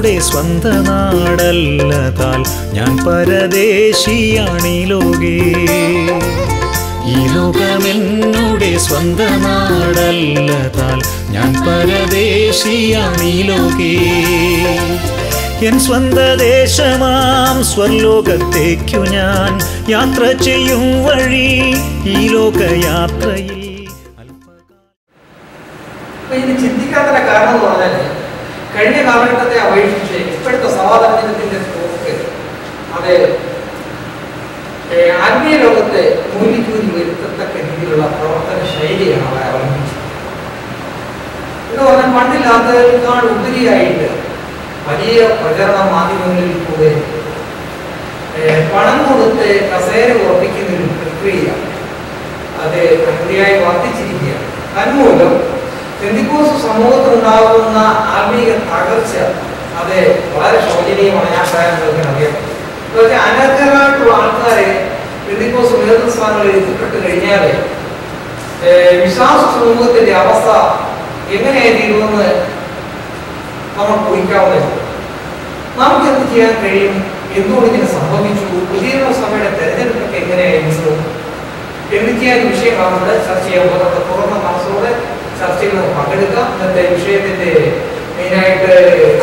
എന്നുടെ സ്വന്ത നാടല്ലതാൽ ഞാൻ പരദേശിയാണീ ലോകേ. ഈ ലോകമെന്നുടെ സ്വന്ത നാടല്ലതാൽ ഞാൻ പരദേശിയാണീ ലോകേ. എൻ സ്വന്ത ദേശമാം സ്വർലോകത്തേക്കു ഞാൻ യാത്ര ചെയ്യും വഴി ഈ ലോകയാത്രയിൽ. ഇനി ചിന്തിക്കാത്ത കാരണം എന്ന് പറഞ്ഞാൽ കഴിഞ്ഞ കാലഘട്ടത്തെ അപേക്ഷിച്ച് ഇപ്പോഴത്തെ സമാധാനത്തിന്റെ പോക്ക് അത് ആത്മീയ ലോകത്തെ മൂല്യക്കൂലി വരുത്തത്തക്ക രീതിയിലുള്ള പ്രവർത്തന ശൈലിയാണ് അവർ അവലംബിച്ചത്. എന്ന് പറഞ്ഞാൽ പണ്ടില്ലാത്തതിനേക്കാൾ ഉപരിയായിട്ട് വലിയ പ്രചരണ മാധ്യമങ്ങളിൽ കൂടെ പണം കൊടുത്ത് കസേര ഉറപ്പിക്കുന്ന ഒരു പ്രക്രിയ അത് അതിയായി വർദ്ധിച്ചിരിക്കുകയാണ്. തന്മൂലം പെന്തിക്കോസ്ത് സമൂഹത്തിലുണ്ടാകുന്ന ആത്മീയ തകർച്ച അത് വളരെ ശോചനീയമാണ്. ഞാൻ പറയാൻ അറിയാം. അനർഹരായിട്ടുള്ള ആൾക്കാരെ പെന്തിക്കോസ്ത് നേതൃസ്ഥാനങ്ങളിൽ എത്തിപ്പെട്ട് കഴിഞ്ഞാൽ വിശ്വാസ സമൂഹത്തിന്റെ അവസ്ഥ എങ്ങനെയായിരിക്കുമെന്ന് നമ്മൾ കുറിക്കാവുന്നതാണ്. നമുക്ക് എന്ത് ചെയ്യാൻ കഴിയും? എന്തുകൊണ്ട് ഇങ്ങനെ സംഭവിച്ചു? പുതിയ സഭയുടെ തെരഞ്ഞെടുപ്പൊക്കെ എങ്ങനെയായിരുന്നു? എന്ത് ചെയ്യാൻ വിഷയമാണ് ഇവിടെ ചർച്ച ചെയ്യാൻ പോകുന്നത്. തുറന്ന മനസ്സോടെ ചർച്ചയിൽ പങ്കെടുക്കാം. ഇന്നത്തെ വിഷയത്തിന്റെ മെയിനായിട്ട്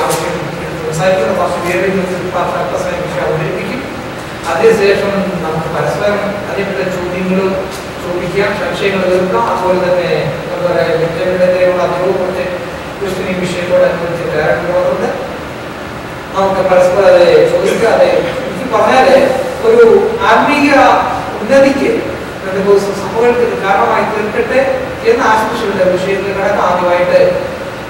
ആവശ്യം സംസാരിക്കുന്ന വിഷയം അവതരിപ്പിക്കും. അതിനുശേഷം നമുക്ക് പരസ്പരം അതിനുള്ള ചോദ്യങ്ങൾ ചോദിക്കാം, സംശയങ്ങൾ തീർക്കാം. അതുപോലെ തന്നെ എന്താ പറയുക, ലെക്ചറിനെതിരെയുള്ള അതിരൂപത്തെ ക്രിസ്ത്യൻ വിഷയത്തോടനുബന്ധിച്ച് തയ്യാറെടുക്കുന്നതുകൊണ്ട് നമുക്ക് പരസ്പരം അത് ചോദിക്കാതെ എനിക്ക് പറഞ്ഞാല് ഒരു ആത്മീയ ഉന്നതിക്ക് സമൂഹത്തിന് കാരണമായി തീർക്കട്ടെ എന്ന് ആശംസയുടെ വിഷയത്തിൽ കിടക്കാം. ആദ്യമായിട്ട്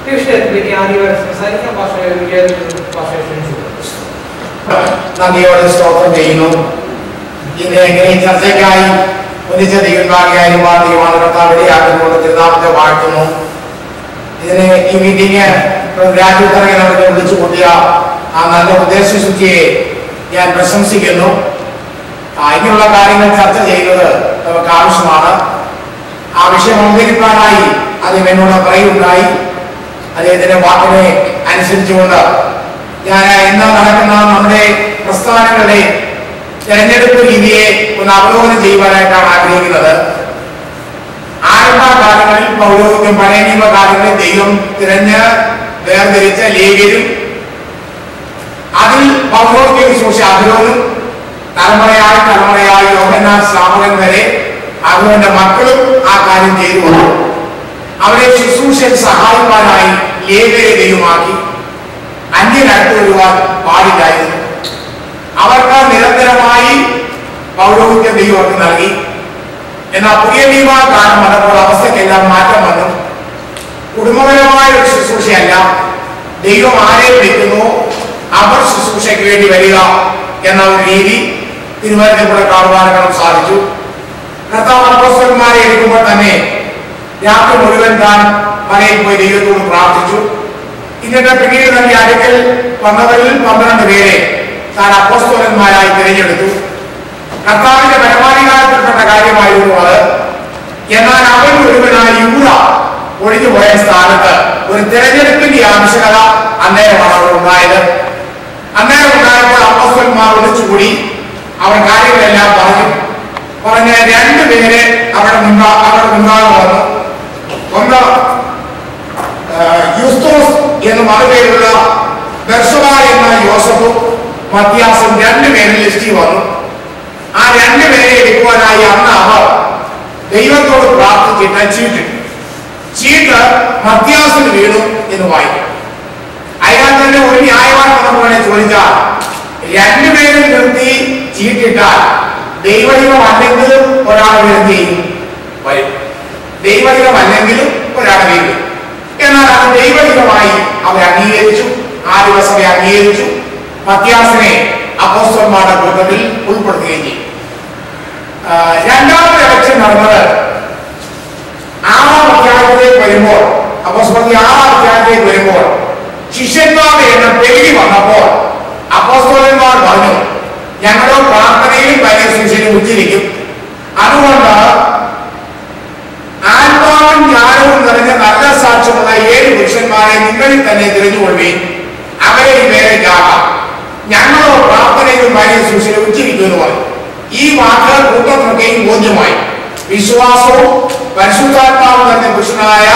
ഈ വിഷയത്തിലേക്ക് ആദ്യമായിട്ട് സംസാരിക്കാൻ ഭാഷയെ ക്ഷണിച്ചു. നന്ദിയോടെ സ്തോത്രം ചെയ്യുന്നു. ഇന്ന് എങ്ങനെ ചർച്ചയ്ക്കായി ഒന്നിച്ച ദൈവഭാഗ്യായി കർത്താവിടെയാക്കുമ്പോൾ തിരുനാമത്തെ വാഴ്ത്തുന്നു. ഇതിന് ഈ മീറ്റിംഗ് രാജ്യത്തറങ്ങനവരെ വിളിച്ചു കൂട്ടിയ ആ നല്ല ഉദ്ദേശശുദ്ധിയെ ഞാൻ പ്രശംസിക്കുന്നു. ഇങ്ങനെയുള്ള കാര്യങ്ങൾ ചർച്ച ചെയ്യുന്നത് നമുക്ക് ആവശ്യമാണ്. ആ വിഷയം അവതരിപ്പാനായി അദ്ദേഹം എന്നോട് പറയുകയുണ്ടായി. അദ്ദേഹത്തിന്റെ വാക്കിനെ അനുസരിച്ചുകൊണ്ട് ഞാൻ ഇന്ന് നടക്കുന്ന നമ്മുടെ പ്രസ്ഥാനങ്ങളുടെ തെരഞ്ഞെടുപ്പ് രീതിയെ ഒന്ന് അവലോകനം ചെയ്യുവാനായിട്ടാണ് ആഗ്രഹിക്കുന്നത്. ആരംഭകാലങ്ങളിൽ പൗരോഹിത്യം, പഴയ നിയമകാലങ്ങളിൽ ദൈവം തിരഞ്ഞ് വേർതിരിച്ച ലേവ്യരും അതിൽ പൗരോഹിത്യ വിശുദ്ധ അഹരോനും തലമുറയായി യോഹന്നാൻ സ്നാപകൻ വരെ അഹരോന്റെ മക്കളും ആ കാര്യം ചെയ്തു വന്നു. അവരെ ശുശ്രൂഷയിൽ സഹായിക്കാനായി ലേവ്യരെ ദൈവമാക്കി. അന്യരായിട്ട് വരുവാൻ പാടില്ലായിരുന്നു. അവർക്ക് നിരന്തരമായി പൗരോഹിത്യ ദൈവം നൽകി. എന്നാൽ പുതിയ നിയമകാലം വന്നപ്പോൾ അവസ്ഥയ്ക്കെല്ലാം മാറ്റം വന്നു. കുടുംബപരമായ ഒരു ശുശ്രൂഷയല്ല, ദൈവം ആരെ വിളിക്കുന്നു അവർ ശുശ്രൂഷയ്ക്ക് വേണ്ടി വരിക എന്ന ഒരു രീതി തിരുവനന്തപുരത്തെ കൂടെ കാണുവാനും സാധിച്ചു. കർത്താവ് അപ്പോസ്തലന്മാരെ എടുക്കുമ്പോൾ തന്നെ രാത്രി മുഴുവൻ താൻ മലയിൽ പോയി ദൈവത്തോട് പ്രാർത്ഥിച്ചു. എന്നിട്ട് പിന്നീട് തന്നെ അടുക്കൽ വന്നവരിൽ 12 പേരെ താൻ അപ്പോസ്തലന്മാരായി തിരഞ്ഞെടുത്തു. കർത്താവിന്റെ പരമാധികാരത്തിൽപ്പെട്ട കാര്യമായിരുന്നു അത്. എന്നാൽ അവൻ ഒരുവനായി യൂദ ഒഴിഞ്ഞുപോയ സ്ഥാനത്ത് ഒരു തിരഞ്ഞെടുപ്പിന്റെ ആവശ്യകത അന്നേരമാണ് അവിടെ ഉണ്ടായത്. അന്നേരം ഉണ്ടായപ്പോൾ അപ്പോസ്തലന്മാർ ഒന്നിച്ചുകൂടി അവർ കാര്യങ്ങളെല്ലാം പറഞ്ഞ് 2 പേരെ അവിടെ മുൻപാകെ വന്നു. ഒന്ന് യുസ്തോസ് എന്ന് മറുപേരുള്ള ബർശബ എന്ന യോസഫും മത്യാസും 2 പേരിൽ ലിസ്റ്റിൽ വന്നു. ആ 2 പേരെ എടുക്കുവാനായി അന്ന് അവർ ദൈവത്തോട് പ്രാർത്ഥിച്ചിട്ട് ചീട്ട് മത്യാസിന് വീണു എന്ന് വായിക്കും. അയാൾ തന്നെ ഒരു ന്യായവാൻ വന്നപ്പോഴെ ചോദിച്ചാൽ 2 പേരിൽ നിർത്തി ചീട്ടിട്ടാൽ ദൈവഹിതം അല്ലെങ്കിൽ ഒരാൾ വരുത്തി വരും, ദൈവഹിതം അല്ലെങ്കിലും ഒരാൾ വീഴും. എന്നാൽ അത് ദൈവഹിതമായി അവർ അംഗീകരിച്ചു. ആ ദിവസം അംഗീകരിച്ചു. മത്യാസിനെ അപ്പോസ്തലന്മാരുടെ കൂട്ടത്തിൽ ഉൾപ്പെടുത്തുകയും ചെയ്തു. രണ്ടാമത്തെ ഇലക്ഷൻ നടന്നത് 6-ാം അധ്യായത്തിലേക്ക് വരുമ്പോൾ, അപ്പോസ്തലന്മാർ 6-ാം അധ്യായത്തിലേക്ക് വരുമ്പോൾ ശിഷ്യന്മാരുടെ എണ്ണം പെരുകി വന്നപ്പോൾ അപ്പോസ്തലന്മാർ പറഞ്ഞു, ഞങ്ങളോ പ്രാർത്ഥനയിലും പരിശുദ്ധിയിലും ഉച്ചിരിക്കും. അതുകൊണ്ട് ആത്മാവും ജ്ഞാനവും നിറഞ്ഞ നല്ല സാക്ഷ്യമുള്ള 7 പുരുഷന്മാരെ നിങ്ങളിൽ തന്നെ തിരഞ്ഞുകൊള്ളുകയും അവരെ ഈ പേരെ ഭാര്യ ശുശ്രൂഷയെ ഉച്ചരിക്കുമെന്ന് പറഞ്ഞു. ഈ വാക്കുകൾ കൂട്ടത്തിനൊക്കെയും ബോധ്യമായി. വിശ്വാസവും പരിശുദ്ധാത്മാവും തന്നെ പുരുഷനായ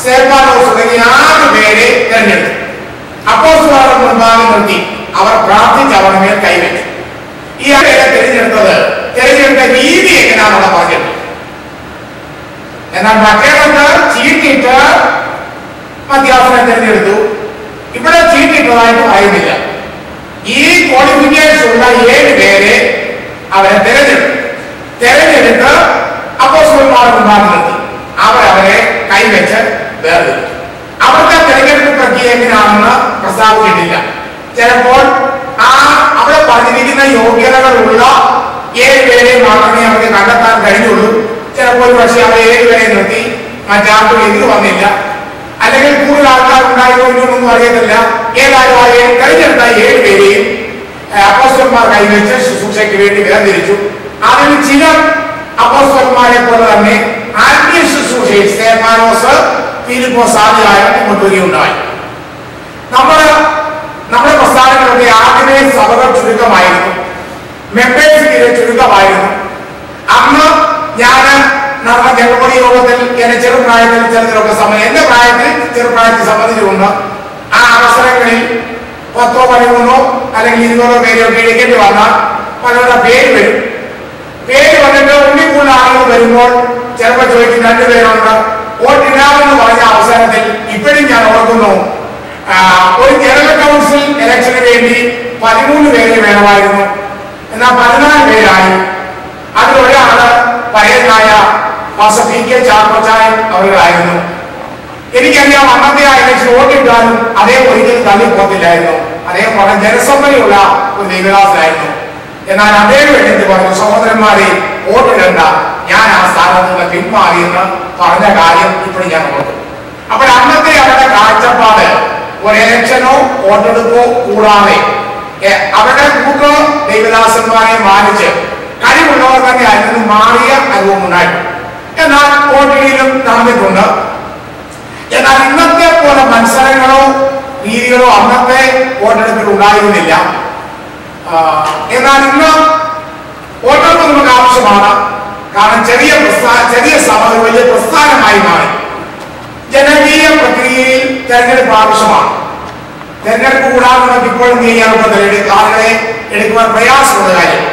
സ്തെഫാനോസ് തുടങ്ങിയ 6 പേരെ തിരഞ്ഞെടുത്തു. അപ്പോസ്തലന്മാരുടെ മുൻപാകെ നിർത്തി അവർ പ്രാർത്ഥിച്ച് അവരുടെ മേൽ കൈവച്ചു. ഈ ആളെ തിരഞ്ഞെടുത്ത രീതി എങ്ങനെയാണെന്ന് പറഞ്ഞിട്ടുണ്ട്. എന്നാൽ മറ്റേടത്ത് ചീട്ടിട്ട് മധ്യാസനെ തിരഞ്ഞെടുത്തു. ഇവിടെ ചീട്ടിട്ടതായിട്ട് ആയിരുന്നില്ല. ഈ ക്വാളിഫിക്കേഷൻ ഉള്ള 7 പേരെ അവരെ തിരഞ്ഞെടുത്ത് അപ്പോസ്തലന്മാരുടെ മുൻപാകെ നിർത്തി അവരെ കൈവച്ച് വേർതിരിച്ചു. അവരുടെ തിരഞ്ഞെടുപ്പ് പ്രക്രിയ എങ്ങനെയാണെന്ന് പ്രസ്താവിച്ചിട്ടില്ല. ചിലപ്പോൾ അവിടെ പറഞ്ഞിരിക്കുന്ന യോഗ്യതകളുള്ള 7 പേരെ മാത്രമേ അവർക്ക് കണ്ടെത്താൻ കഴിഞ്ഞുള്ളൂ. ചിലപ്പോൾ പക്ഷേ അവർ 7 പേരെ നിർത്തി, മറ്റാർക്കും എതിര് വന്നില്ല, അല്ലെങ്കിൽ കൂടുതൽ ആൾക്കാർ ഉണ്ടായിരുന്നൊന്നും അറിയത്തില്ല. ഏതായാലും തിരഞ്ഞെടുത്ത 7 പേരെയും അപ്പോസ്തലന്മാർ കൈവച്ച് ശുശ്രൂഷയ്ക്ക് വേണ്ടി വേർതിരിച്ചു. അതിൽ ചിലർ അപ്പോസ്തലന്മാരെ പോലെ തന്നെ ആത്മീയ ശുശ്രൂഷയിൽ സ്തെഫാനോസ്, ഫിലിപ്പോസ് ആദ്യമായും കൊണ്ടുവരികയുണ്ടായി. നമ്മുടെ പ്രസ്ഥാനങ്ങളൊക്കെ ആദ്യമേ സഭകൾ ചുരുക്കമായിരുന്നു, മെമ്പേഴ്സ് ചുരുക്കമായിരുന്നു. അന്ന് ഞാൻ നടന്ന ജനപടി യോഗത്തിൽ എന്റെ ചെറുപ്രായത്തിൽ എന്റെ ചെറുപ്രായത്തിൽ സംബന്ധിച്ചുകൊണ്ട് ആ അവസരങ്ങളിൽ 10 13 അല്ലെങ്കിൽ 20 പേരെയൊക്കെ എടുക്കേണ്ടി വന്നാൽ പലരുടെ പേര് വരും. പേര് വന്നിട്ട് ഉണ്ണി കൂടുതൽ ആളുകൾ വരുമ്പോൾ ചിലപ്പോൾ ചോദിക്കും 2 പേരുണ്ട് വോട്ടിടാമെന്ന് പറഞ്ഞ അവസരത്തിൽ ഇപ്പോഴും ഞാൻ ഓർക്കുന്നു, ഒരു ജനറൽ കൗൺസിൽ ഇലക്ഷന് വേണ്ടി 13 പേരെ വേണമായിരുന്നു. എന്നാൽ 14 പേരായി. അതിലൊരാള് പയ്യനായ PK ചാക്കോച്ചായൻ അവരായിരുന്നു. എനിക്കറിയാം അന്നത്തെ ആ ഇലക്ഷൻ വോട്ടിട്ടാലും അദ്ദേഹം ഒരിക്കലും തള്ളിപ്പോത്തില്ലായിരുന്നു. അദ്ദേഹം വളരെ ജനസമ്മതിയുള്ള ഒരു ദൈവദാസനായിരുന്നു. എന്നാൽ അദ്ദേഹം വേണ്ടി പറഞ്ഞു, സഹോദരന്മാരെ വോട്ടിടണ്ട, ഞാൻ ആ സ്ഥാനത്ത് നിന്ന് പിന്മാറിയെന്ന് പറഞ്ഞ കാര്യം ഇപ്പോഴും ഞാൻ ഓർത്തു. അപ്പോൾ അന്നത്തെ അവരുടെ കാഴ്ചപ്പാട് ഒരു ഇലക്ഷനോ വോട്ടെടുപ്പോ കൂടാതെ അവരുടെ കൂട്ടോ ദൈവദാസന്മാരെ മാനിച്ച് കഴിവുള്ളവർ തന്നെ അതിൽ നിന്ന് മാറിയ അനുഭവം ഉണ്ടായി. എന്നാൽ വോട്ടിലും നടന്നിട്ടുണ്ട്. എന്നാൽ ഇന്നത്തെ പോലെ മത്സരങ്ങളോ രീതികളോ അന്നത്തെ വോട്ടെടുപ്പിൽ ഉണ്ടായിരുന്നില്ല. എന്നാൽ ഇന്ന് വോട്ടെടുപ്പ് നമുക്ക് ആവശ്യമാണ്. കാരണം ചെറിയ സഭ വലിയ പ്രസ്ഥാനമായി മാറി. ജനകീയ പ്രക്രിയയിൽ തെരഞ്ഞെടുപ്പ് ആവശ്യമാണ്. തെരഞ്ഞെടുപ്പ് കൂടാതെ നമുക്ക് ഇപ്പോഴും ചെയ്യാറുണ്ട്. ആളുകളെ എടുക്കുവാൻ പ്രയാസമുള്ള കാര്യം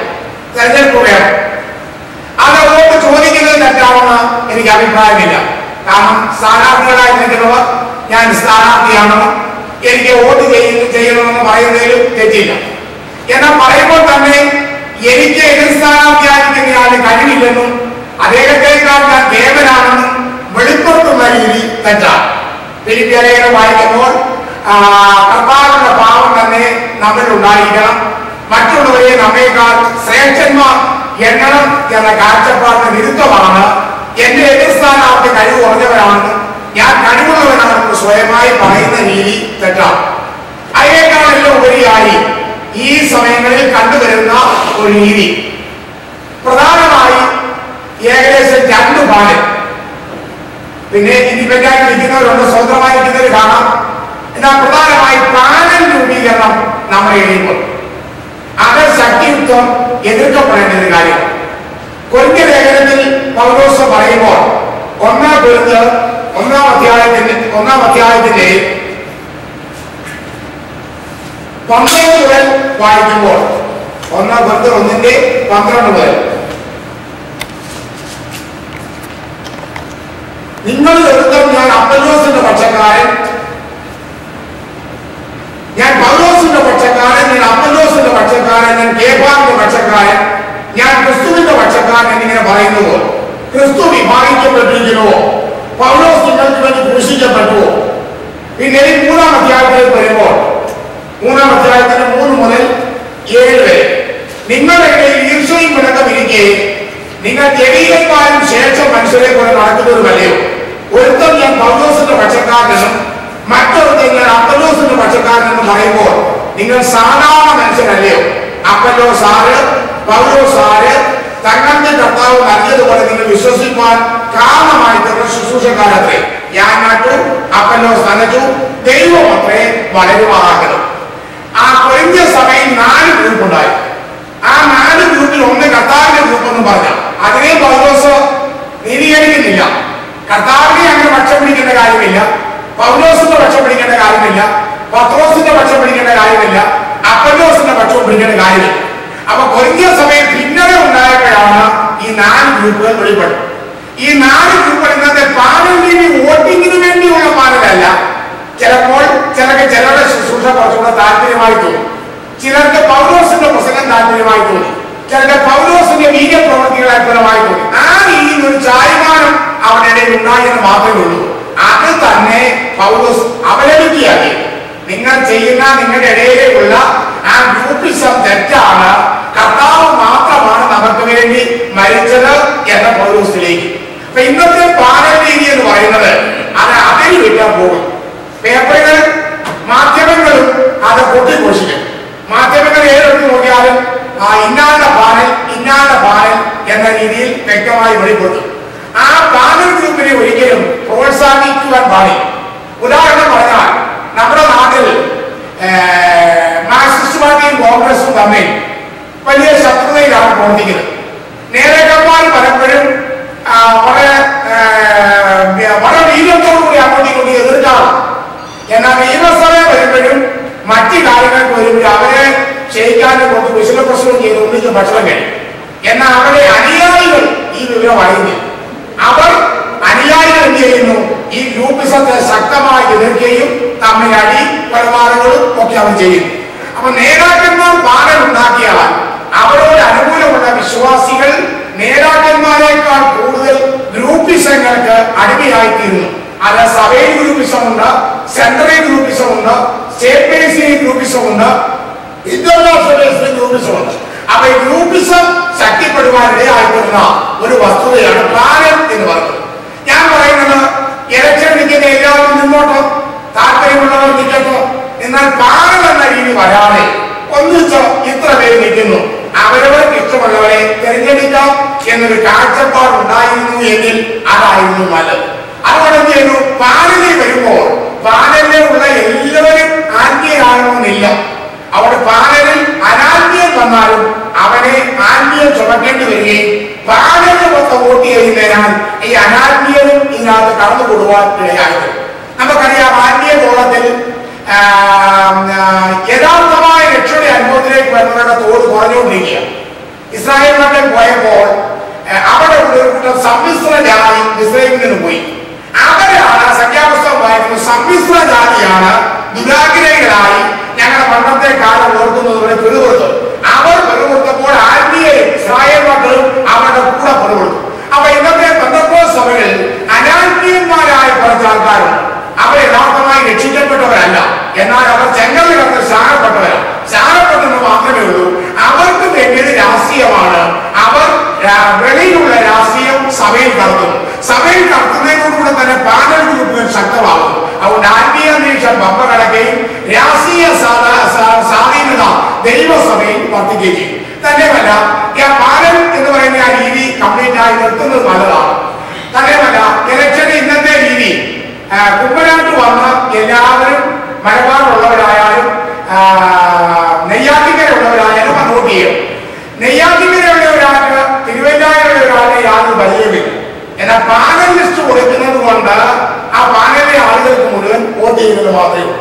തെരഞ്ഞെടുപ്പ് വേണം. അത് വോട്ട് ചോദിക്കുന്നത് തെറ്റാണെന്ന് എനിക്ക് അഭിപ്രായമില്ല. കാരണം സ്ഥാനാർത്ഥികളായി നിൽക്കുന്നവർ ഞാൻ സ്ഥാനാർത്ഥിയാണെന്നും എനിക്ക് വോട്ട് ചെയ്യണമെന്ന് പറയുന്നതിലും തെറ്റില്ല. എന്നാൽ പറയുമ്പോൾ തന്നെ എനിക്ക് എതിർ സ്ഥാനാർത്ഥിയായിരിക്കുന്നയാള് കഴിവില്ലെന്നും അദ്ദേഹത്തെക്കാൾ ഞാൻ ദേവനാണെന്നും വെളിപ്പെടുത്തുന്ന രീതി തെറ്റാണ്. ഫിലിപ്പിയലേഖനം വായിക്കുമ്പോൾ കർത്താവിന്റെ പാവം തന്നെ നമ്മിൽ ഉണ്ടായിരിക്കണം, മറ്റുള്ളവരെ നമ്മേക്കാൾ ശ്രേഷ്ഠന്മാർ എണ്ണണം എന്ന കാഴ്ചപ്പാടിന് വിരുദ്ധമാണ്. എന്റെ എതിർ സ്ഥാനാർത്ഥി കഴിവ് കുറഞ്ഞവരാണെന്ന് ഞാൻ കഴിവുള്ളവനാണെന്ന് സ്വയമായി പറയുന്ന രീതി തെറ്റാണ്. അതിനേക്കാളെല്ലാം ഉപരിയായി ഈ സമയങ്ങളിൽ കണ്ടുവരുന്ന ഒരു രീതി പ്രധാനമായി ഏകദേശം 2 പാനൽ, പിന്നെ ഇൻഡിപെൻഡന്റ് ഇരിക്കുന്നവരുണ്ട്, സ്വതന്ത്രമായി ഇരിക്കുന്നവർ കാണാം. എന്നാൽ പ്രധാനമായി പാനൽ രൂപീകരണം നമ്മൾ എഴുതുമ്പോൾ അത് ശക്തിയുക്തം എതിർക്കപ്പെടേണ്ട ഒരു കാര്യമാണ്. കൊരിന്ത്യ ലേഖനത്തിൽ പൗലോസ് പറയുമ്പോൾ 1 കൊരിന്ത്യർ 1-ാം അധ്യായത്തിന്റെ 12 മുതൽ വായിക്കുമ്പോൾ 1 കൊരിന്ത്യർ 1:12 മുതൽ നിങ്ങൾ ഒരുത്തം ഞാൻ അപ്പൊല്ലോസിന്റെ പക്ഷക്കാരൻ, ഞാൻ പൗലോസിന്റെ പക്ഷക്കാരൻ, ഞാൻ അപ്പൊല്ലോസിന്റെ പക്ഷക്കാരൻ, ഞാൻ കേഫാന്റെ പക്ഷക്കാരൻ, ഞാൻ ക്രിസ്തുവിന്റെ പക്ഷക്കാരൻ എന്നിങ്ങനെ പറയുന്നുവോ? ക്രിസ്തു വിഭാഗിക്കപ്പെട്ടിരിക്കുന്നുവോ? പൗലോസ് നിങ്ങൾക്ക് വേണ്ടി ക്രൂശിക്കപ്പെട്ടുവോ? പിന്നെ 3-ാം അധ്യായത്തിലേക്ക് വരുമ്പോൾ 3-ാം അധ്യായത്തിന് 3 മുതൽ 7 വരെ നിങ്ങളുടെ ഈർഷ്യയും പിണക്കം ഇരിക്കുകയും നിങ്ങൾ ജനീയന്മാരും ശേഷം മനുഷ്യരെ പോലെ നടക്കുന്നവരുമല്ലയോ? ഒരുത്തം ഞാൻ പൗലോസിന്റെ പക്ഷക്കാരനെന്നും മറ്റൊരുത്തം ഞാൻ അപ്പൊല്ലോസിന്റെ പക്ഷക്കാരനെന്നും പറയുമ്പോൾ നിങ്ങൾ സാധാരണ മനുഷ്യരല്ലയോ? അപ്പൊല്ലോസ് ആര്, പൗലോസ് ആര്? തങ്ങളുടെ കർത്താവ് നൽകിയതുപോലെ നിങ്ങൾ വിശ്വസിക്കാൻ കാരണമായി തീർന്ന ശുശ്രൂഷക്കാരത്രേ. ഞാൻ നട്ടു, അപ്പൊല്ലോസ് നനച്ചു, ദൈവം അത്രേ വളരുമാറാക്കണം. ആ കൊരിന്ത്യ സഭയിൽ 4 ഗ്രൂപ്പ് ഉണ്ടായി. ആ 4 ഗ്രൂപ്പിൽ ഒന്ന് കർത്താവിന്റെ ഗ്രൂപ്പ് എന്ന് പറഞ്ഞ അതിനെ പൗലോസ് നീതീകരിക്കുന്നില്ല. കർത്താവിനെ അങ്ങനെ പക്ഷം പിടിക്കേണ്ട കാര്യമില്ല, പൗലോസിന്റെ പക്ഷം പിടിക്കേണ്ട കാര്യമില്ല, പത്രോസിന്റെ പക്ഷം പിടിക്കേണ്ട കാര്യമില്ല, അപ്പല്ലോസിന്റെ പക്ഷം പിടിക്കേണ്ട കാര്യമില്ല. അപ്പൊ കൊരിന്ത്യ സഭയിൽ ഭിന്നത ഉണ്ടായപ്പോഴാണ് ഈ 4 ഗ്രൂപ്പുകൾ വെളിപ്പെടുന്നത്. ഈ 4 ഗ്രൂപ്പുകൾ ഇന്നത്തെ പാനലിന് വോട്ടിങ്ങിന് വേണ്ടിയുള്ള പാനലല്ല. ചിലപ്പോൾ ചിലരുടെ ശുശ്രൂഷ കുറച്ചുകൂടെ താല്പര്യമായി തോന്നും, ചിലർക്ക് പൗലോസിന്റെ പ്രസംഗം താല്പര്യമായി തോന്നി, ചിലർക്ക് പൗലോസിന്റെ വീര്യപ്രവർത്തികളായി തോന്നി. ആ രീതിയിൽ ഒരു ചായ്മാനം അവരുടെ ഇടയിൽ ഉണ്ടായെന്ന് മാത്രമേ ഉള്ളൂ. അത് തന്നെ പൗലോസ് അവലംബിക്കുകയാക്കി. നിങ്ങൾ ചെയ്യുന്ന നിങ്ങളുടെ ഇടയിലുള്ള ആ ഗ്രൂപ്പിസം തെറ്റാണ്, കർത്താവ് മാത്രമാണ് നമുക്ക് വേണ്ടി മരിച്ചത് എന്ന പൗലോസിലേക്ക്. അപ്പൊ ഇന്നത്തെ പാനൽ രീതി എന്ന് പറയുന്നത് അത് അതിന് വിട്ടാൻ പോകും. പേപ്പറുകൾ മാധ്യമങ്ങളും അത് പൊട്ടിഘോഷിക്കും. മാധ്യമങ്ങൾ ഏതെടുത്ത് നോക്കിയാലും ഇന്നാളുടെ പാനൽ എന്ന രീതിയിൽ വ്യക്തമായി വെളിപ്പെടുത്തും. ആ പാനൽ ഗ്രൂപ്പിനെ ഒരിക്കലും പ്രോത്സാഹിപ്പിക്കുവാൻ പാടില്ല. ഉദാഹരണം പറഞ്ഞാൽ നമ്മുടെ നാട്ടിൽ മാർക്സിസ്റ്റ് പാർട്ടിയും കോൺഗ്രസും തമ്മിൽ വലിയ ശത്രുതയിലാണ് പ്രവർത്തിക്കുന്നത്. നേതാക്കന്മാർ പലപ്പോഴും വളരെ വീര്യത്തോടുകൂടി അങ്ങോട്ടേക്കൊണ്ട് എതിർക്കാറും, എന്നാൽ നിയമസഭ വരുമ്പോഴും മറ്റു കാര്യങ്ങൾക്ക് വരുമ്പോൾ അവരെ ക്ഷയിക്കാനും കുറച്ച് വിശുദ്ധപ്രസവം ചെയ്ത് ഒന്നിച്ച് ഭക്ഷണം കഴിയും. എന്നാൽ അവരുടെ അനുയായികൾ ഈ വിവരം അറിയുന്നില്ല. അവർ അനുയായികൾ എന്ത് ചെയ്യുന്നു? ഈ ഗ്രൂപ്പിസത്തെ ശക്തമായി എതിർക്കുകയും തമ്മിൽ അടി കൊലപാതകങ്ങളും ഒക്കെ അവർ ചെയ്യുന്നു. അപ്പൊ നേതാക്കന്മാർ പാനൽ ഉണ്ടാക്കിയാൽ അവരോട് അനുകൂലമുള്ള വിശ്വാസികൾ നേതാക്കന്മാരെക്കാൾ കൂടുതൽ ഗ്രൂപ്പിസങ്ങൾക്ക് അടിമയായിത്തീരുന്നു. അത് സഭയിൽ ഗ്രൂപ്പിസമുണ്ട്, സെൻട്രൽ ഗ്രൂപ്പിസമുണ്ട്, സ്റ്റേറ്റ് ബേസിൽ ഗ്രൂപ്പിസമുണ്ട്, ഇന്റർനാഷണൽ ഗ്രൂപ്പിസമുണ്ട്. അപ്പൊ ഈ ഗ്രൂപ്പിസം ശക്തിപ്പെടുവാൻ ഇടയായിത്തീർന്ന ഒരു വസ്തുതയാണ് പാനൽ എന്ന് പറയുന്നത്. ഞാൻ പറയുന്നത് ഇലക്ഷൻ നിൽക്കുന്ന എല്ലാവരും നിന്നോട്ടോ, താല്പര്യമുള്ളവർ നിൽക്കട്ടോ. എന്നാൽ പാനൽ എന്ന രീതി വരാതെ ഒന്നിച്ചോ ഇത്ര പേര് നിൽക്കുന്നു, അവരവർക്ക് ഇഷ്ടമുള്ളവരെ തിരഞ്ഞെടുക്കാം എന്നൊരു കാഴ്ചപ്പാട് ഉണ്ടായിരുന്നു എങ്കിൽ അതായിരുന്നു നല്ലത്. അതുകൊണ്ട് എന്ത് ചെയ്യുന്നു? പാനലിൽ വരുമ്പോൾ പാനലിലുള്ള എല്ലാവരും ആത്മീയരാകണമെന്നില്ല. അവിടെ പാനലിൽ അനാത്മീയം വന്നാലും അവനെ ആത്മീയം ചുമക്കേണ്ടി വരികയും പാനലിന് മൊത്തം വോട്ട് ചെയ്യുന്നതിനാൽ ഈ അനാത്മീയവും ഇതിനകത്ത് കടന്നുകൂടുവാൻ ഇടയായത്. നമുക്കറിയാം, ആത്മീയ ഗോളത്തിൽ യഥാർത്ഥമായ രക്ഷയുടെ അനുഭവത്തിലേക്ക് വരുന്നവരുടെ തോത് കുറഞ്ഞുകൊണ്ടിരിക്കുക. ഇസ്രായേൽ മക്കൾ പോയപ്പോൾ അവിടെ ഒരു കൂട്ടം സമ്മിശ്ര ജാതി ഇസ്രായേലിൽ നിന്ന് പോയി. അവരാണ് സംഖ്യാപുസ്തകം വായിക്കുന്നത്. സമ്മിശ്ര ജാതിയാണ് ദുരാഗ്രഹികളായി ഞങ്ങളുടെ പണ്ടത്തെ കാലം ഓർക്കുന്നതുപോലെ പെരുകൊടുത്തു. അവർ പെരുകൊടുത്തപ്പോൾ ആത്മീയ ഇസ്രായേൽ മക്കളും അവരുടെ കൂടെ പെരുകൊടുത്തു. അപ്പൊ ഇന്നത്തെ പെന്തക്കോസ്ത് സഭകളിൽ അനാത്മീയന്മാരായ കുറച്ച് ആൾക്കാരുണ്ട്. അവർ യഥാർത്ഥമായി രക്ഷിക്കപ്പെട്ടവരല്ല, എന്നാൽ അവർ ചെങ്കൽ കണ്ട് ശാനപ്പെട്ടവരാണ്. ശാനപ്പെട്ടെന്ന് മാത്രമേ ഉള്ളൂ. അവർക്ക് വേണ്ടിയത് രാഷ്ട്രീയമാണ്. അവർ വെളിയിലുള്ള രാഷ്ട്രീയം സഭയിൽ കടത്തുന്നു. സഭയിൽ കടത്തുന്നതിനോടുകൂടെ തന്നെ പാനൽ ഗ്രൂപ്പുകൾ ശക്തമാകും. അതുകൊണ്ട് ആത്മീയ അന്തരീക്ഷം പമ്പ കടക്കുകയും രാഷ്ട്രീയ സ്വാധീനത ദൈവസഭയിൽ വർദ്ധിക്കുകയും ചെയ്യും. തന്നെയുമല്ല, പാനൽ എന്ന് പറയുന്ന ആ രീതി കംപ്ലീറ്റ് ആയി നിർത്തുന്നത് നല്ലതാണ്. തന്നെയുമല്ല, ഇലക്ഷന് ഇന്നത്തെ രീതി കുമ്പനാട്ട് വന്ന എല്ലാവരും മലബാറുള്ളവരായാലും നെയ്യാറ്റിക്കരയുള്ളവരായാലും വോട്ട് ചെയ്യും. നെയ്യാറ്റിക്കരയുള്ള ഒരാൾക്ക് തിരുവല്ലായിലുള്ള ഒരാളുടെ യാതൊരു പരിചയമില്ല. എന്നാൽ പാനൽ ലിസ്റ്റ് കൊടുക്കുന്നത് കൊണ്ട് ആ പാനലിലെ ആളുകൾക്ക് മുഴുവൻ വോട്ട് ചെയ്യുന്നത് മാത്രമേ ഉള്ളൂ.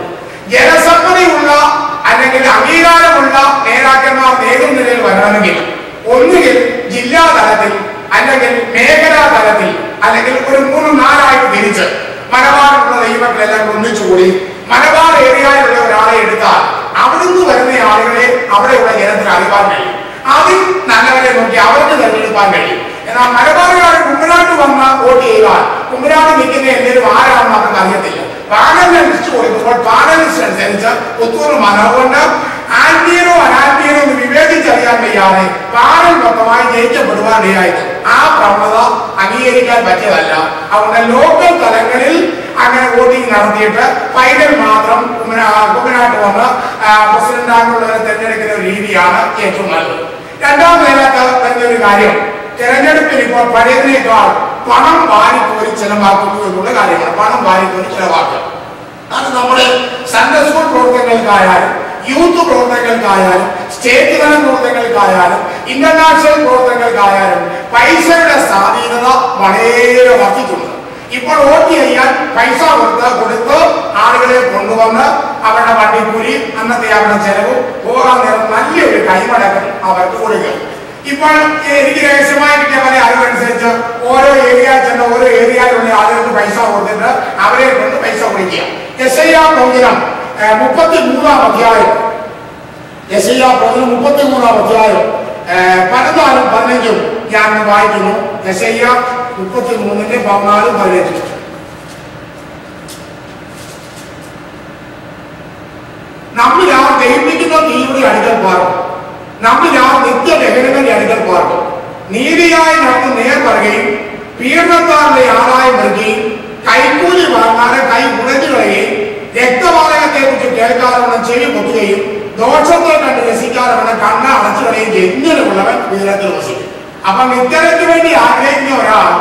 ജനസമ്മതിയുള്ള അല്ലെങ്കിൽ അംഗീകാരമുള്ള നേതാക്കന്മാർ നേതൃനിരയിൽ വരണമെങ്കിൽ ഒന്നുകിൽ ജില്ലാ തലത്തിൽ അല്ലെങ്കിൽ മേഖലാ തലത്തിൽ അല്ലെങ്കിൽ ഒരു 3-4 തിരിച്ച് മലബാറിലുള്ള ദൈവങ്ങളെല്ലാം ഒന്നിച്ചുകൂടി മലബാർ ഏരിയയിലുള്ള ഒരാളെ എടുത്താൽ അവിടുന്ന് വരുന്ന ആളുകളെ അവിടെയുള്ള ജനത്തിന് അറിയാൻ കഴിയും. അതിൽ നല്ലവരെ നോക്കി അവർക്ക് തെരഞ്ഞെടുക്കാൻ കഴിയും. എന്നാൽ മലബാറുകാർ കുമ്പനാട്ട് വന്ന് വോട്ട് ചെയ്താൽ കുമ്പനാട്ട് നിൽക്കുന്ന എന്തെങ്കിലും ആരാണെന്ന് അവർക്ക് അറിയത്തില്ല. പാനലിനെ ലിസ്റ്റ് കൊടുക്കുമ്പോൾ പാനൽ ലിസ്റ്റ് അനുസരിച്ച് ഒത്തുവരും അതുകൊണ്ട് ആത്മീയനോ അനാത്മീയനോ എന്ന് വിവേചിച്ചറിയാൻ വയ്യാതെ പാനൽ മൊത്തമായി ജയിക്കപ്പെടുവാൻ ഇടയായത്. ആ പ്രവണത അംഗീകരിക്കാൻ പറ്റിയതല്ല. അതുകൊണ്ട് ലോക്കൽ തലങ്ങളിൽ അങ്ങനെ വോട്ടിംഗ് നടത്തിയിട്ട് ഫൈനൽ മാത്രം കുമ്പനാട്ട് വന്ന് പ്രസിഡന്റ് ആയിട്ടുള്ളവരെ തെരഞ്ഞെടുക്കുന്ന ഒരു രീതിയാണ് ഏറ്റവും നല്ലത്. രണ്ടാമതിനകത്ത് വരുന്ന ഒരു കാര്യം, തെരഞ്ഞെടുപ്പിൽ ഇപ്പോൾ പഴയതിനേക്കാൾ പണം വാരിക്കോരി ചെലവാക്കുന്നു എന്നുള്ള കാര്യമാണ്. പണം വാരിക്കോരി ചെലവാക്കുക. അത് നമ്മുടെ സൺഡേ സ്കൂൾ പ്രവർത്തനങ്ങൾക്കായാലും യൂത്ത് പ്രവർത്തനങ്ങൾക്കായാലും സ്റ്റേറ്റ് തല പ്രവർത്തനങ്ങൾക്കായാലും ഇന്റർനാഷണൽ പ്രവർത്തനങ്ങൾക്കായാലും പൈസയുടെ സ്വാധീനത വളരെ വർദ്ധിച്ചിട്ടുണ്ട്. ഇപ്പോൾ വോട്ട് ചെയ്യാൻ പൈസ കൊടുത്ത് ആളുകളെ കൊണ്ടുവന്ന് അവരുടെ വണ്ടിക്കൂലി, അന്നത്തെ അവരുടെ ചെലവ്, പോകാൻ നേരം നല്ലൊരു കൈമടക്കം അവർക്ക് കൊടുക്കുക. ഇപ്പോൾ എനിക്ക് രഹസ്യമായി കിട്ടിയ പല അറിവനുസരിച്ച് ഓരോ ഏരിയ ചെന്ന ഓരോ ഏരിയയിലുള്ള ആളുകൾക്ക് പൈസ കൊടുത്തിട്ട് അവരെ കൊണ്ട് പൈസ കൊടുക്കുക. യെശയ്യാ പ്രവചനം 33-ാം അധ്യായം, യെശയ്യാ പ്രവചനം 33-ാം അധ്യായം 14-15 ഞാൻ വായിക്കുന്നു. യെശയ്യാ 33-14-15. നമ്മൾ ആ ദൈവിക്കുന്ന തീയുടെ അടുക്കൽ പാർക്കും, നമ്മൾ ആ നിത്യ ലഹരികളുടെ അടുക്കൽ പാർക്കും. നീതിയായി നടന്ന് നേർ പറയുകയും പീഡനത്താരുടെ ആദായം നൽകുകയും കൈക്കൂലി വാങ്ങാതെ കൈ ഉടഞ്ഞു കളയുകയും രക്തപാതകത്തെ കുറിച്ച് കേൾക്കാതെ ചെവി പൊത്തുകയും ദോഷത്തെ കണ്ട് രസിക്കാതെ കണ്ണ് അടച്ചു കളയുകയും ഇങ്ങനെയുള്ളവൻ വിതരത്തിൽ വസിക്കും. അപ്പൊ നിത്യതയ്ക്ക് വേണ്ടി ആഗ്രഹിക്കുന്ന ഒരാൾ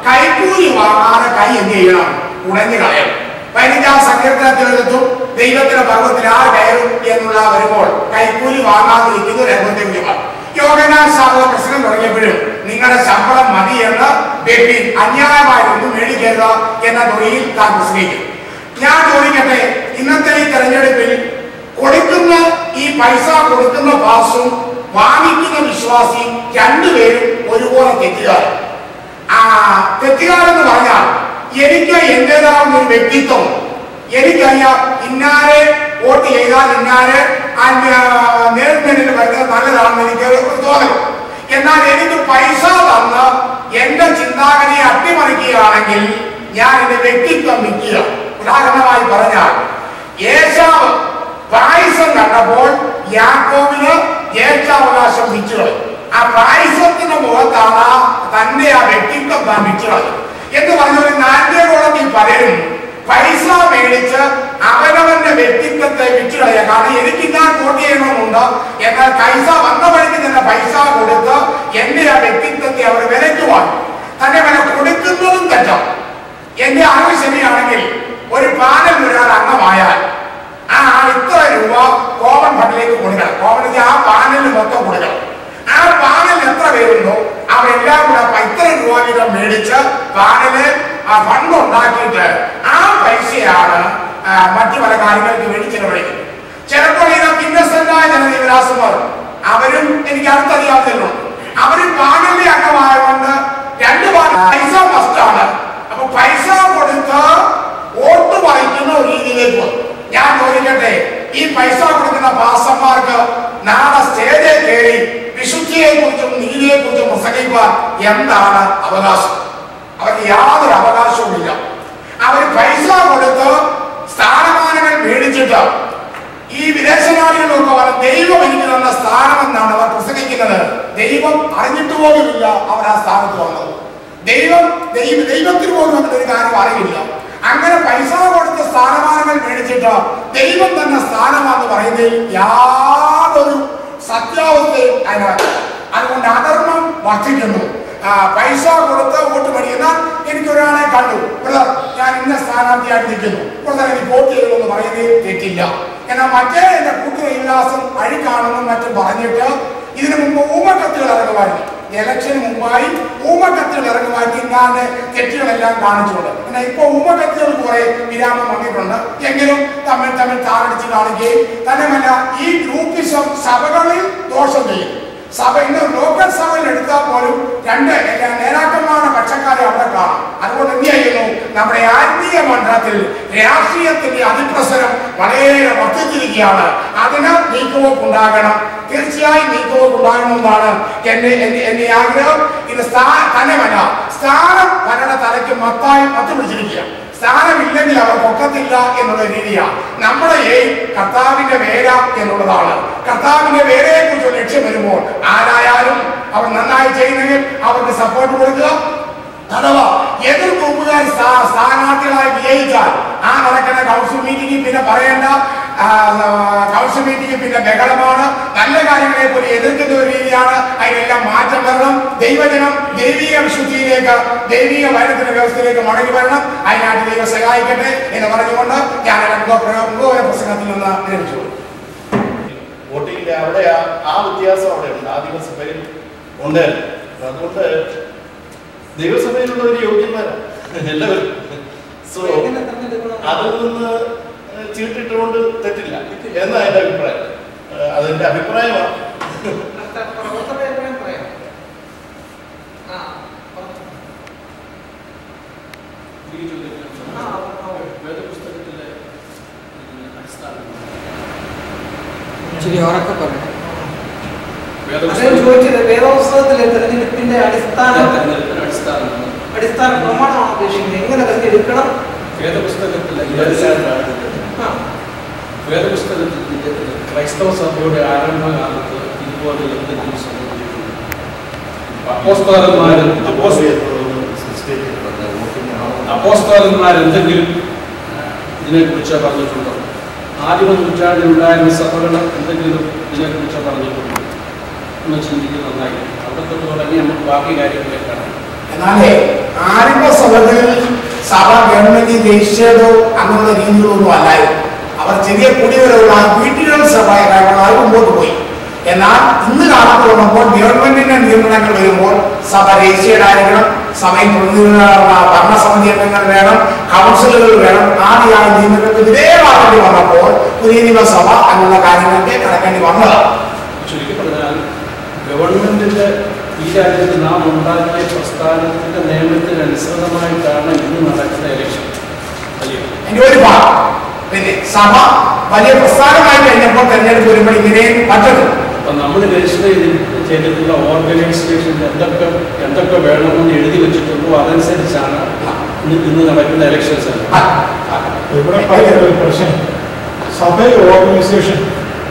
കൈക്കൂലി വാങ്ങാതെ കൈ എന്ത് ചെയ്യണം? ഉടഞ്ഞു കളയണം. 15-ാം സങ്കീർത്തനത്തിലെത്തും ദൈവത്തിന്റെ പർവ്വത്തിൽ ആ കയറും എന്നുള്ള വരുമ്പോൾ കൈക്കൂലി വാങ്ങാതിരിക്കുന്ന രംഗത്തെക്കുറിച്ചാണ്. യോഗനാൻ സാധന പ്രശ്നം തുടങ്ങിയപ്പോഴും നിങ്ങളുടെ ശമ്പളം മതി എന്ന് വ്യക്തി അന്യായമായിട്ടൊന്നും മേടിക്കരുത് എന്ന തൊഴിൽ താൻ പ്രസംഗിക്കും. ഞാൻ ചോദിക്കട്ടെ, ഇന്നത്തെ ഈ തെരഞ്ഞെടുപ്പിൽ കൊടുക്കുന്ന ഈ പൈസ കൊടുക്കുന്ന പാസും വാങ്ങിക്കുന്ന വിശ്വാസിയും രണ്ടുപേരും ഒരുപോലെ തെറ്റുകാരൻ. തെറ്റുകാരെന്ന് പറഞ്ഞാൽ എനിക്ക് എന്റേതാവുന്ന ഒരു വ്യക്തിത്വം, എനിക്കറിയാം ഇന്നാരെ വോട്ട് ചെയ്താൽ ഇന്നാരെ നേരിട്ട് വരുന്നത് നല്ലതാണെന്ന് എനിക്ക് തോന്നും. എന്നാൽ എനിക്ക് പൈസ തന്ന് എന്റെ ചിന്താഗതിയെ അട്ടിമറിക്കുകയാണെങ്കിൽ ഞാൻ എന്റെ വ്യക്തിത്വം വിൽക്കുക. ഉദാഹരണമായി പറഞ്ഞാൽ ഏശാവ് പായസം കണ്ടപ്പോൾ യാക്കോബിന് ജ്യേഷ്ഠാവകാശം വിറ്റുകളി. ആ പായസത്തിന്റെ മുഖത്താണ് തന്റെ ആ വ്യക്തിത്വം താൻ വിറ്റുകളി എന്ന് പറഞ്ഞൊരു നാട്യകോളത്തിൽ പലരും പൈസ മേടിച്ച് അവനവന്റെ വ്യക്തിത്വത്തെ വിറ്റുകളയുക. കാരണം എനിക്ക് ഞാൻ വോട്ട് ചെയ്യണമെന്നുണ്ട്, എന്നാൽ പൈസ വന്ന വഴിക്ക് തന്നെ പൈസ കൊടുത്ത് എന്റെ ആ വ്യക്തിത്വത്തെ അവർ വിലയ്ക്കുവാൻ തന്നെ വില കൊടുക്കുന്നതും തെറ്റാം. എന്റെ അറിവ് ശരിയാണെങ്കിൽ ഒരു പാനൽ ഒരാൾ അംഗമായാൽ ആ ഇത്ര രൂപ കോമൺ ഫണ്ടിലേക്ക് കൊടുക്കണം. കോമൺ ആ പാനലിന് മൊത്തം കൊടുക്കണം. ആ പാനലിൽ എത്ര പേരുണ്ടോ അവരെല്ലാം കൂടെ ഇത്ര രൂപ വീതം മേടിച്ച് പാനല് ആ ഫണ്ട് ഉണ്ടാക്കിയിട്ട് ആ പൈസയാണ് മറ്റു പല കാര്യങ്ങൾക്ക് വേണ്ടി ചെലവഴിക്കുന്നത്. ചിലപ്പോൾ ഇതിനകത്ത് ഇന്നസെന്റായ ജനവിലാസന്മാർ അവരും എനിക്ക് അടുത്തറിയാവുന്നല്ലോ, അവരും പാനലിന്റെ അംഗമായതുകൊണ്ട് 2 പൈസ മസ്റ്റാണ്. അപ്പൊ പൈസ കൊടുത്ത് വോട്ട് വായിക്കുന്ന ഒരു രീതിയിലേക്ക് വന്നു. ഞാൻ ചോദിക്കട്ടെ, ഈ പൈസ കൊടുക്കുന്ന പാസന്മാർക്ക് നാളെ സ്റ്റേജിൽ കയറി വിശുദ്ധിയെ കുറിച്ചും നീതിയെ കുറിച്ചും പ്രസംഗിക്കുവാൻ എന്താണ് അവകാശം? അവർക്ക് യാതൊരു അവകാശവുമില്ല. അവർ പൈസ കൊടുത്ത് സ്ഥാനമാനങ്ങൾ മേടിച്ചിട്ട് ഈ വിദേശനാടുകളിലൊക്കെ അവർ ദൈവം എനിക്ക് തന്ന സ്ഥാനമെന്നാണ് അവർ പ്രസംഗിക്കുന്നത്. ദൈവം അറിഞ്ഞിട്ട് പോലുമില്ല അവർ ആ സ്ഥാനത്ത് വന്നത്. ദൈവത്തിന് പോലും അങ്ങനെ ഒരു കാര്യം അറിയില്ല. അങ്ങനെ പൈസ കൊടുത്ത സ്ഥാനമാനങ്ങൾ മേടിച്ചിട്ട് ദൈവം തന്നെ സ്ഥാനമാണെന്ന് പറയുന്നതിൽ യാതൊരു സത്യാവസ്ഥയും അതിനകത്ത്. അതുകൊണ്ട് അധർമ്മം വർദ്ധിക്കുന്നു. പൈസ കൊടുത്ത് വോട്ട് മേടിക്കുന്ന എനിക്കൊരാളെ കണ്ടു, ബ്രദർ ഞാൻ ഇന്ന സ്ഥാനാർത്ഥിയായിട്ട് നിൽക്കുന്നു, ബ്രദർ എനിക്ക് വോട്ട് ചെയ്യുമെന്ന് പറയുന്നതിൽ തെറ്റില്ല. എന്നാൽ മറ്റേ എന്റെ കൂട്ടുവിലാസം അഴിക്കാണെന്നും മറ്റും പറഞ്ഞിട്ട് ഇതിനു മുമ്പ് ഊമക്കത്തുകൾ ഇറങ്ങുമായിരുന്നു. ഇലക്ഷന് മുമ്പായി ഊമക്കത്തുകൾ ഇറങ്ങുമാറ്റി ഞാൻ തെറ്റുകളെല്ലാം കാണിച്ചുകൊണ്ട്. എന്നാൽ ഇപ്പോൾ ഊമക്കത്തുകൾ കുറെ വിരാമം വന്നിട്ടുണ്ട്. എങ്കിലും തമ്മിൽ താറടിച്ച് കാണിക്കുകയും തന്നെയല്ല ഈ ഗ്രൂപ്പിസം സഭകളിൽ ദോഷം ചെയ്യും. സഭ ഇന്ന് ലോക്കൽ സഭയിൽ എടുത്താൽ പോലും 2 നേതാക്കന്മാരുടെ പക്ഷക്കാരെ അവിടെ കാണാം. അതുകൊണ്ട് എന്ത് ചെയ്യുന്നു, നമ്മുടെ ആത്മീയ മണ്ഡലത്തിൽ രാഷ്ട്രീയത്തിന്റെ അതിപ്രസരം വളരെ വർദ്ധിച്ചിരിക്കുകയാണ്. അതിന് നീക്കുപോക്ക് ഉണ്ടാകണം. തീർച്ചയായും നീക്കുപോക്ക് ഉണ്ടാകണമെന്നാണ് എന്റെ ആഗ്രഹം. ഇത് തന്നെയല്ല, സ്ഥാനം പലരുടെ തലയ്ക്ക് മത്ത് പിടിച്ചിരിക്കുക. സ്ഥാനമില്ലെങ്കിൽ അവർ പൊക്കത്തില്ല എന്നുള്ള രീതിയാണ്. നമ്മുടെ കർത്താവിന്റെ വേല എന്നുള്ളതാണ്. കർത്താവിന്റെ വേലയെ കുറിച്ച് ലക്ഷ്യം വരുമ്പോൾ ആരായാലും അവർ നന്നായി ചെയ്യുന്നെങ്കിൽ അവർക്ക് സപ്പോർട്ട് കൊടുക്കുക. അഥവാ എതിർ ഗ്രൂപ്പുകാർ സ്ഥാനാർത്ഥികളായി വിജയിച്ചാൽ ആ നടക്കുന്ന കൗൺസിൽ മീറ്റിംഗിൽ പിന്നെ പറയേണ്ട, കൗൺസിൽ മീറ്റിംഗിൽ പിന്നെ ബഹളമാണ്. നല്ല കാര്യങ്ങളെ പോലെ എതിർക്കുന്ന ഒരു രീതിയാണ്. അതിനെല്ലാം മാറ്റം വരണം. ദൈവജനം ദൈവീക വിശുദ്ധിയിലേക്ക്, ദൈവീക വൈദ്യത്തിന്റെ വ്യവസ്ഥയിലേക്ക് മടങ്ങി വരണം. അതിനായിട്ട് ദൈവം സഹായിക്കട്ടെ എന്ന് പറഞ്ഞുകൊണ്ട് ഞാൻ പ്രസംഗത്തിൽ നിന്ന് വിരമിച്ചു. വോട്ടിങ്ങിന്റെ അവിടെ ആ വ്യത്യാസം അവിടെ ഉണ്ട്. ആദിമസഭയിൽ ഉണ്ട്. അതുകൊണ്ട് ദൈവസഭയിലുള്ളവർ യോഗ്യന്മാരാണ് എല്ലാവരും. സോ അതിൽ നിന്ന് ചീട്ടിട്ടുകൊണ്ട് തെറ്റില്ല എന്നാണ് എൻ്റെ അഭിപ്രായം. അതെന്റെ അഭിപ്രായമാണ്. ചോദിച്ചത് വേദപുസ്തകത്തിലെ തെരഞ്ഞെടുപ്പിന്റെ അടിസ്ഥാന പ്രമാണമാണ് ഉദ്ദേശിക്കുന്നത്. എങ്ങനെ തെരഞ്ഞെടുക്കണം? വേദപുസ്തകത്തിൽ ക്രൈസ്തവ സഭയുടെ ആരംഭകാലത്ത് ഇതുപോലെ എന്തെങ്കിലും സംഭവിച്ചിട്ടുണ്ട്? അപ്പോസ്തലന്മാരെന്തെങ്കിലും ഇതിനെക്കുറിച്ച് പറഞ്ഞിട്ടുണ്ടോ? ആദിമ നൂറ്റാണ്ടിലുണ്ടായിരുന്ന സഭകൾ എന്തെങ്കിലും ഇതിനെക്കുറിച്ച് പറഞ്ഞിട്ടുണ്ടോ എന്ന് ചിന്തിക്കുന്നത് നന്നായിരിക്കും. അവിടെ തൊട്ട് തുടങ്ങി നമുക്ക് ബാക്കി കാര്യങ്ങളിലേക്കാണ്. എന്നാലേ ആദിമസഭകളിൽ സഭ ഗവൺമെന്റ് ദേശീയതോ അങ്ങനെയുള്ള രീതികളൊന്നും അല്ലായിരുന്നു. അവർ ചെറിയ കുടിവരവുള്ള വീട്ടുകൾ സഭയായി മുമ്പോട്ട് പോയി. എന്നാൽ ഇന്ന് കാലത്ത് വന്നപ്പോൾ ഗവൺമെന്റിന്റെ നിയന്ത്രണങ്ങൾ വരുമ്പോൾ സഭ ദേശീയരായിരിക്കണം, സഭയിൽ പ്രതിനിധികളുള്ള ഭരണസമിതി അംഗങ്ങൾ വേണം, കൗൺസിലുകൾ വേണം, ആദ്യമായ നിയമങ്ങൾക്ക് വിധേയമാകേണ്ടി വന്നപ്പോൾ പുതിയ നിയമസഭ അങ്ങനെയുള്ള കാര്യങ്ങൾക്ക് കടക്കേണ്ടി വന്നതാണ്. ചുരുക്കി പറഞ്ഞാൽ ഗവൺമെന്റിന്റെ ഈ രാജ്യത്ത് നാം ഉണ്ടാക്കിയ പ്രസ്ഥാനത്തിന്റെ നിയമത്തിനനുസൃതമായിട്ടാണ് ഇന്ന് നടക്കുന്ന ഇലക്ഷൻ. എന്റെ ഒരു ഭാഗം പിന്നെ സഭ വലിയ പ്രസ്ഥാനമായി കഴിഞ്ഞപ്പോൾ തെരഞ്ഞെടുപ്പ് വരുമ്പോൾ ഇങ്ങനെയും പറ്റുന്നു. അപ്പൊ നമ്മൾ രജിസ്റ്റർ ചെയ്തിട്ടുള്ള ഓർഗനൈസേഷൻ എന്തൊക്കെ വേണമെന്ന് എഴുതി വെച്ചിട്ടുണ്ടോ അതനുസരിച്ചാണ് ഇന്ന് നടക്കുന്ന ഇലക്ഷൻസ്. ഇവിടെ പറയുന്ന ഒരു പ്രശ്നം സഭയിൽ ഓർഗനൈസേഷൻ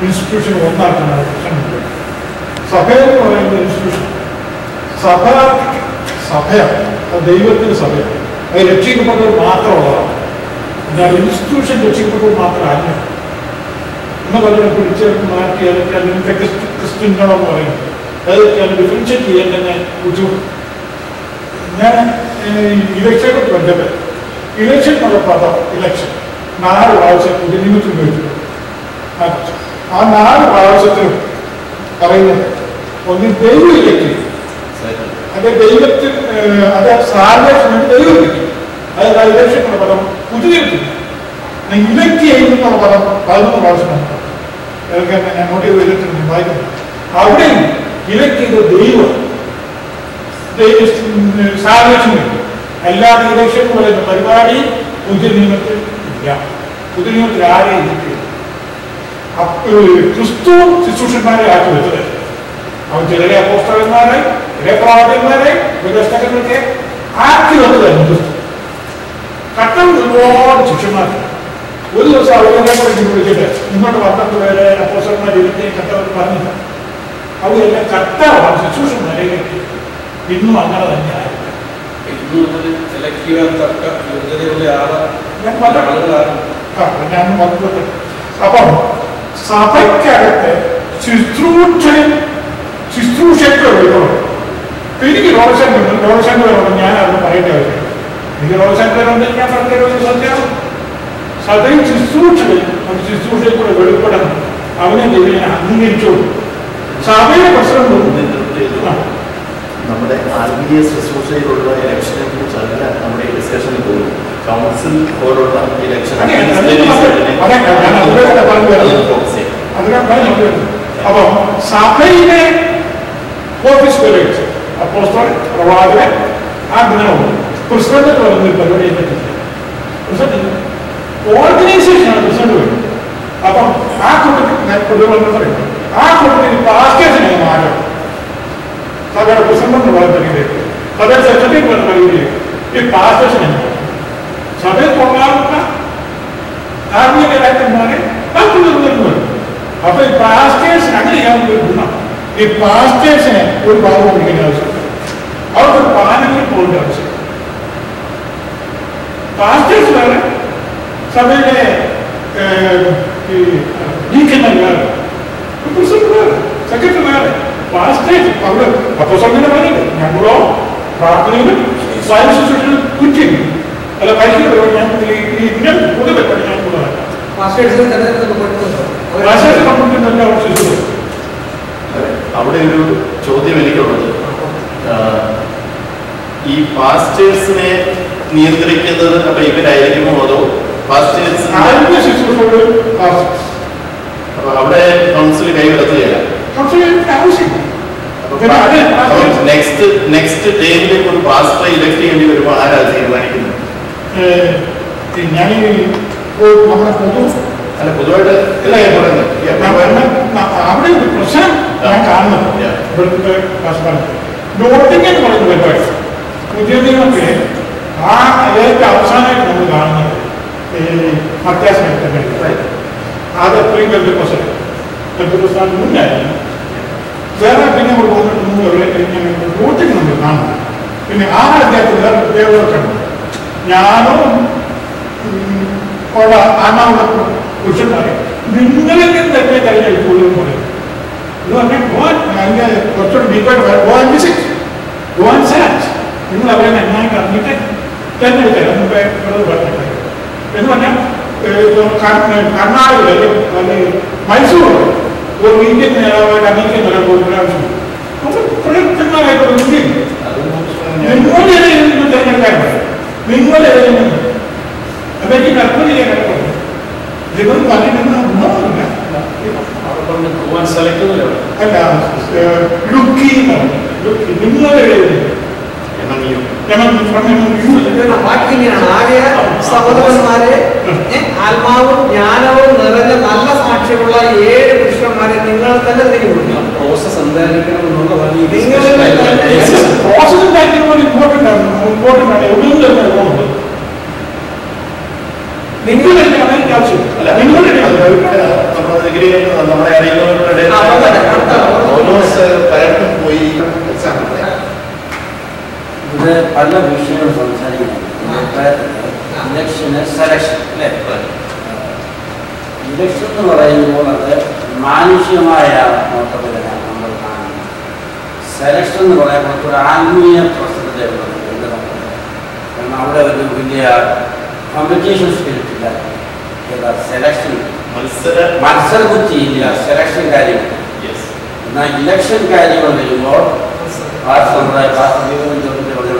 ഇൻസ്റ്റിറ്റ്യൂഷൻ ഒന്നാക്കുന്ന പ്രശ്നമുണ്ട്. സഭയെന്ന് പറയുന്ന ഇൻസ്റ്റിറ്റ്യൂഷൻ സഭയാണ്, ദൈവത്തിന് സഭയാണ്. അത് രക്ഷിക്കപ്പെട്ടവർ മാത്രമുള്ളതാണ്. എന്നാൽ ഇൻസ്റ്റിറ്റ്യൂഷൻ രക്ഷിക്കപ്പെട്ടവർ മാത്രമല്ല. എന്ന് പറഞ്ഞാൽ പിടിച്ച് മാറ്റി അതൊക്കെ ക്രിസ്ത്യൻകളെന്ന് പറയുന്നത് അതൊക്കെ ഡിഫറൻഷ്യേറ്റ് ചെയ്യാൻ തന്നെ ബുദ്ധിമുട്ട്. ഞാൻ ഇലക്ഷനെ ബന്ധപ്പെട്ട് ഇലക്ഷൻ എന്നുള്ള പദം ഇലക്ഷൻ 4 പ്രാവശ്യം പുതിനിമിത്തം ഉപയോഗിച്ചിട്ടുണ്ട്. ആ 4 പ്രാവശ്യത്തിലും പറയുന്നത് ഒന്ന് ദൈവം ഇലക്ട്, അത് ദൈവത്തിൽ അത് സാർവേഷൻ ദൈവം ഇലക്ട്. അതായത് ഇലക്ഷൻ എന്നുള്ള പദം പുതിനിമിത്തം ഇലക്ട് ചെയ്യുന്നുള്ള പദം 11 പ്രാവശ്യമാണ്. ഞാൻ നോട്ട് ചെയ്ത് എഴുതിയിട്ടുണ്ട്, വായിക്കുന്നു. അവിടെ ഇലക്ട് ചെയ്ത ദൈവം സാർവേഷൻ വേണ്ടി. അല്ലാതെ ഇലക്ഷൻ എന്ന് പറയുന്ന പരിപാടി പുതിയ നിയമത്തിൽ ഇല്ല. പുതിയ നിയമത്തിൽ ആരെയും ഇരിക്കുക ക്രിസ്തു ശുശ്രൂഷന്മാരെ ആക്കി വെച്ചത്. അവൻ ചിലരെ അപ്പോസ്തലന്മാരായി, ചില പ്രവാചകന്മാരെ, ഉപദേഷ്ടാക്കന്മാരെ ആക്കി വെച്ചതായിരുന്നു ക്രിസ്തു. കട്ടം ഒരുപാട് ശിഷ്യന്മാർ. ഒരു ദിവസം അവരെ വിളിച്ചിട്ട് ഇങ്ങോട്ട് 12 പേരെ അപ്പോസ്തലന്മാർ ഇരുത്തി കട്ടവർ പറഞ്ഞില്ല. അവരെല്ലാം കട്ടാവാൻ ശുശ്രൂഷന്മാരേക്ക് ഇന്നും അങ്ങനെ തന്നെയായിരുന്നു. ഞാൻ പറഞ്ഞത് അപ്പം സഭയ്ക്കകത്ത് ശുശ്രൂഷയ്ക്ക് വരുമ്പോൾ എനിക്ക് രോഗശങ്കരുണ്ട്. ഞാൻ അത് പറയേണ്ട ആവശ്യം. എനിക്ക് രോഗശങ്കരുണ്ടെങ്കിൽ ഞാൻ പറഞ്ഞ സത്യം. സഭയിൽ ശുശ്രൂഷയിൽ കൂടെ വെളിപ്പെടണം. അവനെ ദൈവം അംഗീകരിച്ചോളൂ. സഭയുടെ പ്രശ്നം നമ്മുടെ ആത്മീയ ശുശ്രൂഷയിലുള്ള ഇലക്ഷനെ കുറിച്ചല്ല നമ്മുടെ ഈ ഡിസ്കഷനിൽ പോകുന്നു. കൗൺസിൽ പോലുള്ള ഇലക്ഷൻ അപ്പം സഭയിലെ ഓഫീസ് ഉപയോഗിച്ച് അപ്പോസ്തലൻ, പ്രവാചകൻ അങ്ങനെയുണ്ട്. പ്രസിഡന്റ് പറയുന്ന പരിപാടിയെ പറ്റില്ല. പ്രസിഡന്റ് ഓർഗനൈസേഷനാണ് പ്രസിഡന്റ് വരുന്നത്. അപ്പം ആ കൂട്ടത്തിൽ ഞാൻ പൊതുവെന്ന് പറയുന്നത് ആ കൂട്ടത്തിൽ പാസ്റ്റേഴ്സിനെ മാറ്റം. സഭയുടെ പ്രസിഡന്റ് പരിധിയിലേക്ക്, സഭയുടെ സെക്രട്ടറി പരിധിയിലേക്ക് ഈ പാസ്റ്റേഴ്സിനെ സഭയിൽ പോകാവുന്ന ആത്മീയ നേതാക്കന്മാരെ വരും. അപ്പൊ ഈ പാസ്റ്റേഴ്സിന് അങ്ങനെ ചെയ്യാവുന്ന ഒരു ഗുണം, ഈ പാസ്റ്റേഴ്സിനെ ഒരു ഭാഗം പിടിക്കേണ്ട ആവശ്യമില്ല. അവർക്ക് പാനലിൽ പോകേണ്ട ആവശ്യമില്ല. പാസ്റ്റേഴ്സ് വേറെ, സഭയിലെ ഡീക്കന്മാർ വേറെ, പ്രസിഡന്റ് വേറെ, സെക്രട്ടറി വേറെ. പാസ്റ്റേഴ്സ് അവിടെ അപ്പൊ സംഘടന പറയുന്നത് ഞങ്ങളോ പ്രാർത്ഥനയിലും സ്വയം ശുശ്രൂഷയിലും കുറ്റിയും അല്ല പരിശീലനം ഞാൻ ഇങ്ങനെ പൊതുവെ ഞാൻ കൂടുതലാണ്. മാസ്റ്റേഴ്സിൽ തന്നെ പഠിക്കുന്നുണ്ടോ? മാസ്റ്റേഴ്സ് കമ്പ്യൂട്ടറിന്റെ ഓപ്ഷൻ അവിടെ ഒരു ചോദ്യം എനിക്കുള്ളത്, ഈ പാസ്റ്റേഴ്സിനെ നിയന്ത്രിക്കുന്നത് അപ്പൊ ഇവരായിരിക്കുമോ അതോ പാസ്റ്റേഴ്സ്? അപ്പൊ അവിടെ കൗൺസിൽ കൈവിടത്തുകയില്ല. നെക്സ്റ്റ് ടൈമിലേക്ക് ഒരു പാസ്റ്ററെ ഇലക്ട് ചെയ്യേണ്ടി വരുമ്പോൾ ആരാ തീരുമാനിക്കുന്നത്? ഞാൻ നമ്മുടെ പൊതുവായിട്ട് അവിടെ ഒരു പ്രശ്നം ഞാൻ കാണുന്നത് നോട്ടിങ് എന്ന് പറയുന്ന പരിപാടി പുതിയ നിയമൊക്കെ ആ ഏറ്റവും അവസാനമായിട്ട് നമ്മൾ കാണുന്നത് അത്യാവശ്യം അത് എത്രയും വലിയ പ്രശ്നം മുന്നായിരുന്നു. വേറെ പിന്നെ നോട്ടിങ് നമ്മൾ കാണുന്നത്. പിന്നെ ആ അദ്ദേഹത്തിൽ വേറെ പ്രത്യേകതയൊക്കെ ഉണ്ട്. ഞാനും ഉള്ള ആത്മാവുള്ള പുരുഷന്മാരെ നിങ്ങളെങ്കിലും തന്നെ കഴിഞ്ഞാൽ കൂടുതലും പറയും എന്ന് പറഞ്ഞാൽ കുറച്ചുകൂടി ഡീപ്പായിട്ട് നിങ്ങൾ അവരെ നന്നായിട്ട് അറിഞ്ഞിട്ട് തന്നെ പറഞ്ഞിട്ട് എന്ന് പറഞ്ഞാൽ കർണാടകയിൽ മൈസൂർ ഒരു ഇന്ത്യൻ നേതാവായിട്ട് അമേരിക്കൻ നിലകൊള്ളുന്ന പ്രയുക്തന്മാരായിട്ടുള്ള ഇന്ത്യൻ നിങ്ങളുടെ തിരഞ്ഞെടുക്കാറുണ്ട്. നിങ്ങളുടെ അമേരിക്കൻ അർപ്പണ ചെയ്യാൻ ഇതൊന്നും പറഞ്ഞിട്ടുണ്ടെന്ന് ഗുണമൊന്നുമില്ല. അല്ല ലുക്കി നിങ്ങളുടെ ആകെ സഹോദരന്മാരെ ആത്മാവും ജ്ഞാനവും നിറഞ്ഞ നല്ല സാക്ഷ്യമുള്ള 7 പുരുഷന്മാരെ നിങ്ങൾ തന്നെ തിരികൊടുക്കണം. പ്രോസസ് എന്തായിരിക്കണം എന്നുള്ള പ്രോസസ് ഉണ്ടാക്കിയത് ഇമ്പോർട്ടൻ്റ് ആണ്. എവിടെയും തന്നെ പോകുന്നത് നിങ്ങളുടെ ആവശ്യമില്ല. നിങ്ങളുടെ നമ്മളെ അറിയുന്നവരുടെ പലർക്കും പോയി ഇത് പല വിഷയങ്ങളും സംസാരിക്കുന്നത് ഇലക്ഷന് സെലക്ഷൻ അല്ലേ? ഇലക്ഷൻ എന്ന് പറയുമ്പോൾ അത് മാനുഷികമായ നോട്ടത്തിലാണ് നമ്മൾ കാണുന്നത്. സെലക്ഷൻ എന്ന് പറയുമ്പോൾ ഒരു ആത്മീയ പ്രശ്നതയുള്ളത് കാരണം അവിടെ ഒരു വലിയ കോമ്പറ്റീഷൻ സ്പിരിറ്റ് ഇല്ല. ഏതാ സെലക്ഷൻ മത്സരബുദ്ധിയില്ല. സെലക്ഷൻ കാര്യങ്ങൾ. എന്നാൽ ഇലക്ഷൻ കാര്യങ്ങൾ വരുമ്പോൾ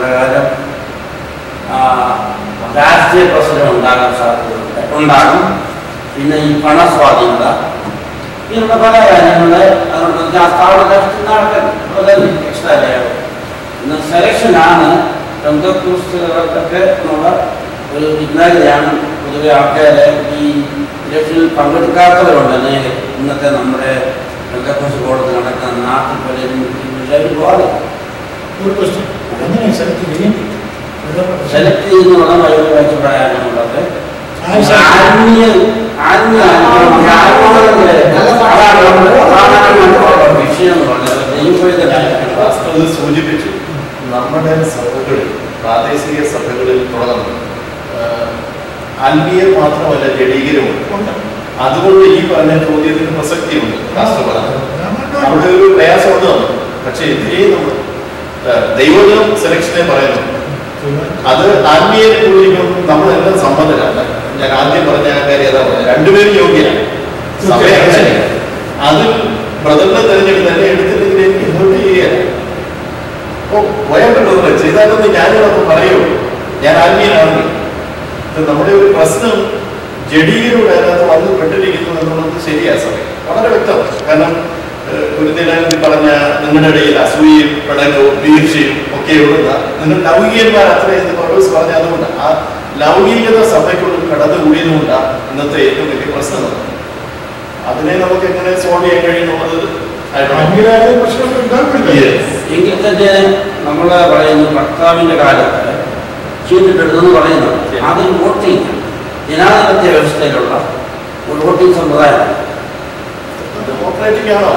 പ്രകാരം രാഷ്ട്രീയ പ്രശ്നം ഉണ്ടാകാൻ സാധ്യതയുണ്ട്, ഉണ്ടാകും. പിന്നെ ഈ പണസ്വാധീനത ഇങ്ങനെയുള്ള പല കാര്യങ്ങൾ അതുകൊണ്ട് എക്സ്ട്രാ ലെയർ. ഇന്ന് സെലക്ഷനാണ് പെന്തക്കോസ്റ്റുകാർക്കൊക്കെ ഉള്ള ഒരു ചിന്താഗതിയാണ്. പൊതുവെ ആൾക്കാരെ ഈ ഇലക്ഷനിൽ പങ്കെടുക്കാത്തവരുണ്ട്. ഇന്നത്തെ നമ്മുടെ പെന്തക്കോസ്റ്റ് കോടതി നടക്കുന്ന നാട്ടിൽ പലരും പോകാതെ ഒരു ക്വസ്റ്റ്യൻ എങ്ങനെ സെലക്ട് ചെയ്യുന്നുള്ള വായിച്ചു പറയാനുള്ളത് സൂചിപ്പിച്ചു. നമ്മുടെ സഭകളിൽ പ്രാദേശിക സഭകളിൽ തുടങ്ങുന്നു ആത്മീയർ മാത്രമല്ല ജഡീകരമുണ്ട്. അതുകൊണ്ട് ഈ പറഞ്ഞ ചോദ്യത്തിന് പ്രസക്തിയുണ്ട്. അവിടെ ഒരു പ്രയാസമുണ്ട് നമുക്ക്. പക്ഷെ ഇതിലേ നമ്മൾ ദൈവജനം സെലക്ഷനെ പറയുന്നു. അത് ആത്മീയരെ കുറിച്ചും നമ്മളെല്ലാം സമ്മതരല്ല. ഞാൻ ആദ്യം പറഞ്ഞ കാര്യം ഏതാ പറഞ്ഞത്, രണ്ടുപേരും യോഗ്യരാണ്. സഭയാണ് അതിൽ ബ്രദറിനെ തെരഞ്ഞെടുത്ത് എന്നെ എടുത്തില്ലെങ്കിൽ എനിക്ക് എന്തുകൊണ്ട് ചെയ്യുകയാണ്. പോയാൽ ബ്രദറെ ചെയ്താലൊന്ന് ഞാനിതൊക്കെ പറയുമോ, ഞാൻ ആത്മീയനാണെങ്കിൽ. നമ്മുടെ ഒരു പ്രശ്നം ജഡീകരോട് അതിനകത്ത് വന്ന് പെട്ടിരിക്കുന്നു എന്നുള്ളത് ശരിയാണ്. സഭ വളരെ വ്യക്തമാണ്. കാരണം ഗുരുദേവൻ പറഞ്ഞ നിങ്ങളുടെ ഇടയിൽ അസൂയയും പിണക്കവും വീഴ്ചയും ഒക്കെ ഉള്ള നിങ്ങൾ ലൗകികന്മാർ അത്രയും പൗലോസ് പറഞ്ഞ അതുകൊണ്ട് ആ ലൗകികത സഭയ്ക്കുള്ളിൽ കടന്നുകൂടിയതുകൊണ്ടാണ് ഇന്നത്തെ ഏറ്റവും വലിയ പ്രശ്നം. അതിനെ നമുക്ക് എങ്ങനെ സോൾവ് ചെയ്യാൻ കഴിയുന്നുള്ളത് എങ്കിൽ തന്നെ നമ്മൾ പറയുന്നു കർത്താവിന്റെ കാലത്ത് ചീട്ടിട്ടെടുത്തെന്ന് പറയുന്നത് അതിൽ വോട്ടിംഗ് ജനാധിപത്യ വ്യവസ്ഥയിലുള്ള ഒരു വോട്ടിംഗ് സമ്പ്രദായമാണ്. ഡെമോക്രാറ്റിക് ആണോ?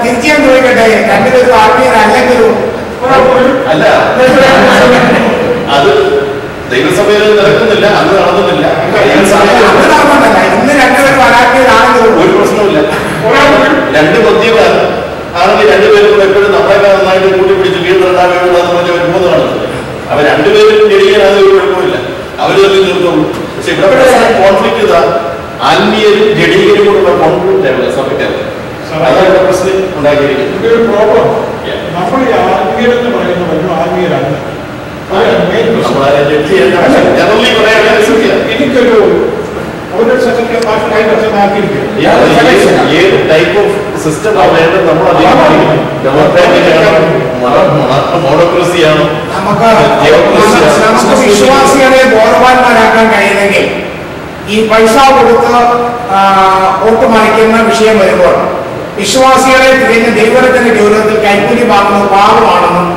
തീർച്ചയായും ചോദിക്കട്ടെ, രണ്ടുപേരും ആത്മീയരല്ലെങ്കിലും അല്ല, അത് ദൈവസഭയിൽ നടക്കുന്നില്ല, അന്ന് നടന്നില്ല. ഇന്ന് രണ്ടുപേരും ആത്മീയരാണെങ്കിലും ഒരു പ്രശ്നവുമില്ല. രണ്ട് മദ്യപാൻ ആണെങ്കിൽ രണ്ടുപേരും എപ്പോഴും നമ്മളെ ആത്മീയരും ജഡീകരും കൂടെ കൊണ്ടുവരുന്നത് സഭയ്ക്കത്. അതാണ് പ്രശ്നം ഉണ്ടാക്കിയിരിക്കുന്നത്. ഒരു പ്രോബ്ലം നമ്മൾ ഈ ആത്മീയരെന്ന് പറയുന്നവരും ആത്മീയരല്ല. എനിക്കൊരു ഒരു സെക്കൻഡ് ഏത് ടൈപ്പ് ഓഫ് സിസ്റ്റം വേണ്ടത് നമ്മൾ നമുക്ക് വിശ്വാസികളെ ബോധവാന്മാരാക്കാൻ കഴിയുന്നെങ്കിൽ ഈ പൈസ കൊടുത്ത് വോട്ട് മറിക്കുന്ന വിഷയം വരുമ്പോൾ വിശ്വാസികളെ തിരിഞ്ഞ് ദൈവത്തിന്റെ ഗൗരവത്തിൽ കൈക്കൂലി വാങ്ങുന്നത് പാപമാണെന്നും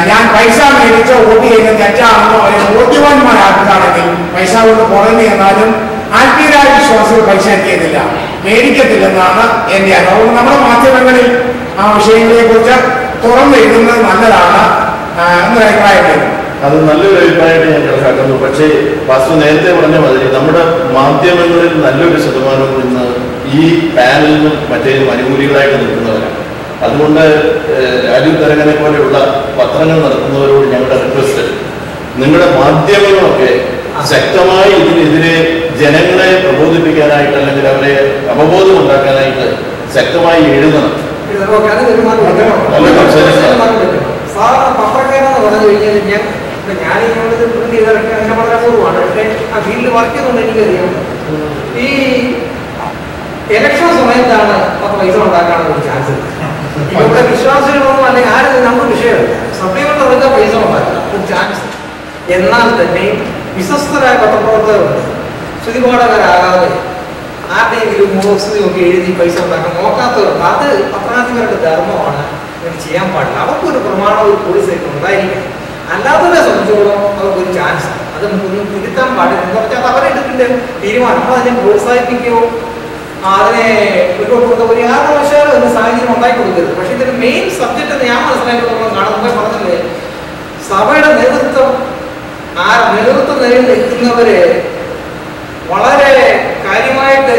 ഞാൻ പൈസ മേടിച്ച വോട്ട് ചെയ്യുന്നത് തെറ്റാണെന്നും അവരെ ബോധ്യവാന്മാരാക്കുകയാണെങ്കിൽ പൈസ കൊണ്ട് പുറമെ എന്നാലും ആത്മീയരായ വിശ്വാസികൾ പൈസ എത്തിയതില്ല, മേടിക്കത്തില്ലെന്നാണ് എന്റെ അനുഭവം. നമ്മുടെ മാധ്യമങ്ങളിൽ ആ വിഷയങ്ങളെ കുറിച്ച് തുറന്നെഴുതുന്നത് നല്ലതാണ് എന്നൊരു അഭിപ്രായമുണ്ട്. അത് നല്ലൊരു അഭിപ്രായമായിട്ട് ഞാൻ കണക്കാക്കുന്നു. പക്ഷേ വാസ്തു നേരത്തെ പറഞ്ഞ മാതിരി നമ്മുടെ മാധ്യമങ്ങളിൽ നല്ലൊരു ശതമാനം ഇന്ന് ഈ പാനലിനും മറ്റേതും അനുകൂലികളായിട്ട് നിൽക്കുന്നവരാണ്. അതുകൊണ്ട് രാജീവ് തരകനെ പോലെയുള്ള പത്രങ്ങൾ നടത്തുന്നവരോട് ഞങ്ങളുടെ റിക്വസ്റ്റ്, നിങ്ങളുടെ മാധ്യമങ്ങളൊക്കെ ശക്തമായി ഇതിനെതിരെ ജനങ്ങളെ പ്രബോധിപ്പിക്കാനായിട്ട് അല്ലെങ്കിൽ അവരെ അവബോധം ഉണ്ടാക്കാനായിട്ട് ശക്തമായി എഴുതണം. പത്രക്കാരെന്ന് പറഞ്ഞു കഴിഞ്ഞാൽ ഞാൻ ഇങ്ങോട്ട് പ്രിന്റ് ചെയ്തിറക്കി അങ്ങനെ വളരെ പൂർവ്വമാണ്. പക്ഷേ ആ ഫീൽഡിൽ വർക്ക് ചെയ്യുന്നുണ്ട് എനിക്കറിയാം. ഈ ഇലക്ഷൻ സമയത്താണ് പൈസ ഉണ്ടാക്കാനുള്ള ഒരു ചാൻസ്. ഇവിടെ വിശ്വാസികളൊന്നും അല്ലെങ്കിൽ ആരും നമുക്ക് വിഷയമല്ല. സഭയോട് അവർക്ക് പൈസ ഉണ്ടാക്കാൻ ഒരു ചാൻസ്. എന്നാൽ തന്നെ വിശ്വസ്തരായ പത്രപ്രവർത്തകരുണ്ട്. സ്തുതിപാഠകരാകാതെ ആരുടെയെങ്കിലും മുഖസ്തുതിയൊക്കെ എഴുതി പൈസ ഉണ്ടാക്കാൻ നോക്കാത്തവർക്ക് അത് പത്രാധിപരുടെ ധർമ്മമാണ്. അങ്ങനെ ചെയ്യാൻ പാടില്ല. അവർക്കൊരു പ്രമാണം ഒരു പോലീസൊക്കെ ഉണ്ടായിരിക്കണം. അല്ലാത്തവരെ സംബന്ധിച്ചോളം അവർക്കൊരു ചാൻസ്. അത് നമുക്കൊന്നും തിരുത്താൻ പാടില്ല. എന്ന് പറഞ്ഞാൽ അത് അവരെടുക്കിന്റെ തീരുമാനം. നമ്മൾ അതിനെ പ്രോത്സാഹിപ്പിക്കുകയോ അതിനെ ഒരു കാരണവശാലും ഒരു സാഹചര്യം ഉണ്ടാക്കി കൊടുക്കരുത്. പക്ഷെ ഇതിന്റെ മെയിൻ സബ്ജക്റ്റ് എന്ന് ഞാൻ മനസ്സിലാക്കിയിട്ടുള്ള കാണുമ്പോൾ പറഞ്ഞില്ലേ, സഭയുടെ നേതൃത്വം നേതൃത്വ നിലയിൽ നിൽക്കുന്നവര് വളരെ കാര്യമായിട്ട്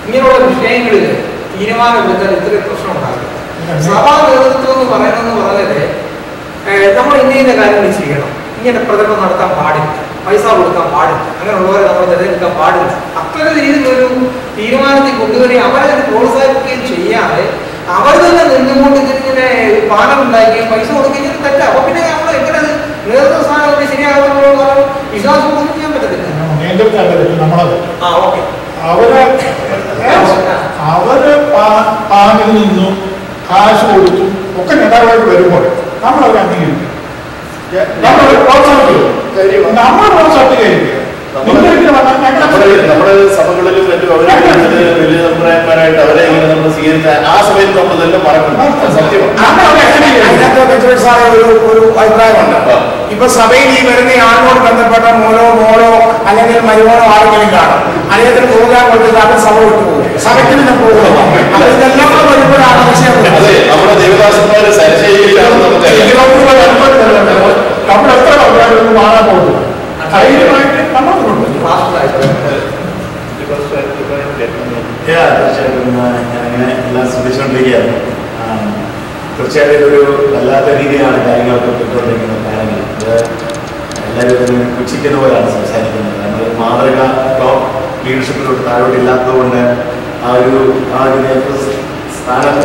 ഇങ്ങനെയുള്ള വിഷയങ്ങളിൽ തീരുമാനമെടുത്താൽ ഇത്രയും പ്രശ്നം ഉണ്ടാകും. സഭാ നേതൃത്വം എന്ന് പറഞ്ഞത് നമ്മൾ ഇന്ന കാര്യങ്ങൾ ചെയ്യണം, ഇങ്ങനെ പ്രകടനം നടത്താൻ പാടില്ല, പൈസ കൊടുക്കാൻ പാടില്ല, അങ്ങനെയുള്ളവരെ നമ്മൾ നിലനിൽക്കാൻ പാടില്ല. അത്തരം രീതിയിലൊരു തീരുമാനത്തിൽ കൊണ്ടുവരികയും അവരെ പ്രോത്സാഹിപ്പിക്കുകയും ചെയ്യാതെ അവർ തന്നെ നിന്നുകൊണ്ട് ഇതിങ്ങനെ പാലം ഉണ്ടാക്കുകയും പൈസ കൊടുക്കുകയും തെറ്റാ. അപ്പൊ പിന്നെ നമ്മൾ എങ്ങനെ നേതൃത്വ സ്ഥാനം ശരിയാകുന്നതോളം വിശ്വാസം ഒന്നും ചെയ്യാൻ പറ്റത്തില്ല. അവര് പാലിൽ നിന്നും കാശ് കൊടുത്തും ഒക്കെ നേതാവായിട്ട് വരുമ്പോൾ നമ്മളവരെ അംഗീകരിക്കും, നമ്മളെ പ്രോത്സാഹിപ്പിക്കും, നമ്മൾ പ്രോത്സാഹിപ്പിക്കുക. നമ്മുടെ സഭകളിലും മറ്റും വലിയ അഭിപ്രായക്കാരായിട്ട് അവരെ ഇങ്ങനെ നമ്മൾ സ്വീകരിച്ച ആ സമയത്ത് നമ്മൾ ഇതെല്ലാം മറക്കുന്നു. സത്യമാണ്. ഒരു അഭിപ്രായമുണ്ട്. ഇപ്പൊ സഭയിൽ ഈ വരുന്ന ആളിനോട് ബന്ധപ്പെട്ട മോളോ അല്ലെങ്കിൽ മരുമോനോ ആരെങ്കിലും കാണും. അദ്ദേഹത്തിന് പോകാൻ കൊടുത്തിട്ട് അത് സഭ വിട്ടു പോകും, സഭയ്ക്ക് തന്നെ പോകും. അതെല്ലാം വരുമ്പോഴാണ് വിഷയം. അതെ, നമ്മുടെ ദേവദാസന്മാര് സരശയിലാണ് നമ്മൾ എത്ര അഭിപ്രായം മാറാൻ പോകുന്നു. ധൈര്യമായിട്ട് നമ്മൾ തീർച്ചയായിട്ടും ഞാനിങ്ങനെ എല്ലാം ശ്രദ്ധിച്ചുകൊണ്ടിരിക്കുകയായിരുന്നു. തീർച്ചയായിട്ടും ഇതൊരു വല്ലാത്ത രീതിയിലാണ് കാര്യങ്ങളൊക്കെ പോയിക്കൊണ്ടിരിക്കുന്ന കാര്യങ്ങൾ. ഇത് എല്ലാവരും പുച്ഛിക്കുന്ന പോലെയാണ് സംസാരിക്കുന്നത്. നമ്മൾ മാതൃക ടോപ്പ് ലീഡർഷിപ്പിലോട്ട് താഴോട്ട് ഇല്ലാത്തതുകൊണ്ട് ആ ഒരു സ്ഥാനത്ത്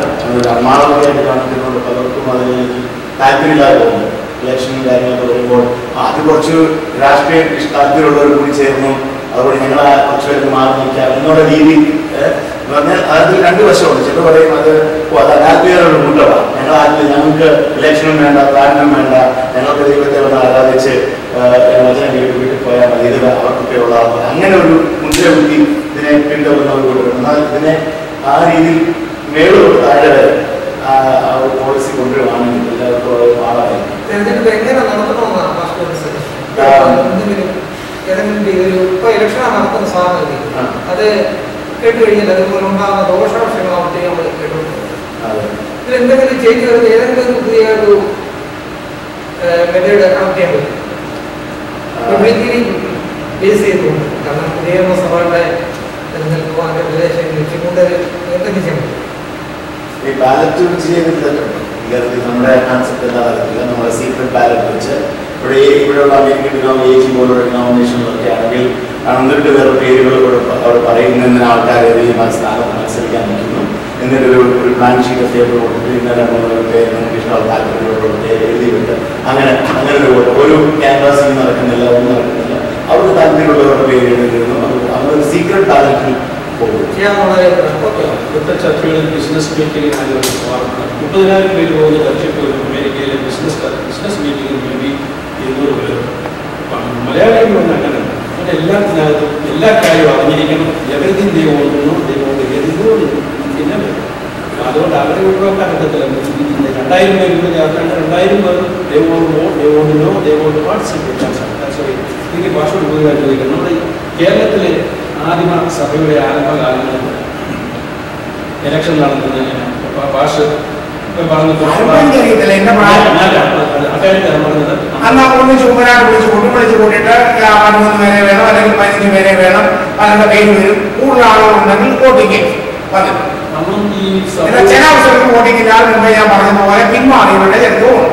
മാതൃകയായിട്ട് കാണിക്കുന്നതുകൊണ്ട് പലർക്കും അതിൽ താല്പര്യമില്ലാതെ പോകുന്നു. ഇലക്ഷനും കാര്യങ്ങളൊക്കെ വരുമ്പോൾ അത് കുറച്ച് രാഷ്ട്രീയ താല്പര്യമുള്ളവർ കൂടി ചേർന്നു, അതുകൊണ്ട് ഞങ്ങൾ കുറച്ച് പേർക്ക് മാറി നിൽക്കാം എന്നുള്ള രീതി എന്ന് പറഞ്ഞാൽ അതിൽ രണ്ട് വശമുണ്ട്. ചില പറയും അത് താല്പര്യമുള്ള കൂട്ടമാണ്, ഞങ്ങൾക്ക് ഇലക്ഷനും വേണ്ട, പ്രാർത്ഥനം വേണ്ട, ഞങ്ങൾക്ക് ദൈവത്തെ വന്ന് ആരാധിച്ച് വചനം കേട്ട് വീട്ടിൽ പോയാൽ മതി, ഇത് അവർക്കൊക്കെ ഉള്ള അങ്ങനെ ഒരു മുദ്രകുത്തി ഇതിനെ പിന്തുടരുന്നവർ കൂട്ടും. എന്നാൽ ഇതിനെ ആ രീതിയിൽ മേളോട്ട് താഴെ വരെ പോളിസി കൊണ്ടുവരുവാണെങ്കിൽ എല്ലാവർക്കും പാടായിരിക്കും. തെരഞ്ഞെടുപ്പ് എങ്ങനെ നടത്തണമെന്നാണ് ഏതെങ്കിലും രീതിയിൽ ഇപ്പൊ ഇലക്ഷനാണ് നടത്തുന്ന സാധനം അത് കേട്ട് കഴിഞ്ഞാൽ അതുപോലെ ഉണ്ടാകുന്ന ദോഷവശങ്ങളാവട്ടെ നമ്മൾ കേട്ടുകൊടുക്കുന്നത്. ഇതിലെന്തെങ്കിലും ചേഞ്ച് വരുന്നത് ഏതെങ്കിലും ഒരു പുതിയ ഒരു മെത്തേഡ് അഡോപ്റ്റ് ചെയ്യാൻ പറ്റും ബേസ് ചെയ്തുകൊണ്ട്. കാരണം പുതിയ സഭകളുടെ തെരഞ്ഞെടുപ്പ് അതിന്റെ പ്രദേശം ലക്ഷ്യക്കൊണ്ട് എന്തൊക്കെ ചെയ്യാൻ പറ്റും. ഈ ബാലറ്റ് വെച്ച് ചെയ്തിട്ടുണ്ടോ ഇക്കാര്യത്തിൽ നമ്മുടെ കൺസെപ്റ്റ് എന്താ അറിയത്തില്ല. നമ്മുടെ സീക്രട്ട് ബാലറ്റ് വെച്ച് ഇവിടെയുള്ള അമേരിക്കൻ ഏജ് പോലുള്ള ഡിനോമിനേഷനിലൊക്കെ ആണെങ്കിൽ എന്നിട്ട് വേറെ പേരുകൾ അവിടെ പറയുന്നതിന് ആൾക്കാർ ഈ സ്ഥാനത്ത് മത്സരിക്കാൻ നിൽക്കുന്നു. എന്നിട്ടൊരു പ്ലാൻ ഷീറ്റ് പേപ്പർ കൊടുത്തിട്ട് ഇന്നലെ പേര് നമുക്ക് ഇഷ്ടമുള്ള താല്പര്യമുള്ള പേര് എഴുതിയിട്ട് അങ്ങനെ ഒരു ക്യാൻവാസിൽ നടക്കുന്നില്ല, ഒന്നും നടക്കുന്നില്ല. അവർക്ക് താല്പര്യമുള്ളവരുടെ പേര് എഴുതിയിരുന്നു. അവർ സീക്രട്ട് ബാലറ്റിൽ പോകും. ഇപ്പോഴത്തെ ചർച്ചകളിൽ ബിസിനസ് മീറ്റിംഗിന് ആളുകൾ പോകാറുണ്ട്. 30,000 പേര് പോകുന്ന ചർച്ചയ്ക്ക് ഒരു അമേരിക്കയിലെ ബിസിനസ് മീറ്റിംഗിന് വേണ്ടി 200 പേര്. മലയാളികൾ വന്ന് അങ്ങനെ എല്ലാത്തിനകത്തും എല്ലാ കാര്യവും അറിഞ്ഞിരിക്കണം. എവരിതിങ് ദൈവം ഓടുന്നു, ദൈവം എന്തുകൊണ്ട് പിന്നെ അതുകൊണ്ട് അവരെ ഒഴിവാക്കാൻ പറ്റത്തില്ല. 2000 പേര് കൂടി ചേർക്കേണ്ട 2000 പേർ ദൈവോടിനോ ദൈവോട് പാർട്ടിസിപ്പേറ്റ്. എനിക്ക് ഭാഷയോട് പൊതുവായി ചോദിക്കണം. നമ്മുടെ കേരളത്തിലെ ആദിമ സഭയുടെ ആരംഭകാലങ്ങളിൽ ഇലക്ഷൻ നടത്തുന്നതിന് ഭാഷ വിളിച്ച് കൂട്ടിയിട്ട് 13 പേരെ വേണം, അല്ലെങ്കിൽ 15 പേരെ വേണം, പലരുടെ പേര് വരും. കൂടുതൽ ആളുകളുണ്ടെങ്കിൽ വോട്ടിങ് ചില അവസരത്തിൽ വോട്ടിംഗ് ഇല്ലാതെ മുമ്പ് ഞാൻ പറഞ്ഞതുപോലെ പിന്മാറിയവരുടെ ചരിത്രവും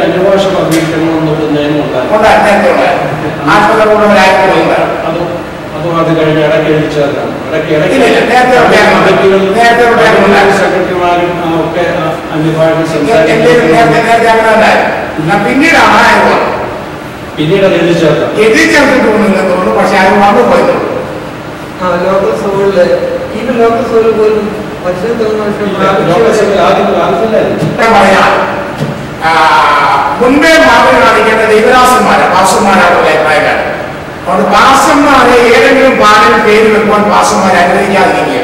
അന്യഭാഷ പറഞ്ഞിരിക്കണമെന്നൊരു നിയമം അതും അത് കഴിഞ്ഞ് ഇടയ്ക്ക് എഴുതിച്ചേർക്കാം. സെക്രട്ടറിമാരും ഒക്കെ അന്യഭാഷ പിന്നീട് അത് എഴുതിച്ചേർക്കാം. എഴുതിച്ചേർത്തിട്ട് തോന്നുന്നു. പക്ഷെ അത് വന്നു പോയത് ലോക്കൽ സഭകളില് ലോക്കൽ സഭയിൽ പോലും മുൻപേ മാതൃക കാണിക്കേണ്ട ദൈവദാസന്മാരാണ്, പാസ്റ്റർമാരാണ് അഭിപ്രായക്കാർ. അതുകൊണ്ട് പാസ്റ്റർമാരെ ഏതെങ്കിലും പാലിന് പേര് വെക്കുവാൻ പാസ്റ്റർമാരെ അനുവദിക്കാതിരിക്കുക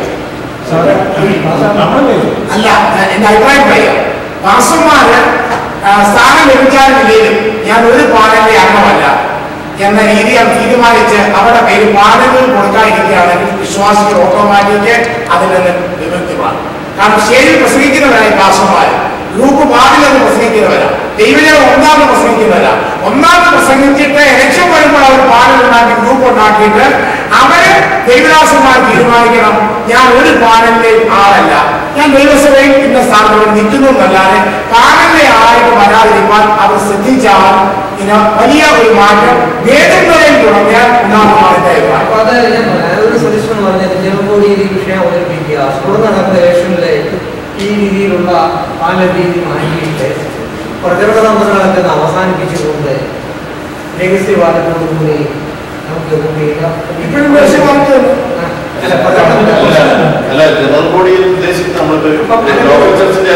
അല്ല. എന്റെ അഭിപ്രായം പറയാം. പാസ്റ്റർമാര് സ്ഥാനം ലഭിക്കാനില്ലെങ്കിലും ഞാൻ ഒരു പാലന്റെ അംഗമല്ല എന്ന രീതിയിൽ തീരുമാനിച്ച് അവരുടെ പേര് പാലങ്ങൾ കൊടുക്കാതിരിക്കുകയാണെങ്കിൽ വിശ്വാസികൾ ഓട്ടോമാറ്റിക്ക് അതിൽ നിന്ന് വിമുക്തിമാണ്. കാരണം സ്റ്റേജിൽ പ്രസംഗിക്കുന്നവരായി പാസ്റ്റർമാര് ഗ്രൂപ്പ് പാടില്ലെന്ന് പ്രസംഗിക്കുന്നവരാണ്. ദൈവജനം ഒന്നാമത് പ്രസംഗിക്കുന്നവരാ. ഒന്നാമത് പ്രസംഗിച്ചിട്ട് ഇലക്ഷൻ വരുമ്പോൾ അവർ പാലനുണ്ടാക്കി ഗ്രൂപ്പ് ഉണ്ടാക്കിയിട്ട് അവര് ദൈവദാസന്മാർ തീരുമാനിക്കണം, ഞാൻ ഒരു പാലന്റെയും ആളല്ല, ഞാൻ ദൈവസഭയിൽ ഇന്ന സ്ഥാനങ്ങളിൽ നിൽക്കുന്നു എന്നല്ലാതെ പാലന്റെ ആയിട്ട് വരാതിരിക്കാൻ അവർ ശ്രദ്ധിച്ചാൽ ഇങ്ങനെ വലിയ ഒരു മാറ്റം വേദനയിൽ തുടങ്ങിയാൽ ഉണ്ടാകുന്നതാണ് എന്റെ അഭിപ്രായം. അപ്പൊ അത് ഒരു സജഷൻ പറഞ്ഞത് ജനകോടി ഈ വിഷയം അവതരിപ്പിക്കുക. തുടർന്ന് നടക്കുന്ന ഇലക്ഷനിലെ ഈ രീതിയിലുള്ള പാല രീതി മാറ്റിയിട്ട് പ്രചരണ തന്ത്രങ്ങളൊക്കെ അവസാനിപ്പിച്ചുകൊണ്ട് രഹസ്യവാദത്തോടുകൂടി നമുക്ക് അല്ല ജനറൽ ബോഡിയിൽ ഉദ്ദേശിച്ച് നമ്മളിപ്പോ ലോക്കൽ ചർച്ചിന്റെ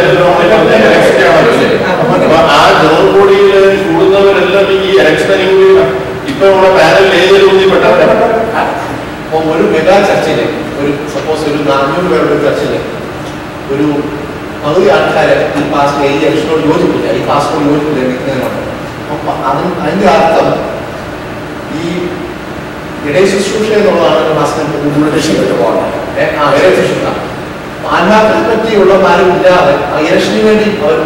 ആ ജനറൽ ബോഡിയിൽ കൂടുന്നവരെല്ലാം ഈ ഇലക്ഷൻ അനുകൂലിക്കണം. ഇപ്പൊ നമ്മുടെ പാനലിൽ ഏതൊരുപ്പെട്ടവരാണ് ഒരു മെഗാ ചർച്ചയില് ഒരു സപ്പോസ് ഒരു 400 പേരുടെ ചർച്ചയില് ഒരു പകുതി ആൾക്കാരെ ഈ പാസ്പോർട്ട് ഈ ഇലക്ഷനോട് യോജിപ്പില്ല, ഈ പാസ്പോർട്ട് യോജിപ്പില്ല നിൽക്കുന്നതിനാണ്. അപ്പൊ അതിന്റെ അർത്ഥം ഈ ഇടയശുശ്രൂഷ എന്നുള്ളതാണ് മാസത്തിന് കൂടുതൽ രക്ഷിപ്പെട്ടു പോകണം. ആത്മാക്കളെ പറ്റിയുള്ള കാര്യമില്ലാതെ ആ ഇലക്ഷന് വേണ്ടി അവർ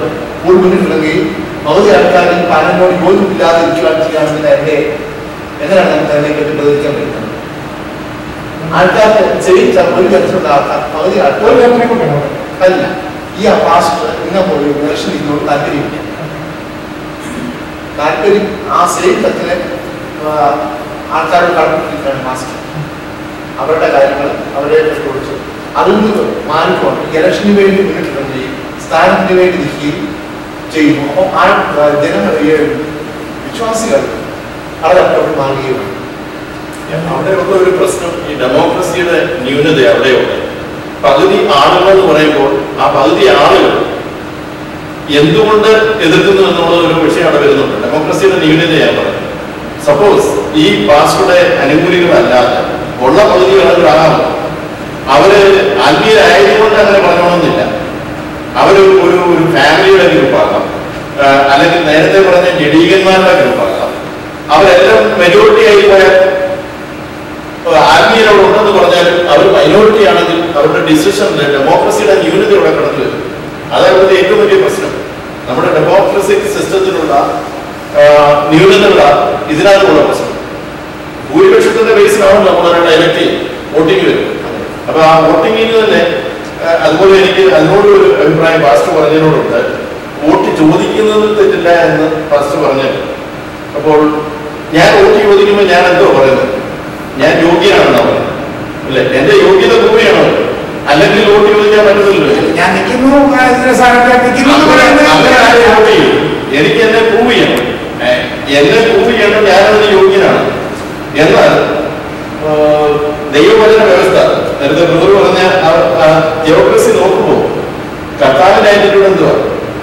മുന്നിൽ ഇറങ്ങുകയും പകുതി ആൾക്കാർ ഈ പാലനോട് യോജിപ്പില്ലാതെ ഇരിക്കുവാൻ ചെയ്യാമെങ്കിൽ എങ്ങനെയാണ് നമുക്ക് അതിനെപ്പറ്റി പ്രതികരിക്കാൻ പറ്റുന്നത്? ആൾക്കാർക്ക് ചെയ്യിച്ച ഒരു തരത്തിലുള്ള ആൾക്കാർ പകുതി ആൾക്കാർ അല്ല ഈ ആ പാസ്റ്റർ ഇങ്ങനെ പോയി ഇലക്ഷൻ ഇതിനോട് താല്പര്യമില്ല. താല്പര്യം ആ സെയിം തരത്തിലെ ആൾക്കാരോട് കടന്നിരിക്കുകയാണ് മാസ്റ്റർ. അവരുടെ കാര്യങ്ങൾ അവരെ കുറിച്ച് അതിൽ നിന്ന് മാറിക്കൊണ്ട് ഇലക്ഷന് വേണ്ടി മുന്നിട്ടിടുകയും സ്ഥാനത്തിന് വേണ്ടി നിൽക്കുകയും ചെയ്യുന്നു. അപ്പോൾ ജനങ്ങൾ വിശ്വാസികൾ അതപ്പോൾ മാറുകയുമാണ്. അവിടെയുള്ള ഒരു പ്രശ്നം ഈ ഡെമോക്രസിയുടെ ന്യൂനത അവിടെയുണ്ട്. പകുതി ആളുകൾ എന്ന് പറയുമ്പോൾ ആ പകുതി ആളുകൾ എന്തുകൊണ്ട് എതിർക്കുന്നു എന്നുള്ള ഒരു വിഷയം അവിടെ വരുന്നുണ്ട്. ഡെമോക്രസിയുടെ ന്യൂനതയാണ് പറയുന്നത്. സപ്പോസ് ഈ പാസ്റ്ററുടെ അനുകൂലികളല്ലാതെ ഉള്ള പകുതി ആളുകളാകാം. അവര് ആത്മീയരായതുകൊണ്ട് അങ്ങനെ പറഞ്ഞോണമെന്നില്ല. അവര് ഒരു ഫാമിലിയുടെ ഗ്രൂപ്പാകാം, അല്ലെങ്കിൽ നേരത്തെ പറഞ്ഞ ജഡീകന്മാരുടെ ഗ്രൂപ്പാകാം. അവരെല്ലാം മെജോറിറ്റി ആയി പോയാൽ ആത്മീയരോട് ഉണ്ടെന്ന് പറഞ്ഞാലും അവർ മൈനോറിറ്റി ആണെങ്കിൽ അവരുടെ ഡിസിഷനിൽ ഡെമോക്രസിയുടെ ന്യൂനത ഇവിടെ കടന്നു വരും. അതാണ് ഏറ്റവും വലിയ പ്രശ്നം. നമ്മുടെ ഡെമോക്രസിക് സിസ്റ്റത്തിലുള്ള ന്യൂനതകളാണ് ഇതിനകത്തുള്ള പ്രശ്നം. ഭൂരിപക്ഷത്തിന്റെ ബേസിലാണ് നമ്മളവരുടെ ഇലക്ട് വോട്ടിംഗ് വരും. അപ്പൊ ആ വോട്ടിങ്ങിന് തന്നെ അതുപോലെ എനിക്ക് അതിനോടൊരു അഭിപ്രായം പാസ്റ്റർ പറഞ്ഞതിനോടുണ്ട്. വോട്ട് ചോദിക്കുന്നതിൽ തെറ്റില്ല എന്ന് പാസ്റ്റർ പറഞ്ഞു. അപ്പോൾ ഞാൻ വോട്ട് ചോദിക്കുമ്പോൾ ഞാൻ എന്തോ പറയുന്നത് ഞാൻ യോഗ്യനാണെന്നാ പറയുന്നത് അല്ലെ? എന്റെ യോഗ്യത പ്രൂവ് ചെയ്യണം, അല്ലെങ്കിൽ വോട്ട് ചോദിക്കാൻ പറ്റത്തില്ലല്ലോ. ഞാൻ നിൽക്കുന്നു എനിക്ക് എന്നെ പ്രൂവ് ചെയ്യണം, എന്നെ പ്രൂവ് ചെയ്യണം ഞാനതിന് യോഗ്യനാണ്. എന്നാൽ ദൈവവചന വ്യവസ്ഥ നേരത്തെ ബ്രദർ പറഞ്ഞ ഡെമോക്രസി നോക്കുമ്പോൾ കർത്താവിന്റെ ആറ്റിറ്റ്യൂഡ് എന്തുവാ?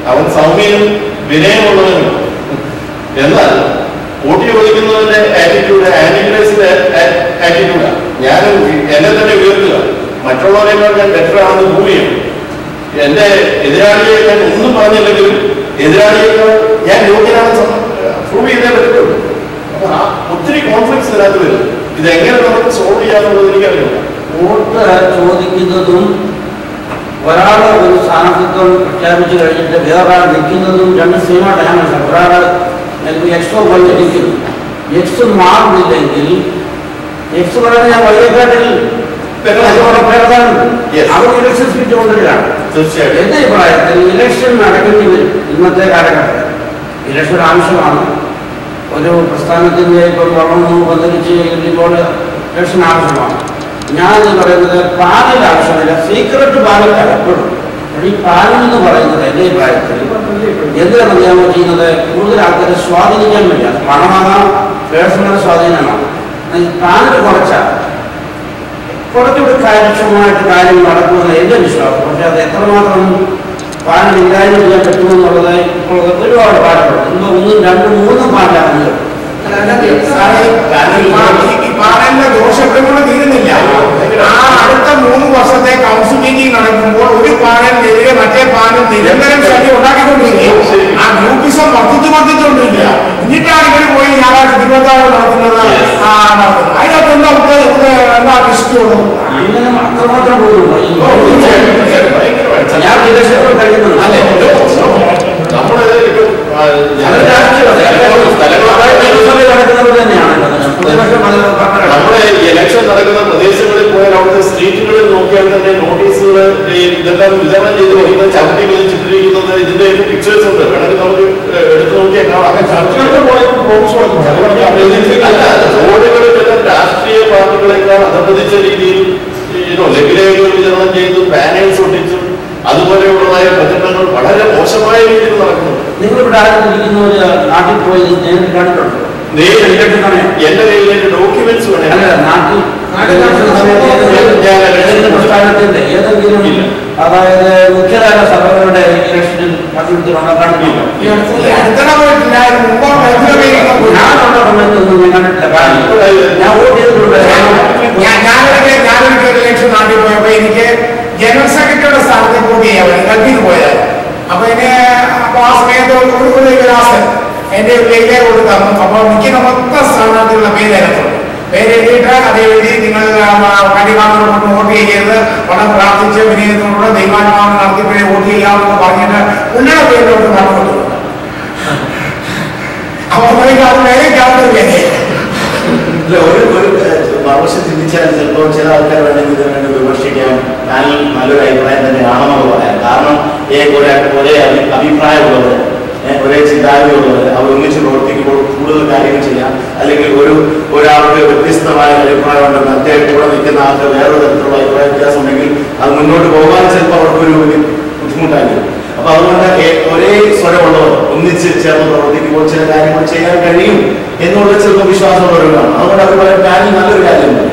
അവൻ സൗമ്യനും വിനയമുള്ളവനും. എന്നാൽ വോട്ട് ചോദിക്കുന്നതിന്റെ ആറ്റിറ്റ്യൂഡ് ആന്റിക്രൈസ്റ്റിന്റെ ആറ്റിറ്റ്യൂഡാണ്. ഞാൻ എന്നെ തന്നെ ഉയർത്തുക, മറ്റുള്ളവരെക്കാൾ ഞാൻ ബെറ്റർ ആണെന്ന് പ്രൂവ് ചെയ്യണം. എന്റെ എതിരാളിയെ ഞാൻ ഒന്നും പറഞ്ഞില്ലെങ്കിലും എതിരാളിയേക്കാൾ ഞാൻ യോഗ്യനാണെന്ന് പ്രൂവ് ചെയ്തേ പറ്റുള്ളൂ. അപ്പൊ ആ ഒത്തിരി കോൺഫ്ലിക്ട്സ് ഇതിനകത്ത് വരും. ഇതെങ്ങനെ നമുക്ക് സോൾവ് ചെയ്യാന്നുള്ളത് എനിക്കറിയില്ല. വോട്ട് ചോദിക്കുന്നതും ഒരാളെ ഒരു സ്ഥാനാർത്ഥിത്വം പ്രഖ്യാപിച്ചു കഴിഞ്ഞിട്ട് വേറൊരാൾ നിൽക്കുന്നതും രണ്ട് സെയിമായിട്ട് ഞാൻ മനസ്സിലാക്കും. ഒരാൾ എക്സ്ട്രോ വൈ നിൽക്കുന്നു, എക്സ് മാറുന്നില്ലെങ്കിൽ എക്സ് പറയുന്നത് ഞാൻ വൈകാട്ടിൽ അവർ ഇലക്ഷൻ സ്പീച്ച് കൊണ്ടുവരികയാണ്. തീർച്ചയായിട്ടും എന്റെ അഭിപ്രായത്തിൽ ഇലക്ഷൻ നടക്കേണ്ടി വരും. ഇന്നത്തെ കാലഘട്ടത്തിൽ ഇലക്ഷൻ ആവശ്യമാണ്. ഒരു പ്രസ്ഥാനത്തിന്റെ ഇപ്പോൾ വളർന്നു വന്നിരിച്ച് ഇപ്പോൾ ഇലക്ഷൻ ആവശ്യമാണ്. ഞാൻ പറയുന്നത് പാനൽ ആവശ്യമില്ല, സീക്രട്ട് പാനലാണ് എപ്പോഴും. ഈ പാനൽ എന്ന് പറയുന്നത് എന്റെ അഭിപ്രായത്തിൽ എന്താണ് ഞാൻ ചെയ്യുന്നത്? കൂടുതൽ ആൾക്കാരെ സ്വാധീനിക്കാൻ വേണ്ടിയാണ്. പണമാകാം, പേഴ്സണൽ സ്വാധീനമാണ്. ഈ പാനൽ കുറച്ചുകൂടി കാര്യക്ഷമമായിട്ട് കാര്യം നടക്കുമെന്ന് എന്റെ വിശ്വാസം. പക്ഷെ അത് എത്രമാത്രം പാനൽ ഇല്ലായ്മ ചെയ്യാൻ പറ്റുമെന്നുള്ളത് ഇപ്പോൾ ഒരുപാട് പാടുണ്ട്. ഇന്ന് 1, 2, 3 പാനലാണ്. പാനലിന്റെ ദോഷപ്രമോട് തീരുന്നില്ല. ആ അടുത്ത 3 വർഷത്തെ കൗൺസിൽ മീറ്റിംഗ് നടക്കുമ്പോൾ ഒരു പാനലിനെതിരെ മറ്റേ പാനൽ നിരന്തരം ശല്യം ഉണ്ടാക്കിക്കൊണ്ടിരിക്കുകയും ആ ഗ്രൂപ്പിസം വർദ്ധിച്ചുകൊണ്ടിരിക്കുക. എന്നിട്ടാണ് ഇവർ പോയി ഞായറാഴ്ച തിരുവനന്തപുരം നടത്തുന്നത്. അതിനകത്ത് നമുക്ക് എന്താ ഇഷ്ടമുള്ളൂ? അങ്ങനെ അത്രമാത്രം പോകുന്നുണ്ടോ? ഞാൻ വിദേശത്ത് കഴിയുന്നുണ്ട്. നമ്മുടെ ഇലക്ഷൻ നടക്കുന്ന പ്രദേശങ്ങളിൽ പോയാൽ അവിടുത്തെ സ്ട്രീറ്റുകളിൽ നോക്കിയാൽ തന്നെ നോട്ടീസുകൾ ഇതെല്ലാം വിതരണം ചെയ്ത് വരുന്നത്, ചവിട്ടികൾ ചിത്രീകരിക്കുന്നത്, ഇതിന്റെ പിക്ചേഴ്സ് ഉണ്ട്. വേണമെങ്കിൽ നമുക്ക് എടുത്തു നോക്കിയാൽ റോഡുകളിലെല്ലാം രാഷ്ട്രീയ പാർട്ടികളെക്കാൾ അധപ്പതിച്ച രീതിയിൽ ലഘുലേഖകൾ വിതരണം ചെയ്തു, പാനേഴ്സ് ഒട്ടിച്ചും അതുപോലെയുള്ളതായ പ്രചരണങ്ങൾ വളരെ മോശമായ രീതിയിൽ നടക്കുന്നു. നിങ്ങളിവിടെ ആയിരിക്കുന്നവര് നാട്ടിൽ പോയി നേരിട്ട് കണ്ടിട്ടുണ്ടോ? എന്റെ കയ്യിൽ ഡോക്യുമെന്റ്സ് വേണം. നാട്ടിൽ പ്രസ്ഥാനത്തിന്റെ ഏതെങ്കിലും അതായത് മുഖ്യധാര സഭകളുടെ ഇലക്ഷനിൽ പങ്കെടുത്തിട്ടുണ്ടോ? കണ്ടിട്ടില്ല. ഞാനുള്ള സമയത്തൊന്നും ഞാൻ കണ്ടിട്ടില്ല. ഞാൻ വോട്ട് ചെയ്തിട്ടുണ്ട്. ഞാനൊരു ഇലക്ഷൻ നാട്ടിൽ പോയപ്പോ എനിക്ക് ജനറൽ സെക്രട്ടറിയുടെ സ്ഥാനത്ത് വോട്ട് ചെയ്യാൻ ഗൾഫിൽ പോയത്. അപ്പൊ ആ സമയത്ത് ഒരു ക്ലാസ് എന്റെ പേരിലേ കൊണ്ട് തന്നു. അപ്പൊ നിൽക്കുന്ന മൊത്തം സ്ഥാനാർത്ഥികളുടെ പേരെഴുതും. പേരെഴുതിയിട്ട് അത് എഴുതി നിങ്ങൾ കടിമാനോട് കൊണ്ട് വോട്ട് ചെയ്യരുത്, പണം പ്രാർത്ഥിച്ച് വിനയത്തോടുകൂടെ ദൈവാനുമാനം നടത്തിപ്പോഴേ വോട്ട് ചെയ്യാമെന്ന് പറഞ്ഞിട്ട് ഉള്ളയുടെ പേരിലോട്ട് നടന്നു. അപ്പൊ അത് വേറെക്കാവുന്ന പേര് ഒരു മറുവശം ചിന്തിച്ചാൽ ചിലപ്പോൾ ചില ആൾക്കാർ വേണമെങ്കിൽ ഇതിനു വേണ്ടി വിമർശിക്കാൻ പാനൽ നല്ലൊരു അഭിപ്രായം തന്നെയാണെന്ന് പറയാം. കാരണം ഒരേ അഭിപ്രായമുള്ളവർ, ഒരേ ചിന്താഗതിയുള്ളവർ അവർ ഒന്നിച്ച് പ്രവർത്തിക്കുമ്പോൾ കൂടുതൽ കാര്യങ്ങൾ ചെയ്യാം. അല്ലെങ്കിൽ ഒരാൾക്ക് വ്യത്യസ്തമായ അഭിപ്രായമുണ്ട്, മറ്റേ കൂടെ നിൽക്കുന്ന ആൾക്ക് വേറൊരു തരത്തിലുള്ള അഭിപ്രായ വ്യത്യാസം ഉണ്ടെങ്കിൽ അത് മുന്നോട്ട് പോകാൻ ചിലപ്പോൾ അവർക്കൊരു ബുദ്ധിമുട്ടായിരിക്കും. അപ്പൊ അതുകൊണ്ട് ഒരേ സ്വരമുള്ളവർ ഒന്നിച്ച് ചേർന്ന് പ്രവർത്തിക്കുമ്പോൾ ചില കാര്യങ്ങൾ ചെയ്യാൻ കഴിയും എന്നുള്ള ചിലപ്പോൾ വിശ്വാസമുള്ളവരാണ്. അതുകൊണ്ട് അവർ പറയാം പാനൽ നല്ലൊരു കാര്യമാണ്.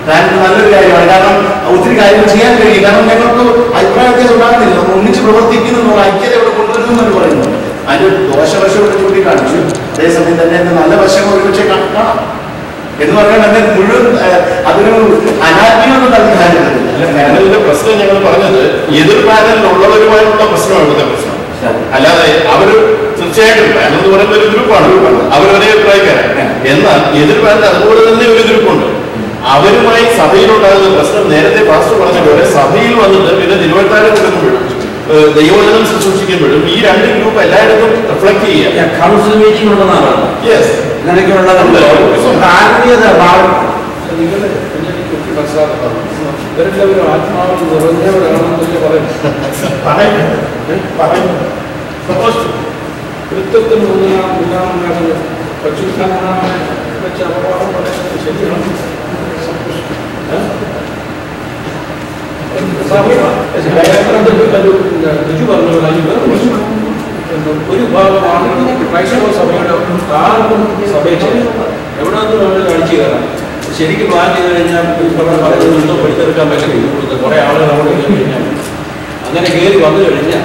പാനൽ നല്ലൊരു കാര്യമാണ്. കാരണം ഒത്തിരി കാര്യങ്ങൾ ചെയ്യാൻ കഴിയും. കാരണം ഞങ്ങൾക്ക് അഭിപ്രായ വ്യത്യാസം ഉണ്ടാകുന്നില്ല, നമ്മൾ ഒന്നിച്ച് പ്രവർത്തിക്കുന്നു എന്നുള്ള ഐക്യത ഇവിടെ കൊണ്ടുവരുന്നു എന്ന് പറയുന്നു. അതിന്റെ ദോഷവശം ഇവിടെ ചൂണ്ടിക്കാണിച്ചു. അതേസമയം തന്നെ എന്റെ നല്ല വശങ്ങൾ ഒരുപക്ഷെ കാണാം എന്ന് പറഞ്ഞാൽ എന്നെ മുഴുവൻ അതൊരു അനാത്മീയൊന്നും നൽകാനില്ല. പാനലിന്റെ പ്രശ്നം ഞങ്ങൾ പറഞ്ഞത് എതിർ പാനലിലുള്ളവരുമായിട്ടുള്ള പ്രശ്നമാണ് ഇവിടുത്തെ പ്രശ്നം. അല്ലാതെ അവര് തീർച്ചയായിട്ടും പാനൽ എന്ന് പറയുന്ന ഒരു ഗ്രൂപ്പാണ്, അവരൊരേ അഭിപ്രായക്കാരാണ്. എന്നാൽ എതിർ പാനൽ അതുപോലെ തന്നെ ഒരു ഗ്രൂപ്പുണ്ട്. അവരുമായി സഭയിലുണ്ടാകുന്ന പ്രശ്നം നേരത്തെ പാസ്റ്റർ പറഞ്ഞതുപോലെ സഭയിൽ വന്നിട്ട് പിന്നെ തിരുവനന്തപുരം കൊടുക്കുമ്പോഴും ദൈവവചനം ശുശ്രൂഷിക്കുമ്പോഴും ഈ രണ്ട് ഗ്രൂപ്പ് എല്ലായിടത്തും റിഫ്ലക്ട് ചെയ്യാം. കൗൺസിൽ മീറ്റിംഗ് ഉണ്ടെന്നാണ്. യെസ്, ഇവരെല്ലാവരും ആത്മാവ് നിറഞ്ഞവരാണെന്നൊക്കെ വൃത്തത്തിൽ മൂന്നാമനാകുന്നത് പരിശുദ്ധാത്മാവിനെ വെച്ച് അപവാദം പറയുന്നത് ശരിയാണ്. ഋജു പറഞ്ഞ ഒരു വിഭാഗം ആളുകൾ ക്രൈസ്തവ സഭയുടെ ആർക്കും സഭയെ ചെയ്യും എവിടെ നിന്ന് വേണമെങ്കിൽ കാണിച്ചു തരാം. ശരിക്കും പ്ലാൻ ചെയ്ത് കഴിഞ്ഞാൽ പറയുന്നതൊന്നും പഠിച്ചെടുക്കാൻ പറ്റില്ല. കുറേ ആളുകൾ അവിടെ കഴിഞ്ഞാൽ അങ്ങനെ കയറി വന്നു കഴിഞ്ഞാൽ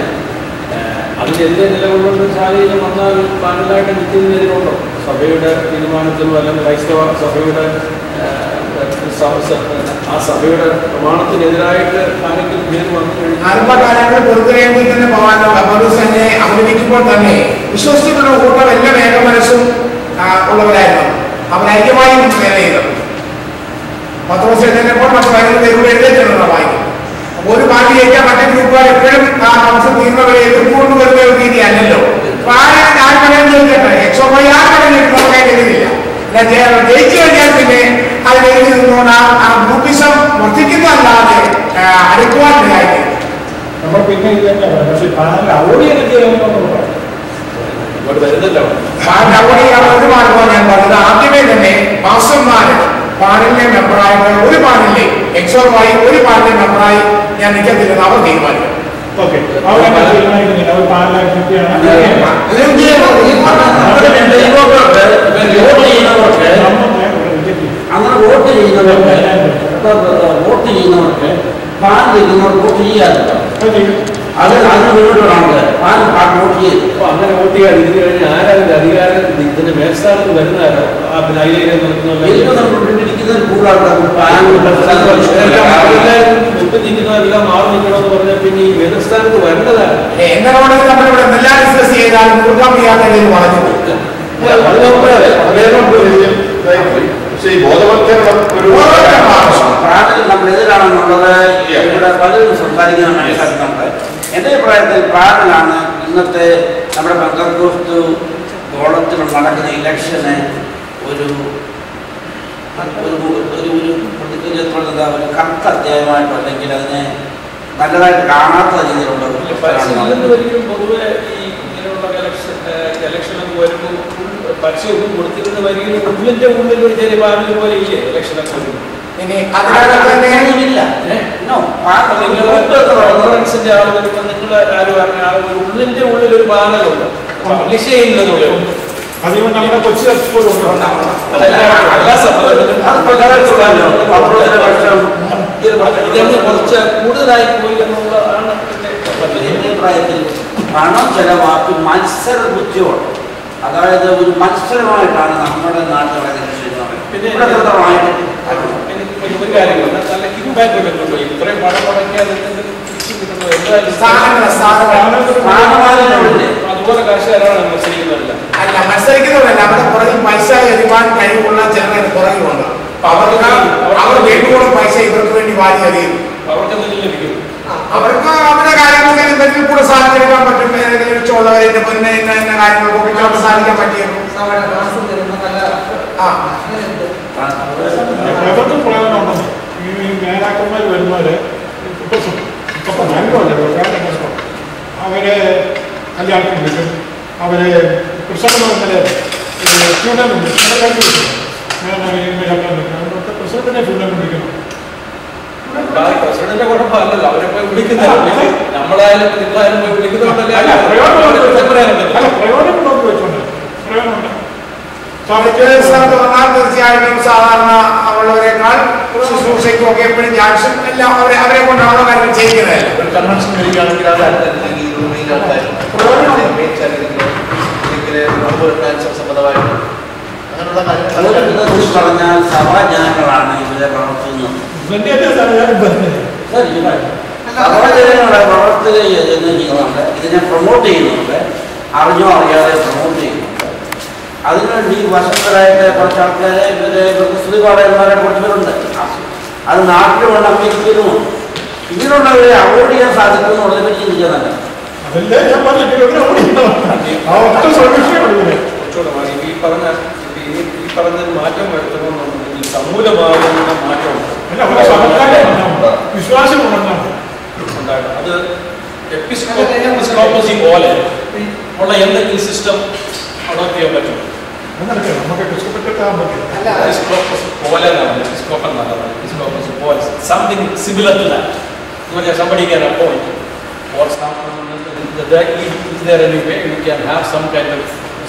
അതിനെതിരെ നിലകൊള്ളുന്ന സാഹചര്യം വന്നാൽ പാനലായിട്ട് നിൽക്കുന്നതിനുണ്ടോ? സഭയുടെ തീരുമാനത്തിനും അല്ലെങ്കിൽ ക്രൈസ്തവ സഭയുടെ ആ സഭയുടെ പ്രമാണത്തിനെതിരായിട്ട് ആരെങ്കിലും കയറി വന്നു കഴിഞ്ഞാൽ ആരംഭകാലങ്ങളിൽ പൊറുക്കരേണ്ടിൽ തന്നെ പോകാനോ പൗലോസ് തന്നെ അവതരിക്കുമ്പോൾ തന്നെ വിശ്വസിച്ചിട്ടുള്ള കൂട്ടം എല്ലാം ഏക മനസ്സും ഉള്ളവരായിരുന്നു. അവർ ഐക്യമായി വേല ചെയ്തത്. പത്രോസ് എഴുന്നേറ്റപ്പോൾ മറ്റു ഭയങ്കര പേരുടെ എഴുന്നേറ്റുള്ള വായിക്കും. ഒരു പാർട്ടി ജയിക്കാൻ മറ്റേ ഗ്രൂപ്പുകാർ എപ്പോഴും ആ കൗൺസിൽ തീർന്നവരെ എതിർത്തുകൊണ്ട് വരുന്ന ഒരു രീതി അല്ലല്ലോ. ഞാൻ പറയുന്നത് എക്സോമായി ആ പറയുന്നത് നോക്കാൻ കഴിയുന്നില്ല. ജയിച്ചു കഴിഞ്ഞാൽ പിന്നെ അതിലെഴുതി നിന്നുകൊണ്ട് ആ ഗ്രൂപ്പിസം വർദ്ധിക്കുന്നതല്ലാതെ അടുക്കുവാൻ കഴിയും. നമ്മൾ പിന്നെ ഇത് തന്നെ പക്ഷേ പാനൽ അവോയ്ഡ് ചെയ്യുന്നല്ലോ. ഒരു മാർഗമാണ് ഞാൻ പറഞ്ഞത്. ആദ്യമേ തന്നെ മാസന്മാര് പാനലിലെ മെമ്പറായിട്ട് ഒരു പാനലിലെ എക്സോമായി ഒരു പാനലിലെ മെമ്പറായി ഞാൻ നിൽക്കത്തില്ലെന്ന് അവർ തീരുമാനിക്കും. ഓക്കെ, അവരെ തീരുമാനിക്കുന്നില്ല. അവർ പാനലായിട്ട് അങ്ങനെ വോട്ട് ചെയ്യുന്നവർക്ക് പാൻ ചെയ്യുന്നവർ വോട്ട് ചെയ്യാറില്ല. അത് അതിന് മുന്നോട്ടാണ് പാൻ വോട്ട് ചെയ്ത്. അപ്പൊ അങ്ങനെ വോട്ട് ചെയ്യാൻ ഇതിന് കഴിഞ്ഞ് ആരാതിന്റെ അധികാരം ഇതിന്റെ മേൽസ്ഥാനത്ത് വരുന്നതാരോ ആ അതിരിക്കുന്നതിൽ നിൽക്കുന്നതെല്ലാം മാറി നിൽക്കണമെന്ന് പറഞ്ഞാൽ പിന്നെ ഈ മേൽസ്ഥാനത്ത് വരേണ്ടതാണ്. എന്നോട് നമ്മളിവിടെ എല്ലാം ഡിസ്കസ് ചെയ്താലും കൊടുക്കാൻ വയ്യാത്ത പറഞ്ഞു. പ്രാർത്ഥന നമ്മൾ എതിരാണെന്നുള്ളത് ഇവിടെ പലരും സംസാരിക്കുന്ന മനസ്സിലാക്കുന്നുണ്ട്. എൻ്റെ അഭിപ്രായത്തിൽ പ്രാർത്ഥനയാണ് ഇന്നത്തെ നമ്മുടെ പെന്തക്കോസ്ത് ഗോളത്തിൽ നടക്കുന്ന ഇലക്ഷന് ഒരു കറുത്ത അധ്യായമായിട്ടോ അല്ലെങ്കിൽ അതിനെ നല്ലതായിട്ട് കാണാത്ത രീതിയിലുള്ള പൊതുവെ ഈ ഇങ്ങനെയുള്ള ഇലക്ഷനൊക്കെ വരുമ്പോൾ പരസ്യമൊന്നും കൊടുത്തിരുന്ന വരികയും ഉള്ളിന്റെ ഉള്ളിൽ ഒരു ചെറിയ പാനൽ പോലെ ഇല്ലേ ഇലക്ഷനൊക്കെ വരുമ്പോൾ? ഇനി അതിനകത്ത് തന്നെ ഇല്ല. കോൺഗ്രസിന്റെ ആൾ വരുമ്പോൾ നിങ്ങൾ ആരും പറഞ്ഞ ആൾ ഉള്ളിന്റെ ഉള്ളിൽ ഒരു പാനലുണ്ട്. പബ്ലിഷ് ചെയ്യുന്നതുപോലെ അതുകൊണ്ട് നമ്മുടെ കൊച്ചി ഇതൊന്ന് കുറച്ച് കൂടുതലായി പോയി എന്നുള്ളതാണ് എൻ്റെ അഭിപ്രായത്തിൽ. പണം ചെലവാക്കി മത്സര ബുദ്ധിയോടെ, അതായത് ഒരു മത്സരമായിട്ടാണ് നമ്മുടെ നാട്ടിലെ പിന്നെ ഒരു കാര്യങ്ങളുണ്ട്. നല്ല കിംബാക്ക് കിട്ടുമല്ലോ ഇത്രയും പണം മുടക്കിയാൽ അതുപോലെ കാശുകാരാണ് മത്സരിക്കുന്നതല്ല. അല്ല, മത്സരിക്കുന്നതല്ല. അവിടെ പുറകിൽ പൈസ എറിവാൻ കഴിവുള്ള ജനങ്ങൾ പുറകിലുണ്ട്. അവർ വേണ്ടുകൂടെ പൈസ ഇവർക്ക് വേണ്ടി വാരി അറിയും. അവർക്ക് എന്തെങ്കിലും ലഭിക്കും. അവർക്ക് അവരുടെ കാര്യങ്ങൾക്ക് എന്തെങ്കിലും കൂടെ സാധിച്ചെടുക്കാൻ പറ്റും. ഏതെങ്കിലും ചോദവരുടെ പിന്നെ ഇന്ന കാര്യങ്ങൾക്കൊക്കെ സാധിക്കാൻ പറ്റിയിരുന്നു. എവർക്കും പ്രയോജനമുണ്ടോ? ഈ നേതാക്കന്മാർ വരുന്നവര് അവരെ കല്യാണത്തിന് വിളിക്കും. അവര് പ്രസിഡന്റ് പ്രസിഡന്റിനെ ഫ്യൂണൽ വിളിക്കണം. പ്രസിഡന്റിന്റെ കുഴപ്പമല്ലല്ലോ, അവരെ പോയി വിളിക്കുന്നില്ല. നമ്മളായാലും നിങ്ങളായാലും പോയി വിളിക്കുന്നുണ്ടല്ലേ? പ്രയോജനം വെച്ചോണ്ട് പ്രയോജനമുണ്ട്. വന്നാൽ തീർച്ചയായിട്ടും സാധാരണ ഉള്ളവരെക്കാൾ ശുശ്രൂഷയ്ക്കും ഒക്കെ എപ്പോഴും ജാക്ഷൻ എല്ലാം അവരെ കൊണ്ടാണോ കാര്യങ്ങൾ ചെയ്യുന്നതല്ല. കൺവെൻഷൻ വരികയാണെങ്കിൽ അത് സംബന്ധമായിട്ട് അങ്ങനെയുള്ള കാര്യങ്ങൾ പറഞ്ഞാൽ സഭാജനങ്ങളാണ് ഇവരെ പ്രവർത്തിക്കുന്നത്. സഭാജനങ്ങളെ പ്രവർത്തകർ ചെയ്യുന്നുണ്ട്, ഇതിനെ പ്രൊമോട്ട് ചെയ്യുന്നുണ്ട്, അറിഞ്ഞോ അറിയാതെ പ്രൊമോട്ട് ചെയ്യുന്നുണ്ട്. അതിനുവേണ്ടി വശസ്ഥരായിട്ട് കുറച്ച് ആൾക്കാരെ ഇവരെ സ്ത്രീപാടകന്മാരെ കുറച്ചുപേരുണ്ട്. അത് നാട്ടിലുമുണ്ട്, അമേരിക്കയിലുമുണ്ട്. ഇതിനുള്ളവരെ അവോയ്ഡ് ചെയ്യാൻ സാധിക്കുമെന്നുള്ളതിനെ പറ്റി ചിന്തിക്കുന്നുണ്ട്. ഈ പറഞ്ഞ മാറ്റം വരുത്തണമെന്നുണ്ടെങ്കിൽ സമൂലമാകുന്ന മാറ്റമുണ്ട്. വിശ്വാസം ഉണ്ടാകണം. അത് എപ്പിസ്കോപ്പസി പോലെ ഉള്ള എന്തെങ്കിലും സിസ്റ്റം അഡോപ്റ്റ് ചെയ്യാൻ പറ്റും. നമുക്ക് ഇഷ്ടപ്പെട്ടിട്ടാൻ പറ്റില്ല. പോലെ എപ്പിസ്കോപ്പൻ നല്ലതാണ്. episcopus appoints, something similar to that. Somebody can appoint. What's happening? Is there any way we can have some kind of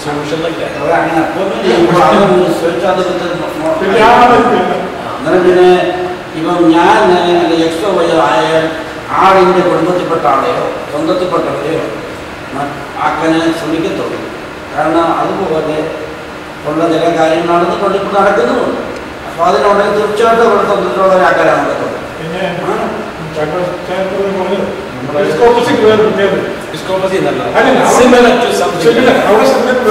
solution like that? ഇപ്പം ഞാൻ എക്സ്ട്രാ വയ്യായ ആളിൻ്റെ കുടുംബത്തിൽപ്പെട്ട ആളെയോ സ്വന്തത്തിൽപ്പെട്ടവരെയോ ആക്കാൻ ശ്രമിക്കത്തുള്ളൂ. കാരണം അതുപോലെ ഉള്ള ചില കാര്യങ്ങളാണ് ഇപ്പോൾ നടക്കുന്നുമുണ്ട്. അപ്പോൾ അതിനുണ്ടെങ്കിൽ തീർച്ചയായിട്ടും അവിടെ സ്വന്തത്തിലുള്ളവരെ ആക്കാനാണ് നടക്കുന്നത്. പിന്നെ എപ്പിസ്കോപ്പസിക്ക് വേറെ പ്രത്യേകത. Episcopacy എന്നല്ല. അല്ല, Similar to something. അവിടെ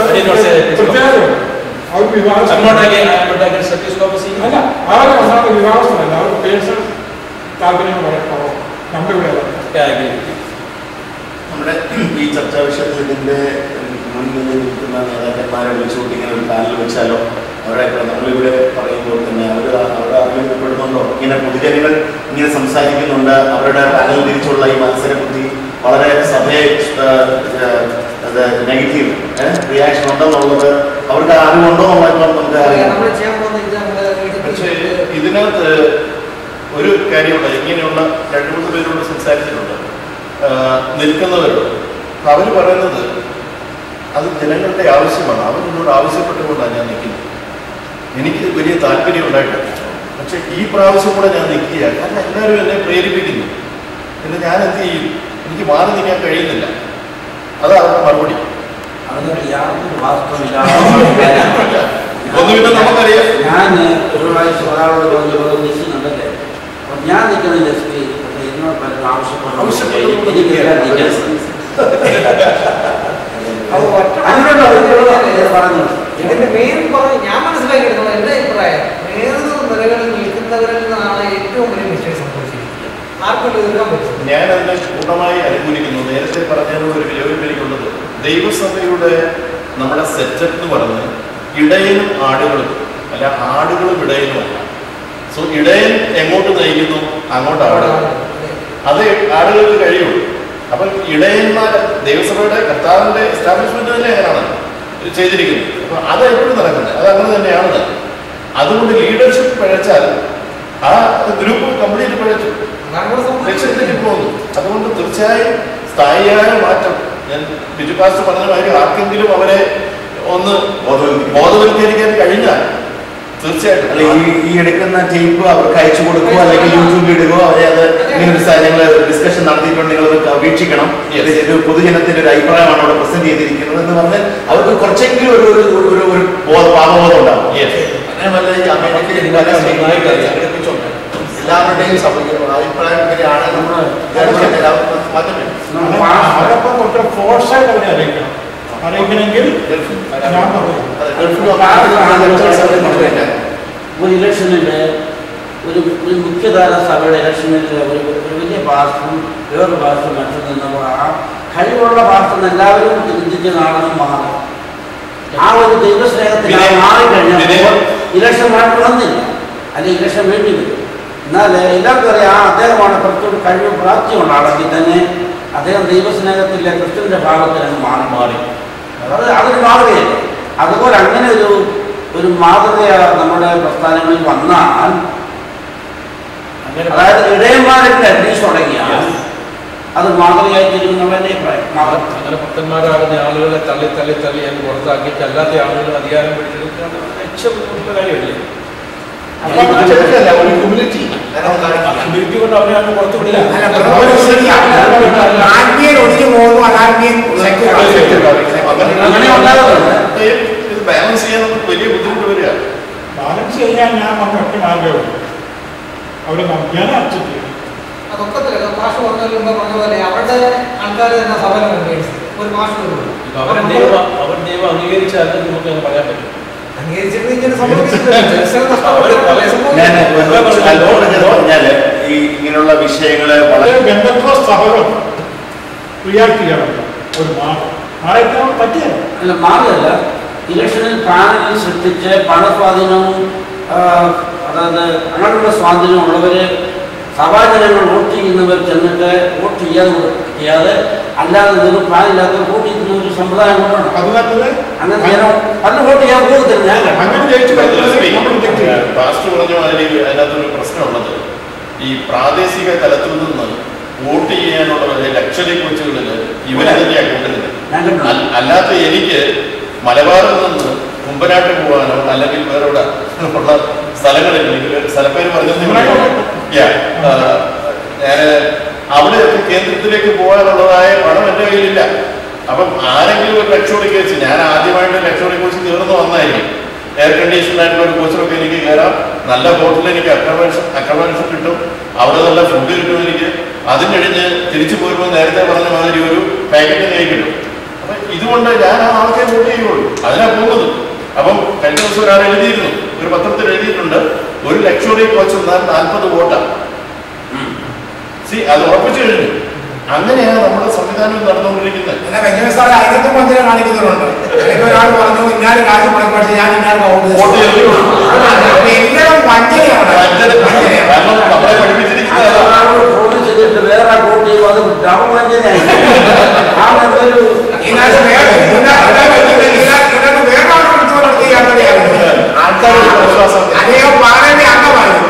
I did not say പ്രത്യേകത. അവർ വിവാഹം I'm not against episcopacy. അല്ല, അവരെ ഒന്നാമത് വിവാഹമല്ല, അവർ പേഴ്സണൽ താല്പര്യങ്ങൾ വളരെ കുറവ്. നമ്മുടെ ഇവിടെ Yeah, I agree. നമ്മുടെ ഈ ചർച്ചാ വിഷയത്തിൽ ഇതിന്റെ മുന്നിൽ നിൽക്കുന്ന നേതാക്കന്മാരെ വിളിച്ചുകൊണ്ട് ഇങ്ങനെ ഒരു പാനൽ വെച്ചാലോ, അവരെ നമ്മളിവിടെ പറയുമ്പോൾ തന്നെ അവരുടെ അറിവിൽപ്പെടുന്നുണ്ടോ, ഇങ്ങനെ പൊതുജനങ്ങൾ ഇങ്ങനെ സംസാരിക്കുന്നുണ്ട്, അവരുടെ പാനൽ തിരിച്ചുള്ള ഈ മത്സര ബുദ്ധി വളരെ സഭയെ നെഗറ്റീവ് റിയാക്ഷൻ ഉണ്ടെന്നുള്ളത് അവർക്ക് അറിവുണ്ടോ എന്നുള്ളത് നമുക്ക് അറിയാം. പക്ഷേ ഇതിനകത്ത് ഒരു കാര്യമുണ്ട്. ഇങ്ങനെയുള്ള 2-3 പേരോട് സംസാരിച്ചിട്ടുണ്ട്, നിൽക്കുന്നവരോട്. അവർ പറയുന്നത് അത് ജനങ്ങളുടെ ആവശ്യമാണ്, അവർ എന്നോട് ആവശ്യപ്പെട്ടുകൊണ്ടാണ് ഞാൻ നിൽക്കുന്നത്. എനിക്ക് വലിയ താല്പര്യം ഉണ്ടായിട്ടില്ല, പക്ഷെ ഈ പ്രാവശ്യം കൂടെ ഞാൻ നിൽക്കുക, കാരണം എല്ലാവരും എന്നെ പ്രേരിപ്പിക്കുന്നു. പിന്നെ ഞാൻ എന്ത് ചെയ്യും? എനിക്ക് മാറി നിൽക്കാൻ കഴിയുന്നില്ല. അതാണ് മറുപടി. അതിനൊരു യാതൊരു വാസ്തവമില്ല. ഒന്നുമില്ല, നമുക്കറിയാം. ഞാൻ ഒരു പ്രാവശ്യം ഒരാളോട് നിശ്ചിക്കുന്നുണ്ടല്ലേ, അപ്പോൾ ഞാൻ നിൽക്കുന്ന ജസ്റ്റ് എന്നോട് പലരും ആവശ്യപ്പെടുന്നു. ഇതിന്റെ മെയിൻ പറഞ്ഞു ഞാൻ മനസ്സിലാക്കിയെടുത്തോളൂ. എന്റെ അഭിപ്രായം, നിലകളിൽ നിൽക്കുന്നവരിൽ നിന്നാണ് ഏറ്റവും വലിയ മിസ്റ്റേക്ക് സംഭവിച്ചിരിക്കുന്നത്. ആർക്കും എതിർക്കാൻ പറ്റും. ഞാൻ അതിനെ പൂർണ്ണമായി അനുകൂലിക്കുന്നു. നേരത്തെ പറഞ്ഞതിനോട് ഒരു വിരോധം എനിക്കുള്ളത്, ദൈവസഭയുടെ നമ്മുടെ സെറ്റപ്പ് എന്ന് പറഞ്ഞ് ഇടയനും ആടുകളും അല്ല, ആടുകളും ഇടയനുമല്ല. സോ ഇടയൻ എങ്ങോട്ട് നയിക്കുന്നു അങ്ങോട്ട് ആടുകൾ, അത് ആടുകൾക്ക് കഴിയുള്ളൂ. അപ്പം ഇടയന്മാർ ദൈവസഭയുടെ കർത്താവിന്റെ എസ്റ്റാബ്ലിഷ്മെന്റ് തന്നെ അങ്ങനെയാണ് ചെയ്തിരിക്കുന്നത്. അപ്പൊ അത് എപ്പോഴും നടക്കുന്നത്, അത് അങ്ങനെ തന്നെയാണ്. അതുകൊണ്ട് ലീഡർഷിപ്പ് പിഴച്ചാൽ ആ ഗ്രൂപ്പ് കംപ്ലീറ്റ് പിഴച്ചു, ലക്ഷ്യത്തിലേക്ക് പോകുന്നു. അതുകൊണ്ട് തീർച്ചയായും സ്ഥായിയായ മാറ്റം, ഞാൻ ബിജു പാസ്റ്റർ പറഞ്ഞ മാതിരി ആർക്കെങ്കിലും അവരെ ഒന്ന് ബോധവൽക്കരിക്കാൻ കഴിഞ്ഞാൽ തീർച്ചയായിട്ടും. അല്ലെ ഈ എടുക്കുന്ന ടേപ്പ് അവർക്ക് അയച്ചു കൊടുക്കുക, അല്ലെങ്കിൽ യൂട്യൂബിൽ ഇടുകയോ, അവരെ അത് ഇങ്ങനെ ഞങ്ങൾ ഡിസ്കഷൻ നടത്തിയിട്ടുണ്ട്, നിങ്ങളത് വീക്ഷിക്കണം, ഒരു പൊതുജനത്തിന്റെ ഒരു അഭിപ്രായമാണ് അവിടെ പ്രസന്റ് ചെയ്തിരിക്കുന്നത് എന്ന് പറഞ്ഞാൽ അവർക്ക് കുറച്ചെങ്കിലും ഒരു പാപബോധം ഉണ്ടാവും. അതേപോലെ ഈ അമേരിക്കയിൽ സംഘടിപ്പിച്ചുണ്ട് എല്ലാവരുടെയും അഭിപ്രായം ഇങ്ങനെയാണ് അവരപ്പം കുറച്ച് ഫോഴ്സായിട്ട് അവരെ അറിയിക്കണമെങ്കിൽ ഞാൻ പറഞ്ഞു ഒരു ഇലക്ഷനിൽ ഒരു മുഖ്യധാര സഭയുടെ ഇലക്ഷനിൽ ഒരു വലിയ പാർട്ടിയും വേറൊരു പാർട്ടിയും മറ്റൊരു നിന്നപ്പോൾ ആ കഴിവുള്ള പാർട്ടി എല്ലാവരും ചിന്തിച്ചതാണെന്ന് മാറും. ആ ഒരു ദൈവസ്നേഹത്തിൽ മാറിക്കഴിഞ്ഞപ്പോൾ ഇലക്ഷൻ മാറ്റി വന്നില്ല, അല്ലെങ്കിൽ ഇലക്ഷൻ വേണ്ടി വരും. എന്നാൽ എല്ലാവർക്കും അറിയാം, അദ്ദേഹമാണ് കുറച്ചുകൂടി കഴിവ് പ്രാപ്തിയുള്ള ആളെങ്കിൽ തന്നെ അദ്ദേഹം ദൈവസ്നേഹത്തിലെ ക്രിസ്തുവിൻ്റെ ഭാഗത്തിലാണ് മാറി അതൊരു മാതൃകയല്ലേ. അതുപോലെ അങ്ങനെ ഒരു മാതൃക നമ്മുടെ പ്രസ്ഥാനങ്ങളിൽ വന്നാൽ, അതായത് ഇടയന്മാരുടെ അന്വേഷണം തുടങ്ങിയാൽ അത് മാതൃകയായി തീരുമെന്നുള്ള എൻ്റെ അഭിപ്രായം. അങ്ങനെ ഭക്തന്മാരാകുന്ന ആളുകളെ തള്ളി തള്ളി തള്ളി എന്ന് പുറത്താക്കിയിട്ട് അല്ലാത്ത ആളുകൾ അധികാരം പിടിച്ചെടുക്കാൻ രക്ഷപ്പെടുന്ന കാര്യമല്ലേ. ഒരു കമ്മ്യൂണിറ്റി കൊണ്ട് അവരെ അങ്ങ് പുറത്തു വിടില്ല. അങ്ങനെ ഉണ്ടാകുന്നുണ്ട്. ഇത് ബാലൻസ് ചെയ്യാൻ വലിയ ബുദ്ധിമുട്ട് വരിക. ബാലൻസ് ചെയ്യാൻ ഞാൻ ഒറ്റ മാർഗമുള്ളൂ, അവരെ ഞാൻ അക്സെപ്റ്റ് ചെയ്യും. അതൊക്കെ മാഷ് പറഞ്ഞ പോലെ അവരുടെ ആൾക്കാർ തന്നെ സഭയിൽ അംഗീകരിച്ചു. ഒരു മാഷ് അവർ ദൈവം അംഗീകരിച്ചാൽ നമുക്ക് അങ്ങനെ പറയാൻ പറ്റും. പറഞ്ഞാല് ഈ ഇങ്ങനെയുള്ള വിഷയങ്ങളെ വളരെ സഭകൾ റിയാക്ട് ചെയ്യാറുണ്ട്. ഒരു മാറാൻ പറ്റിയല്ല. അല്ല, മാറിയല്ല. ഇലക്ഷനിൽ പാനലിൽ സൃഷ്ടിച്ച് പണസ്വാധീനവും അതായത് അങ്ങനെയുള്ള സ്വാധീനം ഉള്ളവരെ സഭാജനങ്ങൾ വോട്ട് ചെയ്യുന്നവർ ചെന്നിട്ട് വോട്ട് ചെയ്യാതെ അല്ലാതെ വെറും പ്ലാനില്ലാത്ത വോട്ട് ചെയ്യുന്ന ഒരു സമ്പ്രദായം കൊണ്ടാണ്. അങ്ങനെ ജനം പല വോട്ട് ചെയ്യാൻ പോകുന്നില്ല. ഞാൻ പാസ്റ്റർ പറഞ്ഞ മാതിരി അതിനകത്തൊരു പ്രശ്നമുള്ളത്, ഈ പ്രാദേശിക തലത്തിൽ നിന്ന് വോട്ട് ചെയ്യാനുള്ള ലക്ഷറി കോച്ചുകളിൽ ഇവരെ തന്നെയാണ് കൊണ്ടുവരുന്നത്. അല്ലാത്ത എനിക്ക് മലബാറിൽ നിന്ന് കുമ്പനാട്ട് പോകാനോ അല്ലെങ്കിൽ വേറെ ഉള്ള സ്ഥലങ്ങളിൽ സ്ഥലപ്പേര് പറഞ്ഞ ഞാൻ അവിടെ കേന്ദ്രത്തിലേക്ക് പോകാനുള്ളതായ പണം എൻ്റെ കയ്യിലില്ല. അപ്പം ആരെങ്കിലും ഒരു ലക്ഷറി കോച്ച്, ഞാൻ ആദ്യമായിട്ട് ലക്ഷറി കോച്ച് തീർന്നു വന്നായിരിക്കും. എയർ കണ്ടീഷൻ ആയിട്ടുള്ള ഒരു കോച്ചിലൊക്കെ എനിക്ക് കയറാം. നല്ല ഹോട്ടലിൽ എനിക്ക് അക്കോമഡേഷൻ കിട്ടും, അവിടെ നല്ല ഫുഡ് കിട്ടും എനിക്ക്. അതും കഴിഞ്ഞ് തിരിച്ചു പോരുമ്പോൾ നേരത്തെ പറഞ്ഞ മാതിരി ഒരു പാക്കറ്റ് കൈ കിട്ടും. അപ്പം ഇതുകൊണ്ട് ഞാൻ ആ ആൾക്കാരെ വോട്ട് ചെയ്യുള്ളൂ, അതിനാ പോകുന്നത്. അപ്പം കഴിഞ്ഞ ദിവസം ഒരാൾ എഴുതിയിരുന്നു, ഒരു പത്രത്തിൽ എഴുതിയിട്ടുണ്ട്, ഒരു ലക്ഷറി കോച്ച് എന്നാൽ 40 വോട്ടാണ്. അത് ഉറപ്പിച്ചു കഴിഞ്ഞു. അങ്ങനെയാണ് നമ്മുടെ സംവിധാനം നടന്നുകൊണ്ടിരിക്കുന്നത്. കാണിക്കുന്നുണ്ട്. ഒരാൾ പറഞ്ഞു ഇന്നാല് കാര്യം പക്ഷേ ഞാൻ ഇന്നാലും കാരണം നമ്മളെ പഠിപ്പിച്ചിരിക്കുന്നത് വേറെ വോട്ട് ചെയ്യും, അത് അദ്ദേഹം പാനലിന്റെ അംഗമായിരുന്നു.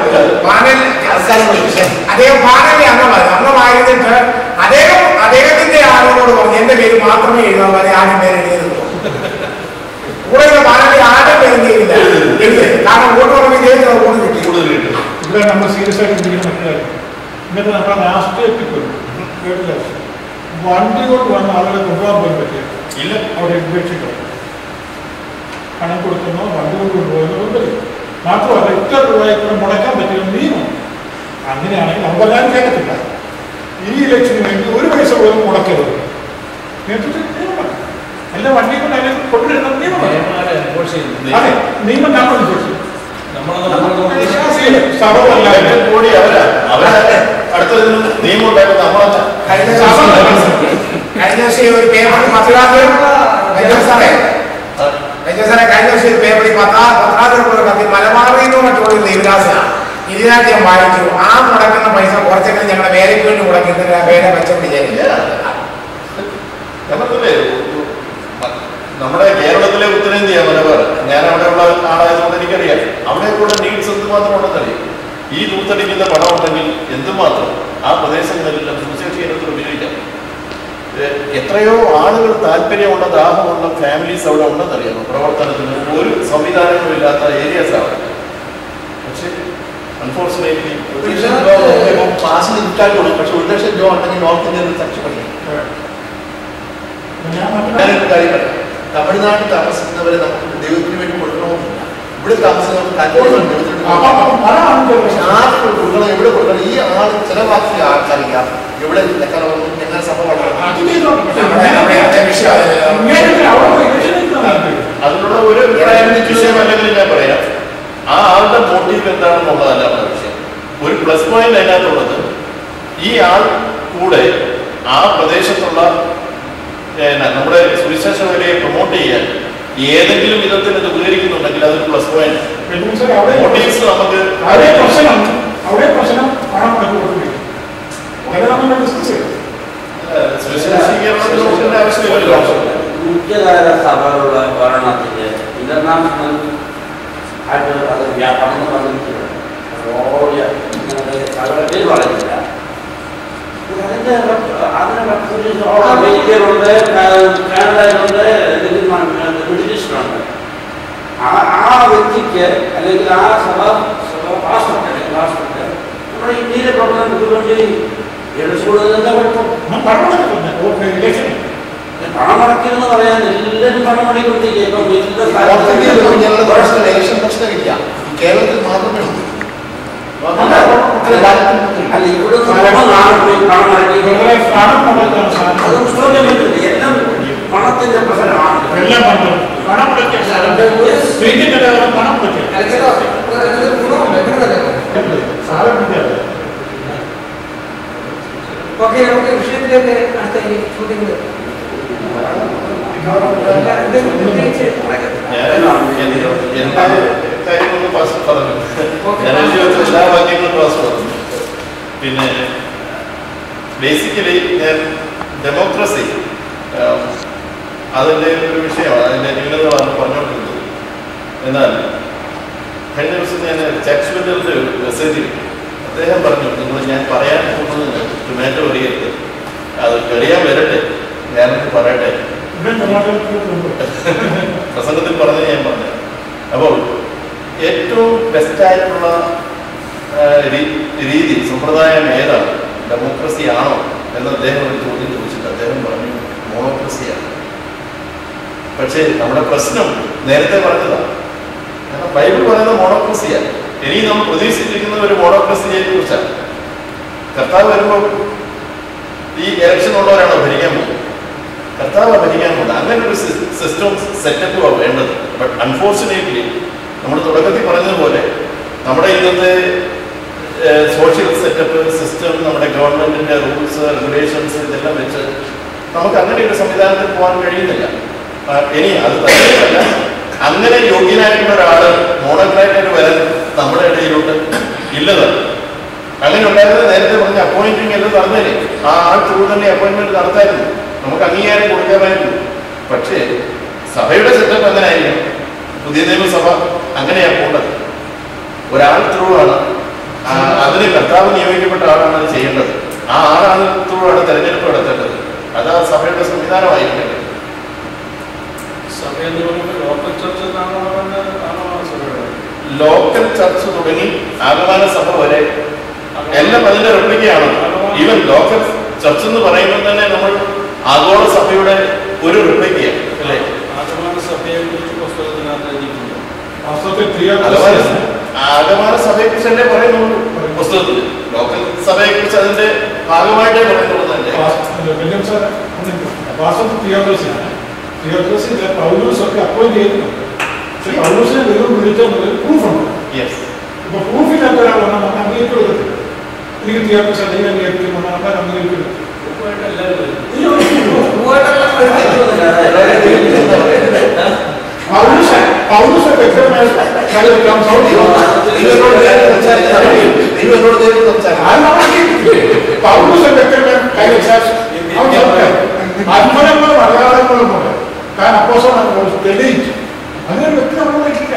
അദ്ദേഹം പാനലിന്റെ അംഗമായിരുന്നിട്ട് അദ്ദേഹത്തിന്റെ ആളുകളോട് പറഞ്ഞു എന്റെ പേര് മാത്രമേ എഴുതാൻ പറയും, ആരും പേര് എഴുതരുത്. കൂടുതൽ പാനലിൽ ആരുടെ പേര് ചെയ്യില്ല എഴുതി, കാരണം വോട്ട് പറഞ്ഞ വോട്ട് കിട്ടി. ഇവിടെ നമ്മൾ സീരിയസ് ആയിട്ട് ചിന്തിക്കുന്ന മറ്റു കാര്യം, ഇങ്ങനത്തെ നമ്മുടെ രാഷ്ട്രീയത്തിൽ വണ്ടി കൊണ്ട് വന്ന ആളുകളെ കൊണ്ടുപോകാൻ പോലും പറ്റില്ല. ഇല്ല, അവിടെ ഉപേക്ഷിക്കണം. പണം കൊടുക്കുന്നോ വണ്ടി കൊണ്ട് കൊണ്ടുപോകുന്നതുകൊണ്ട് മാത്രമല്ല ഇത്ര രൂപയ്ക്ക് മുടക്കാൻ പറ്റിയ നിയമം. അങ്ങനെയാണെങ്കിൽ നമ്മളെല്ലാവരും കേൾക്കത്തില്ല. ഈ ഇലക്ഷന് വേണ്ടി ഒരു പൈസ പോലും മുടക്കരുത്. നിയമമാണ്. എല്ലാ വണ്ടി കൊണ്ട് അതിനെ കൊണ്ടുവരുന്ന നിയമമാണ്. അതെ, നിയമം നമ്മൾ അനുസരിച്ചു കൂടി അടുത്ത നിയമം ഉണ്ടാക്കുന്ന നമ്മളല്ല. കഴിഞ്ഞ ദിവസം ഒരു പേപ്പർ പത്രാധിപർ കത്തി മലബാറിൽ മറ്റുള്ള ദേവദാസാണ്. ഇതിനകത്ത് ഞാൻ വായിച്ചു, ആ മുടക്കുന്ന പൈസ കുറച്ചൊക്കെ ഞങ്ങളുടെ വേലയ്ക്ക് വേണ്ടി മുടക്കുന്നതിന് വേല മെച്ചപ്പിടിച്ചില്ല. നമ്മുടെ കേരളത്തിലെ ഉത്തരേന്ത്യ മലബാർ, ഞാൻ അവിടെയുള്ള ആളായതുകൊണ്ട് എനിക്കറിയാം അവിടെയൊക്കെയുള്ള നീഡ്സ് എന്തുമാത്രം ഉണ്ടെന്നറിയാം. ഈ ദൂത്തടിക്കുന്ന പണം ഉണ്ടെങ്കിൽ എന്തുമാത്രം ആ പ്രദേശങ്ങളിലെല്ലാം സുശേഷീകരണത്തിൽ ഉപയോഗിക്കാം. എത്രയോ ആളുകൾ താല്പര്യമുള്ള ദാഹമുള്ള ഫാമിലീസ് അവിടെ ഉണ്ടെന്നറിയാമോ പ്രവർത്തനത്തിന്. ഒരു സംവിധാനങ്ങളും ഇല്ലാത്ത ഏരിയാസ് അവിടെ. പക്ഷേ അൺഫോർച്ചുനേറ്റ്ലി ക്ലാസ്സിൽ ഇരിക്കാറുള്ളൂ. പക്ഷെ 1 ലക്ഷം രൂപ ഉണ്ടെങ്കിൽ നോർത്ത് ഇന്ത്യയിൽ സാക്ഷ്യപ്പെടില്ല. ഞാനൊരു കാര്യം പറയാം, തമിഴ്നാട്ടിൽ താമസിക്കുന്നവരെ നമുക്ക് ദൈവത്തിന് വേണ്ടി കൊടുക്കണമെന്നില്ല. ഇവിടെ താമസിക്കുന്നവർക്ക് താല്പര്യം ദൈവത്തിന് ആർക്ക് കൊടുക്കണം, എവിടെ കൊടുക്കണം. ഈ ആൾ ചില ഭാഗത്തിൽ ആൾക്കാരിക്കാം എവിടെ എങ്ങനെ സംഭവം. അതിനുള്ള ഒരു വിഷയമല്ലെങ്കിൽ ഞാൻ പറയാം, ആ ആളുടെ മോട്ടീവ് എന്താണെന്നുള്ളതല്ല നമ്മുടെ വിഷയം. ഒരു പ്ലസ് പോയിന്റ് അതിനകത്തുള്ളത്, ഈ ആൾ കൂടെ ആ പ്രദേശത്തുള്ള നമ്മുടെ സുവിശേഷ വേലയെ പ്രൊമോട്ട് ചെയ്യാൻ ഏതെങ്കിലും വിധത്തിൽ ഇത് ഉപകരിക്കുന്നുണ്ടെങ്കിൽ അതൊരു പ്ലസ് പോയിന്റ്. മോട്ടീവ്സ് നമുക്ക് സുവിശേഷീകരണത്തിന്റെ ആവശ്യമില്ലല്ലോ. മുഖ്യധാര സഭകളുള്ള ഭരണത്തിന് ഇന്റർനാഷണൽ ആയിട്ട് അത് വ്യാപനം വന്നിട്ടുണ്ട്. അവരുടെ പേര് പറയുന്നില്ല. അതിന്റെ അമേരിക്കയിലുണ്ട്, കാനഡയിലുണ്ട്, ബ്രിട്ടീഷിലുണ്ട്. ആ വ്യക്തിക്ക് അല്ലെങ്കിൽ ആ സഭ പാസ്പോർട്ട് നമ്മുടെ ഇന്ത്യയിലെ പ്രവർത്തനം വേണ്ടി എടുത്തുകൊടുക്കുന്നത് എന്താ കുഴപ്പം? പണം അടയ്ക്കുമെന്ന് പറയാൻ എല്ലാവരും പണം അടയ്ക്കൊണ്ടിരിക്കുക. ഇപ്പം ഇലക്ഷൻ പ്രശ്നമില്ല, കേരളത്തിൽ മാത്രമേ ഉള്ളൂ. അല്ല, ഇവിടെ പണം അടയ്ക്കുക എല്ലാം പണത്തിന്റെ പ്രശ്നമാണ്. ഓക്കെ, നമുക്ക് വിഷയത്തിലേക്ക് അടുത്ത ചോദ്യങ്ങൾ. എല്ലാ വാക്യങ്ങളും പാസ് പറഞ്ഞു. പിന്നെ ബേസിക്കലി ഞാൻ ഡെമോക്രസി അതിൻ്റെ ഒരു വിഷയമാണ്, അതിൻ്റെ ന്യൂനതകളാണ് പറഞ്ഞുകൊണ്ടിരുന്നത്. എന്നാൽ കഴിഞ്ഞ ദിവസം ഞാൻ ചർച്ച് ബെല്ലറിൻ്റെ ഒരു മെസ്സേജ് അദ്ദേഹം പറഞ്ഞു, നിങ്ങൾ ഞാൻ പറയാൻ പോകുന്നത് ടൊമാറ്റോ എറിയരുത്, അത് എറിയാൻ വരട്ടെ, ഞാനൊന്ന് പറയട്ടെ. പ്രസംഗത്തിൽ പറഞ്ഞത് ഞാൻ പറഞ്ഞു. അപ്പോൾ ഏറ്റവും ബെസ്റ്റായിട്ടുള്ള രീതി സമ്പ്രദായം ഏതാണ്? ഡെമോക്രസി ആണോ എന്ന് അദ്ദേഹം ഒരു ചോദ്യം ചോദിച്ചിട്ട് അദ്ദേഹം പറഞ്ഞു മോണോക്രസിയാണ്. പക്ഷേ നമ്മുടെ പ്രശ്നം നേരത്തെ പറഞ്ഞതാണ്. കാരണം ബൈബിൾ പറയുന്നത് മോണോക്രസിയാണ്. ഇനി നമ്മൾ പ്രതീക്ഷിച്ചിരിക്കുന്ന ഒരു മോണോക്രസിയെ കുറിച്ചാണ്. കർത്താവ് വരുമ്പോൾ ഈ ഇലക്ഷൻ ഉള്ളവരാണോ ഭരിക്കാൻ പോകുന്നത്? കർത്താവ് ഭരിക്കാൻ പോകുന്നത്. അങ്ങനെ ഒരു സിസ്റ്റം സെറ്റപ്പുമാണ് വേണ്ടത്. ബട്ട് അൺഫോർച്ചുനേറ്റ്ലി നമ്മൾ തുടക്കത്തിൽ പറഞ്ഞതുപോലെ നമ്മുടെ ഇന്നത്തെ സോഷ്യൽ സെറ്റപ്പ് സിസ്റ്റം, നമ്മുടെ ഗവൺമെന്റിന്റെ റൂൾസ് റെഗുലേഷൻസ് ഇതെല്ലാം വെച്ച് നമുക്ക് അങ്ങനെ ഒരു സംവിധാനത്തിൽ പോകാൻ കഴിയുന്നില്ല. ഇനി അത് തന്നെയല്ല, അങ്ങനെ യോഗ്യനായിട്ടുള്ള ഒരാള് മോണോക്രാറ്റായിട്ട് വരാൻ നമ്മുടെ ഇടയിലുണ്ട് ഇല്ലത്. അങ്ങനെ ഉണ്ടായിരുന്നത് നേരത്തെ പറഞ്ഞ അപ്പോയിന്റിങ് എല്ലാം നടന്നേനെ. ആ ത്രൂ തന്നെ അപ്പോയിന്റ്മെന്റ് നടത്തായിരുന്നു, നമുക്ക് അംഗീകാരം കൊടുക്കാമായിരുന്നു. പക്ഷേ സഭയുടെ സെറ്റപ്പ് എങ്ങനെ ആയിരിക്കും? പുതിയ നിയമസഭ അങ്ങനെയാണ് പോകേണ്ടത്. ഒരാൾ ത്രൂ ആണ്, അതിന് കർത്താവ് നിയോഗിക്കപ്പെട്ട ആളാണ് അത് ചെയ്യേണ്ടത്. ആ ആളാൾ ത്രൂ ആണ് തെരഞ്ഞെടുപ്പ് നടത്തേണ്ടത്. അതാ സഭയുടെ സംവിധാനമായിരിക്കേണ്ടത്. ലോക്കൽ ചർച്ച് തുടങ്ങി ആഗമന സഭ വരെ എല്ലാം അതിന്റെ റിപ്ലിക്കയാണ്. ഈവൻ ലോക്കൽ ചർച്ച് എന്ന് പറയുമ്പോൾ തന്നെ നമ്മൾ ആഗോള സഭയുടെ ഒരു റിപ്ലിക്കയാണ് അല്ലേ? ആഗമന സഭയെ കുറിച്ച് തന്നെ പറയുന്നുള്ളൂ പുസ്തകത്തിൽ. ലോക്കൽ സഭയെ കുറിച്ച് അതിന്റെ ഭാഗമായിട്ടേ പറയുന്നുള്ളൂ തന്നെ. പൗലോസൊക്കെ അപ്പോയിന്റ് ചെയ്യുന്നു. പക്ഷെ പൗലോസിനെ ദൈവം വിളിച്ചത് പ്രൂഫുണ്ട്. ഇപ്പൊ പ്രൂഫില്ലാത്ത ഒരാൾ വന്നാൽ നമുക്ക് അംഗീകരിച്ചു കൊടുക്കത്തില്ല. എനിക്ക് തിയോക്രസി അല്ലെങ്കിൽ അംഗീകരിക്കും നമ്മൾ അംഗീകരിക്കില്ല. പൗലോസ് വ്യക്തമായ അത്ഭുതങ്ങളും അടയാളങ്ങളും കൊണ്ട് കാരണം അപ്പോസ്തലന്മാർ തെളിയിച്ചു. അങ്ങനെ വ്യക്തി നമ്മൾ വയ്ക്കില്ല.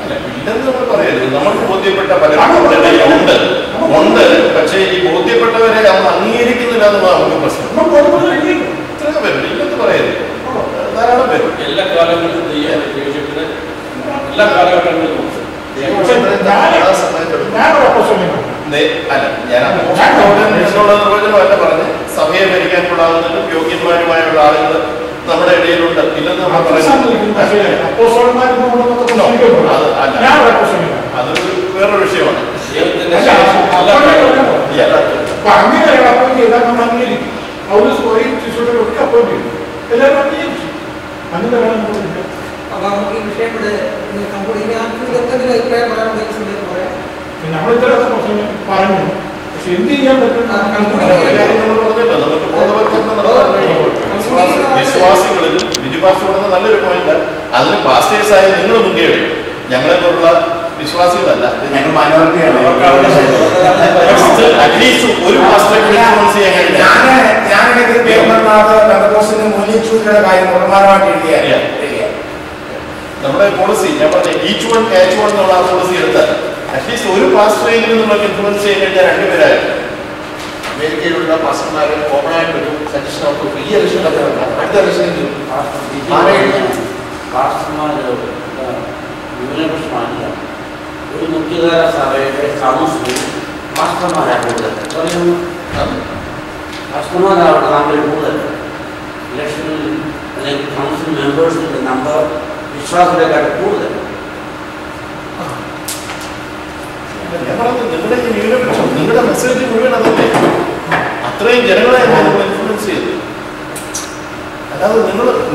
അല്ല, ഇല്ലെന്ന് നമ്മൾ പറയരുത്. നമുക്ക് ബോധ്യപ്പെട്ട പലരും ഉണ്ട്. പക്ഷേ ഈ ബോധ്യപ്പെട്ടവരെ നമ്മൾ അംഗീകരിക്കുന്നില്ല എന്നുള്ളത് നമുക്ക് പ്രശ്നം. ഇത്രയും പേരുണ്ട്, ഇല്ലെന്ന് പറയരുത്. ധാരാളം പേരും എല്ലാ കാലങ്ങളിലും എല്ലാ കാലഘട്ടങ്ങളിലും അല്ല, ഞാൻ എന്നുള്ള നിർവചനമല്ല പറഞ്ഞ് സഭയെ ഭരിക്കാൻ കൊള്ളാവുന്നതിനും യോഗ്യന്മാരുമായുള്ള ആളുകൾ നമ്മുടെ ഇടയിലുണ്ട്. ഇല്ലെന്ന് നമ്മൾ പറയുന്നത് അതൊരു വേറൊരു വിഷയമാണ്. അപ്പൊ നമുക്ക് ഈ വിഷയം ഇവിടെ അഭിപ്രായം പറയാൻ നമ്മൾ ഇത്ര പറഞ്ഞു. പക്ഷെ എന്ത് ചെയ്യാൻ പറ്റും? വിശ്വാസികളിലും ബിജുപാസ് കൊടുക്കുന്ന നല്ലൊരു പോയിന്റ്. അതിന് പാസ്റ്റേഴ്സായി നിങ്ങൾ മുൻകൈ ഞങ്ങളെ പോലുള്ള വിശ്വാസികളല്ല, ഞങ്ങൾ മൈനോറിറ്റിയാണ്. അറ്റ്ലീസ്റ്റ് ഒരു നമ്മുടെ പോളിസി ഞാൻ പറഞ്ഞ ഈച്ച് വൺ ക്യാച്ച് വൺ എന്നുള്ള ആ പോളിസി എടുത്താൽ അറ്റ്ലീസ്റ്റ് ഒരു പാസ്റ്ററെങ്കിലും നമുക്ക് ഇൻഫ്ലുവൻസ് ചെയ്യാൻ കഴിഞ്ഞാൽ രണ്ടുപേരായിരുന്നു. അമേരിക്കയിലുള്ള പാസ്റ്റർമാരെ കോമൺ ആയിട്ടൊരു സജഷൻ അവർക്ക് ഈ ഇലക്ഷനിലൊക്കെ അടുത്ത ഇലക്ഷനിൽ ന്യൂനപക്ഷമാണില്ല. ഒരു മുഖ്യധാര സഭയുടെ കൗൺസിലിൽ പാസ്റ്റർമാരാണ് കൂടുതൽ. പാസ്റ്റർമാരാവട്ടെ നമ്മൾ കൂടുതൽ ഇലക്ഷനിൽ അല്ലെങ്കിൽ കൗൺസിൽ മെമ്പേഴ്സിന്റെ നമ്പർ വിശ്വാസത്തെക്കാൾ കൂടുതൽ. നിങ്ങളുടെ ഈ ന്യൂനപക്ഷം നിങ്ങളുടെ മെസ്സേജ് മുഴുവൻ അതല്ലേ? അത്രയും ജനങ്ങളെ നിങ്ങൾ ഇൻഫ്ലുവൻസ് ചെയ്തു. അല്ലാതെ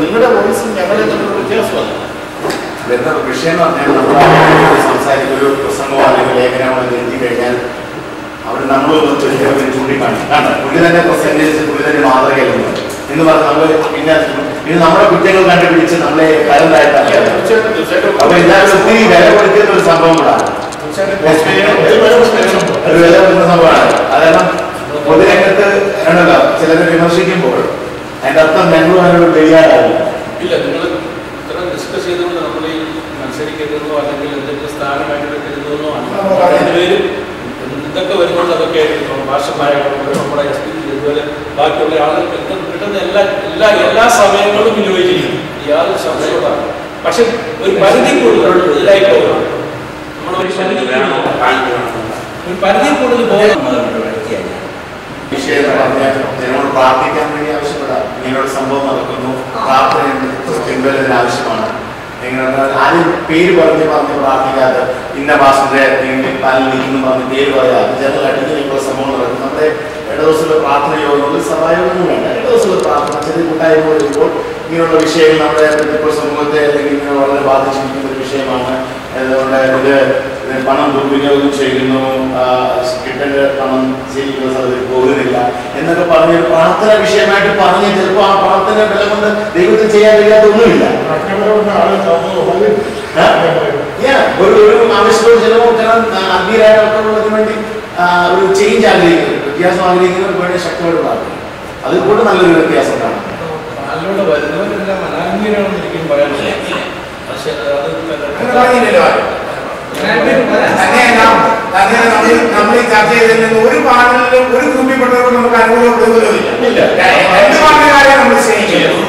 നിങ്ങളുടെ വോയിസും ഞങ്ങളെ തമ്മിലുള്ള വ്യത്യാസമാണ്. വരുന്ന വിഷയം എന്ന് പറഞ്ഞാൽ നമ്മൾ സംസാരിക്കുന്ന ഒരു പ്രസംഗമോ അല്ലെങ്കിൽ ലേഖനമോ എഴുതി കഴിഞ്ഞാൽ അവിടെ നമ്മൾ ചൂണ്ടിക്കാണിക്കും. പുള്ളി തന്നെ പ്രസംഗിച്ച് പുള്ളി തന്നെ മാതൃകയിലുണ്ട് എന്ന് പറഞ്ഞ് നമ്മൾ പിന്നെ നമ്മുടെ കുറ്റങ്ങൾ കണ്ടുപിടിച്ച് നമ്മളെ കരണ്ടായിട്ടാണ്. അപ്പൊ ഇതിനകത്ത് ഒത്തിരി വില കൊടുക്കുന്ന ഒരു സംഭവം കൂടാണ്. ഒരു വില കൊടുക്കുന്ന സംഭവമാണ്. കാരണം പൊതുരംഗത്ത് ആണല്ലോ ചിലരെ വിമർശിക്കുമ്പോൾ അതിന്റെ അർത്ഥം ഞങ്ങളും അതിനോട് ബലിയാടാവില്ല. ഇല്ല, നിങ്ങൾ ഇത്ര ഡിസ്കസ് ചെയ്തുകൊണ്ട് നമ്മൾ ഈ മത്സരിക്കരുതെന്നോ അല്ലെങ്കിൽ എന്തെങ്കിലും സ്ഥാനമായിട്ട് കരുതുന്നോ ആണ്. രണ്ടുപേരും എന്തൊക്കെ വരുന്നുണ്ട് അതൊക്കെ ആയിരിക്കും ഭാഷമായാലും നമ്മുടെ എസ് പി ഇതുപോലെ ബാക്കിയുള്ള ആളുകൾക്ക് കിട്ടുന്ന എല്ലാ സമയങ്ങളും വിനിയോഗിച്ചിരിക്കും. യാതൊരു സംശയമാണ്. പക്ഷെ ഒരു പരിധി കൂടുതൽ ഇതിലായി പോകണം. നമ്മളൊരു പരിധി കൂടുതൽ പോകണം. വിഷയം പറഞ്ഞ ജനങ്ങളോട് പ്രാർത്ഥിക്കാൻ വേണ്ടി ആവശ്യപ്പെടാം. ഇങ്ങനെയുള്ള സംഭവം നടക്കുന്നു, പ്രാർത്ഥന ആവശ്യമാണ്. നിങ്ങൾ ആരും പേര് പറഞ്ഞ് പ്രാർത്ഥിക്കാതെ ഇന്ന ഭാഷയുടെ പാലിൽ നിൽക്കുന്നു പറഞ്ഞ് പേര് പറയാതെ ജനറലായിട്ട് ഇങ്ങനെയുള്ള സംഭവങ്ങൾ നടക്കും. നമ്മുടെ ഇടദിവസമുള്ള പ്രാർത്ഥന യോഗങ്ങളിൽ സഭായോഗമൊന്നും വേണ്ട. ഇടദിവസമുള്ള പ്രാർത്ഥന ചെറിയ കൂട്ടായ്മ വരുമ്പോൾ ഇങ്ങനെയുള്ള വിഷയങ്ങൾ നമ്മുടെ ഇപ്പോൾ സമൂഹത്തെ അല്ലെങ്കിൽ ഇങ്ങനെ വളരെ ബാധിച്ചിരിക്കുന്ന ഒരു വിഷയമാണ്. അതുകൊണ്ട് ഇത് പണം ദുർവിനിയോഗം ചെയ്യുന്നു, കിട്ടേണ്ട പണം ശരിക്കുള്ള സ്ഥലത്തിൽ പോകുന്നില്ല എന്നൊക്കെ പറഞ്ഞ് ഒരു പ്രാർത്ഥന വിഷയമായിട്ട് പറഞ്ഞ് ചിലപ്പോൾ ആ പ്രാർത്ഥന ബലം കൊണ്ട് ദൈവത്തിൽ ചെയ്യാൻ കഴിയാത്ത ഒന്നുമില്ല. ഒരു ആവശ്യത്തോട് ചിലപ്പോൾ ആത്മീയരായ ആൾക്കാർക്ക് വേണ്ടി ഒരു ചേഞ്ച് ആഗ്രഹിക്കുന്നു, വ്യത്യാസം ആഗ്രഹിക്കുന്നവർക്ക് വേണ്ടി ശക്തമായിട്ട് പ്രാർത്ഥിക്കും. അതിൽ കൂടെ നല്ലൊരു വ്യത്യാസം കാണാം. അതിലൂടെ വരുന്നവരെല്ലാം അനാത്മീയരാണെന്ന് ഒരിക്കലും പറയാനില്ല. പക്ഷേ നമ്മൾ ഈ ചർച്ച ചെയ്തതിൽ നിന്ന് ഒരു പാനലിലും ഒരു ഗ്രൂപ്പിൽപ്പെട്ടവർക്ക് നമുക്ക് അനുകൂലപ്പെടുന്നില്ല. രണ്ട് പാർട്ടിക്കാരെ നമ്മൾ സ്നേഹിക്കുന്നു.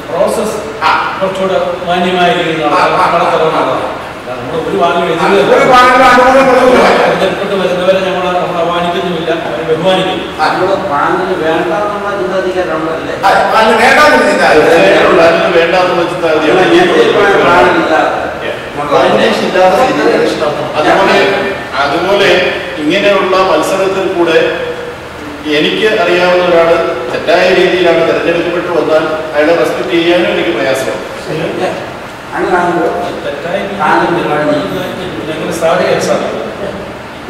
പ്രോസസ് കുറച്ചുകൂടെ മാന്യമായ രീതിയിൽ ഒരു പാനലും അനുകൂലപ്പെട്ട് വരുന്നവരെ നമ്മൾ അപമാനിക്കുന്നുമില്ല, അവരെ ബഹുമാനിക്കുന്നു. പാനല് വേണ്ടെന്നുള്ള ചിന്താധികാരമുണ്ടല്ലേ? അതുപോലെ ഇങ്ങനെയുള്ള മത്സരത്തിൽ കൂടെ എനിക്ക് അറിയാവുന്ന ഒരാൾ തെറ്റായ രീതിയിലാണ് തെരഞ്ഞെടുക്കപ്പെട്ടു വന്നാൽ അയാളെ റെസ്പെക്ട് ചെയ്യാനും എനിക്ക് പ്രയാസമാണ്.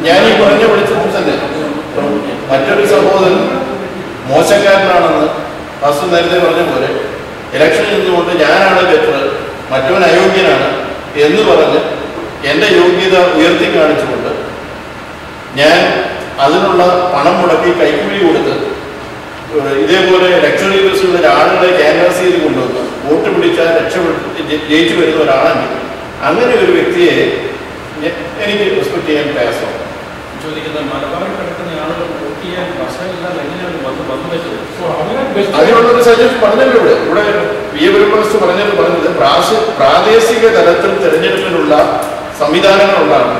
ഞാൻ ഈ പറഞ്ഞ വിളിച്ചപ്പോൾ തന്നെ മറ്റൊരു സഹോദരൻ മോശക്കാരനാണെന്ന് വസ്തു നേരത്തെ പറഞ്ഞ പോലെ ഇലക്ഷനിൽ നിന്നുകൊണ്ട് ഞാനാണ് ബെറ്റർ, മറ്റവൻ അയോഗ്യനാണ് എന്ന് പറഞ്ഞ് എൻ്റെ യോഗ്യത ഉയർത്തി കാണിച്ചുകൊണ്ട് ഞാൻ അതിനുള്ള പണം മുടക്കി കൈക്കൂലി കൊടുത്ത് ഇതേപോലെ ലക്ഷറി ബസ്സുള്ള ഒരാളുകളെ ക്യാൻവാസ് ചെയ്ത് കൊണ്ടുവന്ന് വോട്ട് പിടിച്ചാൽ ജയിച്ചു വരുന്ന ഒരാളാണെങ്കിൽ അങ്ങനെ ഒരു വ്യക്തിയെ എനിക്ക് റെസ്പെക്ട് ചെയ്യാൻ പ്രയാസമാണ്. ചോദിക്കുന്നത് മലബാറിൽ കിടക്കുന്ന ആളുകൾ വോട്ട് ചെയ്യാൻ വശമില്ലാതെ എങ്ങനെയാണ് വന്നു വെച്ചത്? അതിനുള്ളൊരു സജഷൻ പറഞ്ഞല്ലോ ഇവിടെ വി എ ബ്രഹ്മസ്തു പറഞ്ഞത് പ്രാദേശിക തലത്തിൽ തെരഞ്ഞെടുപ്പിനുള്ള സംവിധാനങ്ങളുണ്ടാണ്.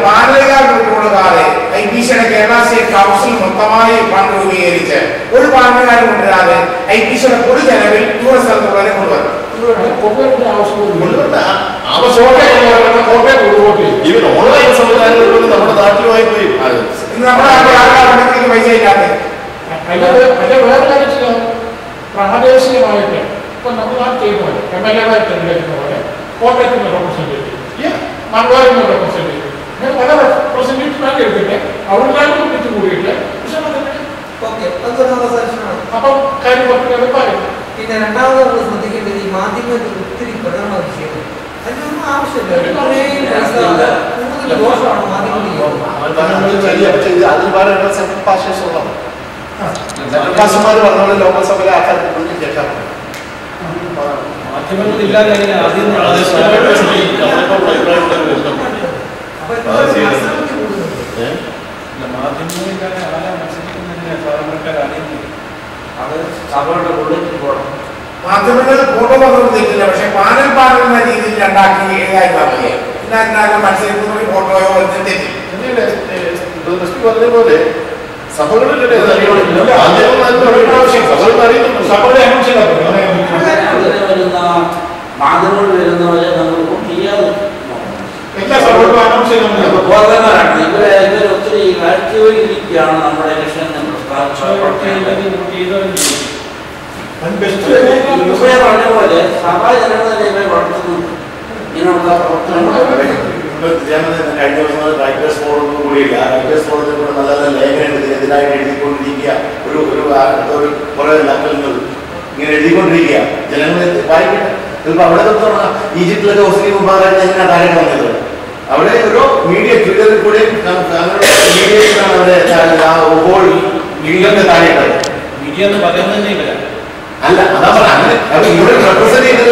പാനലുകാരുടെ ഐപിസിയുടെ കേരള സ്റ്റേറ്റ് കൗൺസിൽ മൊത്തമായി ഫണ്ട് രൂപീകരിച്ച് ഒരു പാനലുകാരും കൊണ്ടുവരാതെ ഐപിസിയുടെ പൊതു ചെലവിൽ സ്ഥലത്തുള്ളവരെ കൊണ്ടുവരണം. ഈവൻ ഓൺലൈൻ സംവിധാനങ്ങളിലൂടെ നമ്മുടെ നാട്ടിലുമായി പോയി നമ്മുടെ ആൾക്കാരുടെ പൈസ ഇല്ലാതെ വേറെ കാര്യം പ്രാദേശികമായിട്ട് ഇപ്പൊ നമ്മൾ നാട്ടിൽ ചെയ്യുന്ന പോലെ MLA തെരഞ്ഞെടുക്കുന്ന പോലെ കോട്ടയത്തിന് റെപ്രസെന്റേറ്റീവ്, മലബാറിന് റെപ്രസെന്റേറ്റീവ്, അങ്ങനെ പല റെപ്രസെന്റേറ്റീവ് എടുത്തിട്ട് അവരുടെ ഒന്നിച്ച് കൂടിയിട്ട് അപ്പം കാര്യം കുറച്ച് എളുപ്പമായി. പിന്നെ രണ്ടാമത് നമ്മൾ ശ്രദ്ധിക്കേണ്ടത് ഈ മാധ്യമത്തിൽ ഒത്തിരി പ്രകടന വിഷയങ്ങൾ അതിനൊന്നും ആവശ്യമില്ല. കൂടുതൽ ദോഷമാണ് മാധ്യമത്തിൽ. പറഞ്ഞ ലോകസഭയിലെ ആൾക്കാർക്ക് കേൾക്കാറുണ്ട്. മാധ്യമങ്ങളില്ലാതെ മാധ്യമങ്ങളില്ലാതെ ആരാ മത്സരിക്കുന്നതിനെ സാധാരണക്കാർ അറിയുന്നില്ല. അത് സഭയുടെ ഉള്ളിൽ പോകണം. മാധ്യമങ്ങൾ ഫോട്ടോ പകർന്നു തെറ്റില്ല, പക്ഷെ പാനൽ എന്ന രീതിയിൽ രണ്ടാക്കി ഏതായി പറഞ്ഞേ എന്നാലും മത്സരിക്കുന്ന ഫോട്ടോയോ തെറ്റി പറഞ്ഞ പോലെ സഭകളിൽ വരുന്ന മാധ്യമങ്ങളിൽ വരുന്നവരെ നമ്മൾ ചെയ്യാതെ ഇവരെ ഒത്തിരി ആക്റ്റീവായിരിക്കുകയാണ് നമ്മുടെ ഇലക്ഷൻ പറഞ്ഞ പോലെ സഭാ ജനങ്ങൾ തന്നെ ഇവരെ വളർത്തുന്നുണ്ട്. ഇങ്ങനെയുള്ള കഴിഞ്ഞ ദിവസം റൈറ്റേഴ്സ് ഫോറം കൂടിയില്ല. റൈറ്റേഴ്സ് ഫോറത്തിൽ കൂടെ നല്ല നല്ല ലേഖനം എതിരായിട്ട് എഴുതിക്കൊണ്ടിരിക്കുക. ഒരു കുറെ നക്കലുകൾ ഇങ്ങനെ എഴുതിക്കൊണ്ടിരിക്കുക. ജനങ്ങളെ വായിക്കട്ടെ. ചിലപ്പോൾ അവിടെ തൊട്ടാണ് ഈജിപ്തിലൊക്കെ ഹുസ്നി മുബാറക്ക് എങ്ങനെയാണ് താഴെ വന്നത്. അവിടെ ഒരു മീഡിയ ട്വിറ്ററിൽ കൂടെ മീഡിയയിലാണ് അവിടെ ലീഗലിന്റെ താഴെയിട്ടത്. മീഡിയ എന്ന് പറയുന്നത് അല്ല, അതാ പറഞ്ഞത്. ഇവിടെ റെപ്രസെന്റ് ചെയ്തത്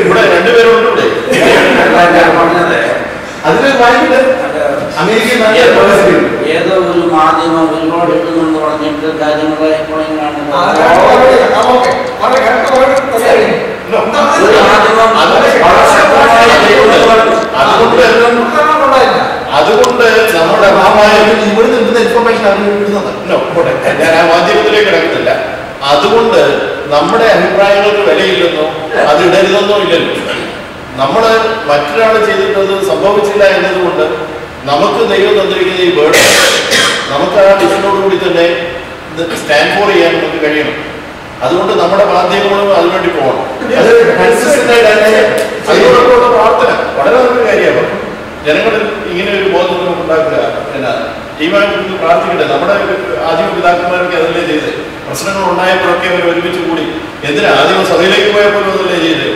ഇവിടെ രണ്ടുപേരുണ്ട്. പറഞ്ഞത് അതിലൊരു വായിക്കട്ടെ. അമേരിക്കയിൽ ഏതോ ഒരു മാധ്യമം ഒരുപാട് ഇടുന്നെന്ന് പറഞ്ഞിട്ട് കാര്യങ്ങളെ എപ്പോഴെങ്കിലും അതുകൊണ്ട് നമ്മുടെ ഇവിടെ നിൽക്കുന്ന ഇൻഫർമേഷൻ ഞാൻ ആ മാധ്യമത്തിലേക്ക് കിടക്കുന്നില്ല. അതുകൊണ്ട് നമ്മുടെ അഭിപ്രായങ്ങൾക്ക് വിലയില്ലെന്നോ അത് ഇടരുതെന്നോ ഇല്ലല്ലോ. നമ്മള് മറ്റൊരാൾ ചെയ്തിട്ടത് സംഭവിച്ചില്ല എന്നതുകൊണ്ട് നമുക്ക് ദൈവം തന്നിരിക്കുന്ന ഈ വേർഡ് നമുക്ക് ആ വിഷനോടുകൂടി തന്നെ സ്റ്റാൻഡ് ഫോർ ചെയ്യാൻ നമുക്ക് കഴിയണം. അതുകൊണ്ട് നമ്മുടെ മാധ്യമങ്ങളും അതിനുവേണ്ടി പോകണം. അത് കൺസിസ്റ്റന്റ് ആയിട്ട് അതിനോടൊപ്പമുള്ള പ്രാർത്ഥന വളരെ നല്ലൊരു കാര്യമാണ്. ജനങ്ങളിൽ ഇങ്ങനെ ഒരു ബോധം നമുക്ക് ഉണ്ടാക്കുക. എന്നാ ദൈവമായിട്ട് പ്രാർത്ഥിക്കട്ടെ. നമ്മുടെ ആദിമ പിതാക്കന്മാരൊക്കെ അതല്ലേ ചെയ്ത്. പ്രശ്നങ്ങൾ ഉണ്ടായപ്പോഴൊക്കെ അവർ ഒരുമിച്ച് കൂടി. എന്തിനാ ആദ്യം സഭയിലേക്ക് പോയപ്പോഴും അതല്ലേ ചെയ്ത്.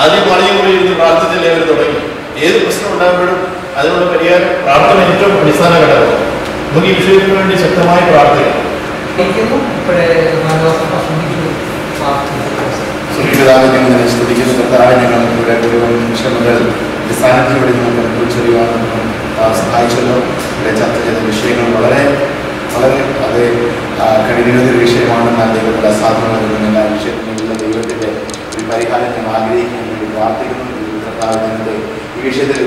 ആദ്യം മാളിക കൂടി ഇരുന്ന് പ്രാർത്ഥിച്ചല്ലേ അവർ തുടങ്ങി. ഏത് പ്രശ്നം ഉണ്ടാകുമ്പോഴും അതിനുള്ള പരിഹാരം പ്രാർത്ഥന ഏറ്റവും അടിസ്ഥാന ഘടകമാണ്. നമുക്ക് ഈ വിഷയത്തിന് വേണ്ടി ശക്തമായി പ്രാർത്ഥിക്കണം. സ്തുതിക്കുന്ന കർത്താവേ, ഞങ്ങൾ ഇവിടെ ഒരു നിമിഷം മുതൽ അടിസ്ഥാനത്തിലൂടെ ഞങ്ങൾക്ക് തിരിച്ചറിയുവാൻ സഹായിച്ചല്ലോ. ഇവിടെ ചർച്ച ചെയ്ത വിഷയങ്ങൾ വളരെ വളരെ അത് കഠിനമൊരു വിഷയമാണെന്നാൽ ദൈവത്തിന്റെ അസാധ്യമാകുന്ന എല്ലാ വിഷയത്തിനുള്ള ദൈവത്തിന്റെ ഒരു പരിഹാരം ഞങ്ങൾ ആഗ്രഹിക്കാൻ വേണ്ടി പ്രാർത്ഥിക്കുന്നു. കർത്താവിന്റെ ഈ വിഷയത്തിൽ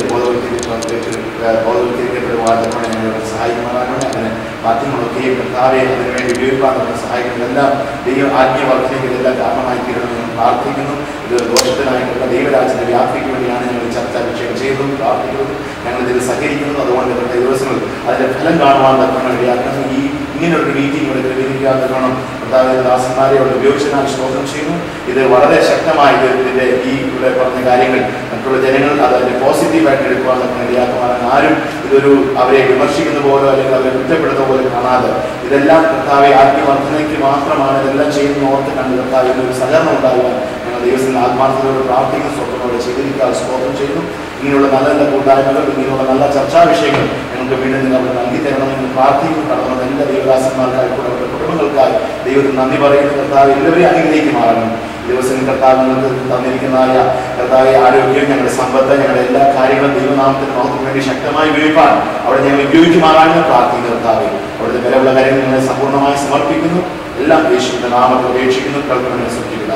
ബോധവൽക്കരിക്കപ്പെടുവാൻ ഞങ്ങളെ സഹായിക്കുവാനാണ്. അങ്ങനെ മാധ്യമങ്ങളൊക്കെ കർത്താവെ അതിനുവേണ്ടി ഉപയോഗിക്കാൻ നമുക്ക് സഹായിക്കുന്നതെല്ലാം ദൈവം ആത്മീയവർദ്ധനയ്ക്ക് ഇതെല്ലാം കാരണമായി തീരണമെന്ന് പ്രാർത്ഥിക്കുന്നു. ഇത് ദോഷത്തിനായിട്ടുള്ള ദൈവരാജ്യത്തിന്റെ വ്യാപ്തിക്ക് വേണ്ടിയാണ് ഞങ്ങൾ ചർച്ച വിഷയം ചെയ്തതും പ്രാർത്ഥിക്കുന്നതും ഞങ്ങളിതിൽ സഹകരിക്കുന്നു. അതുകൊണ്ട് ഇന്നത്തെ ദിവസങ്ങൾ അതിന്റെ ഫലം കാണുവാൻ തക്കണം ഇടയാക്കണം. ഈ ഇങ്ങനെയൊരു മീറ്റിംഗ് ഇവിടെ ക്രമീകരിക്കാൻ തരണം. കർത്താവിന്റെ ദാസന്മാരെ അവിടെ ഉപയോഗിച്ചതിനാൽ സ്തോത്രം ചെയ്യുന്നു. ഇത് വളരെ ശക്തമായി ഇതിന്റെ ഈ ഇവിടെ പറഞ്ഞ കാര്യങ്ങൾ മറ്റുള്ള ജനങ്ങൾ അതിന്റെ പോസിറ്റീവായിട്ട് എടുക്കുവാൻ തക്കണം ഇടയാക്കുവാൻ. ആരും ഇതൊരു അവരെ വിമർശിക്കുന്ന പോലെ അല്ലെങ്കിൽ അവരെ കുറ്റപ്പെടുന്ന പോലെ കാണാതെ ഇതെല്ലാം കർത്താവെ ആത്മവർദ്ധനയ്ക്ക് മാത്രമാണ് ഇതെല്ലാം ചെയ്യുന്ന ഓർത്ത് കണ്ട് കർത്താവ് ഇതിനൊരു സഹകരണം ഉണ്ടാകുവാൻ ഞങ്ങൾ ദൈവത്തിന്റെ ആത്മാർത്ഥതയോട് പ്രാർത്ഥിക്കുന്ന സ്വപ്നത്തോടെ ചെയ്തിരിക്കാൻ സ്തോത്രം ചെയ്യുന്നു. ഇങ്ങനെയുള്ള നല്ല നല്ല കൂട്ടായ്മകൾ ഇങ്ങനെയുള്ള നല്ല ചർച്ചാ വിഷയങ്ങൾ ഞങ്ങൾക്ക് വീണ്ടും നിങ്ങൾ അവിടെ നൽകി തരണമെന്ന് പ്രാർത്ഥിക്കുന്നു. കടന്ന എല്ലാ ദൈവദാസന്മാർക്കായി കൂടെ അവരുടെ കുടുംബങ്ങൾക്കായി ദൈവത്തിന് നന്ദി പറയുന്നു. കർത്താവ് എല്ലാവരെയും അനുഗ്രഹിക്കുമാറാണ്. ദിവസം കർത്താവ് നിങ്ങൾക്ക് തന്നിരിക്കുന്നതായ കർത്താവെ ആരോഗ്യം ഞങ്ങളുടെ സമ്പത്ത് ഞങ്ങളുടെ എല്ലാ കാര്യങ്ങളും ദൈവനാമത്തിന് നമുക്ക് വേണ്ടി ശക്തമായി ഉപയോഗിക്കാൻ അവിടെ ഞങ്ങൾ ഉപയോഗിക്കുമാറാണെന്ന് പ്രാർത്ഥിക്കുന്നു. കർത്താവെ അവിടുത്തെ വിലയുള്ള കാര്യങ്ങൾ ഞങ്ങളെ സമ്പൂർണ്ണമായി സമർപ്പിക്കുന്നു. എല്ലാം യേശുവിന്റെ നാമത്തിൽ അപേക്ഷിക്കുന്നു. കേൾക്കണമെന്ന് ശ്രദ്ധിക്കുക.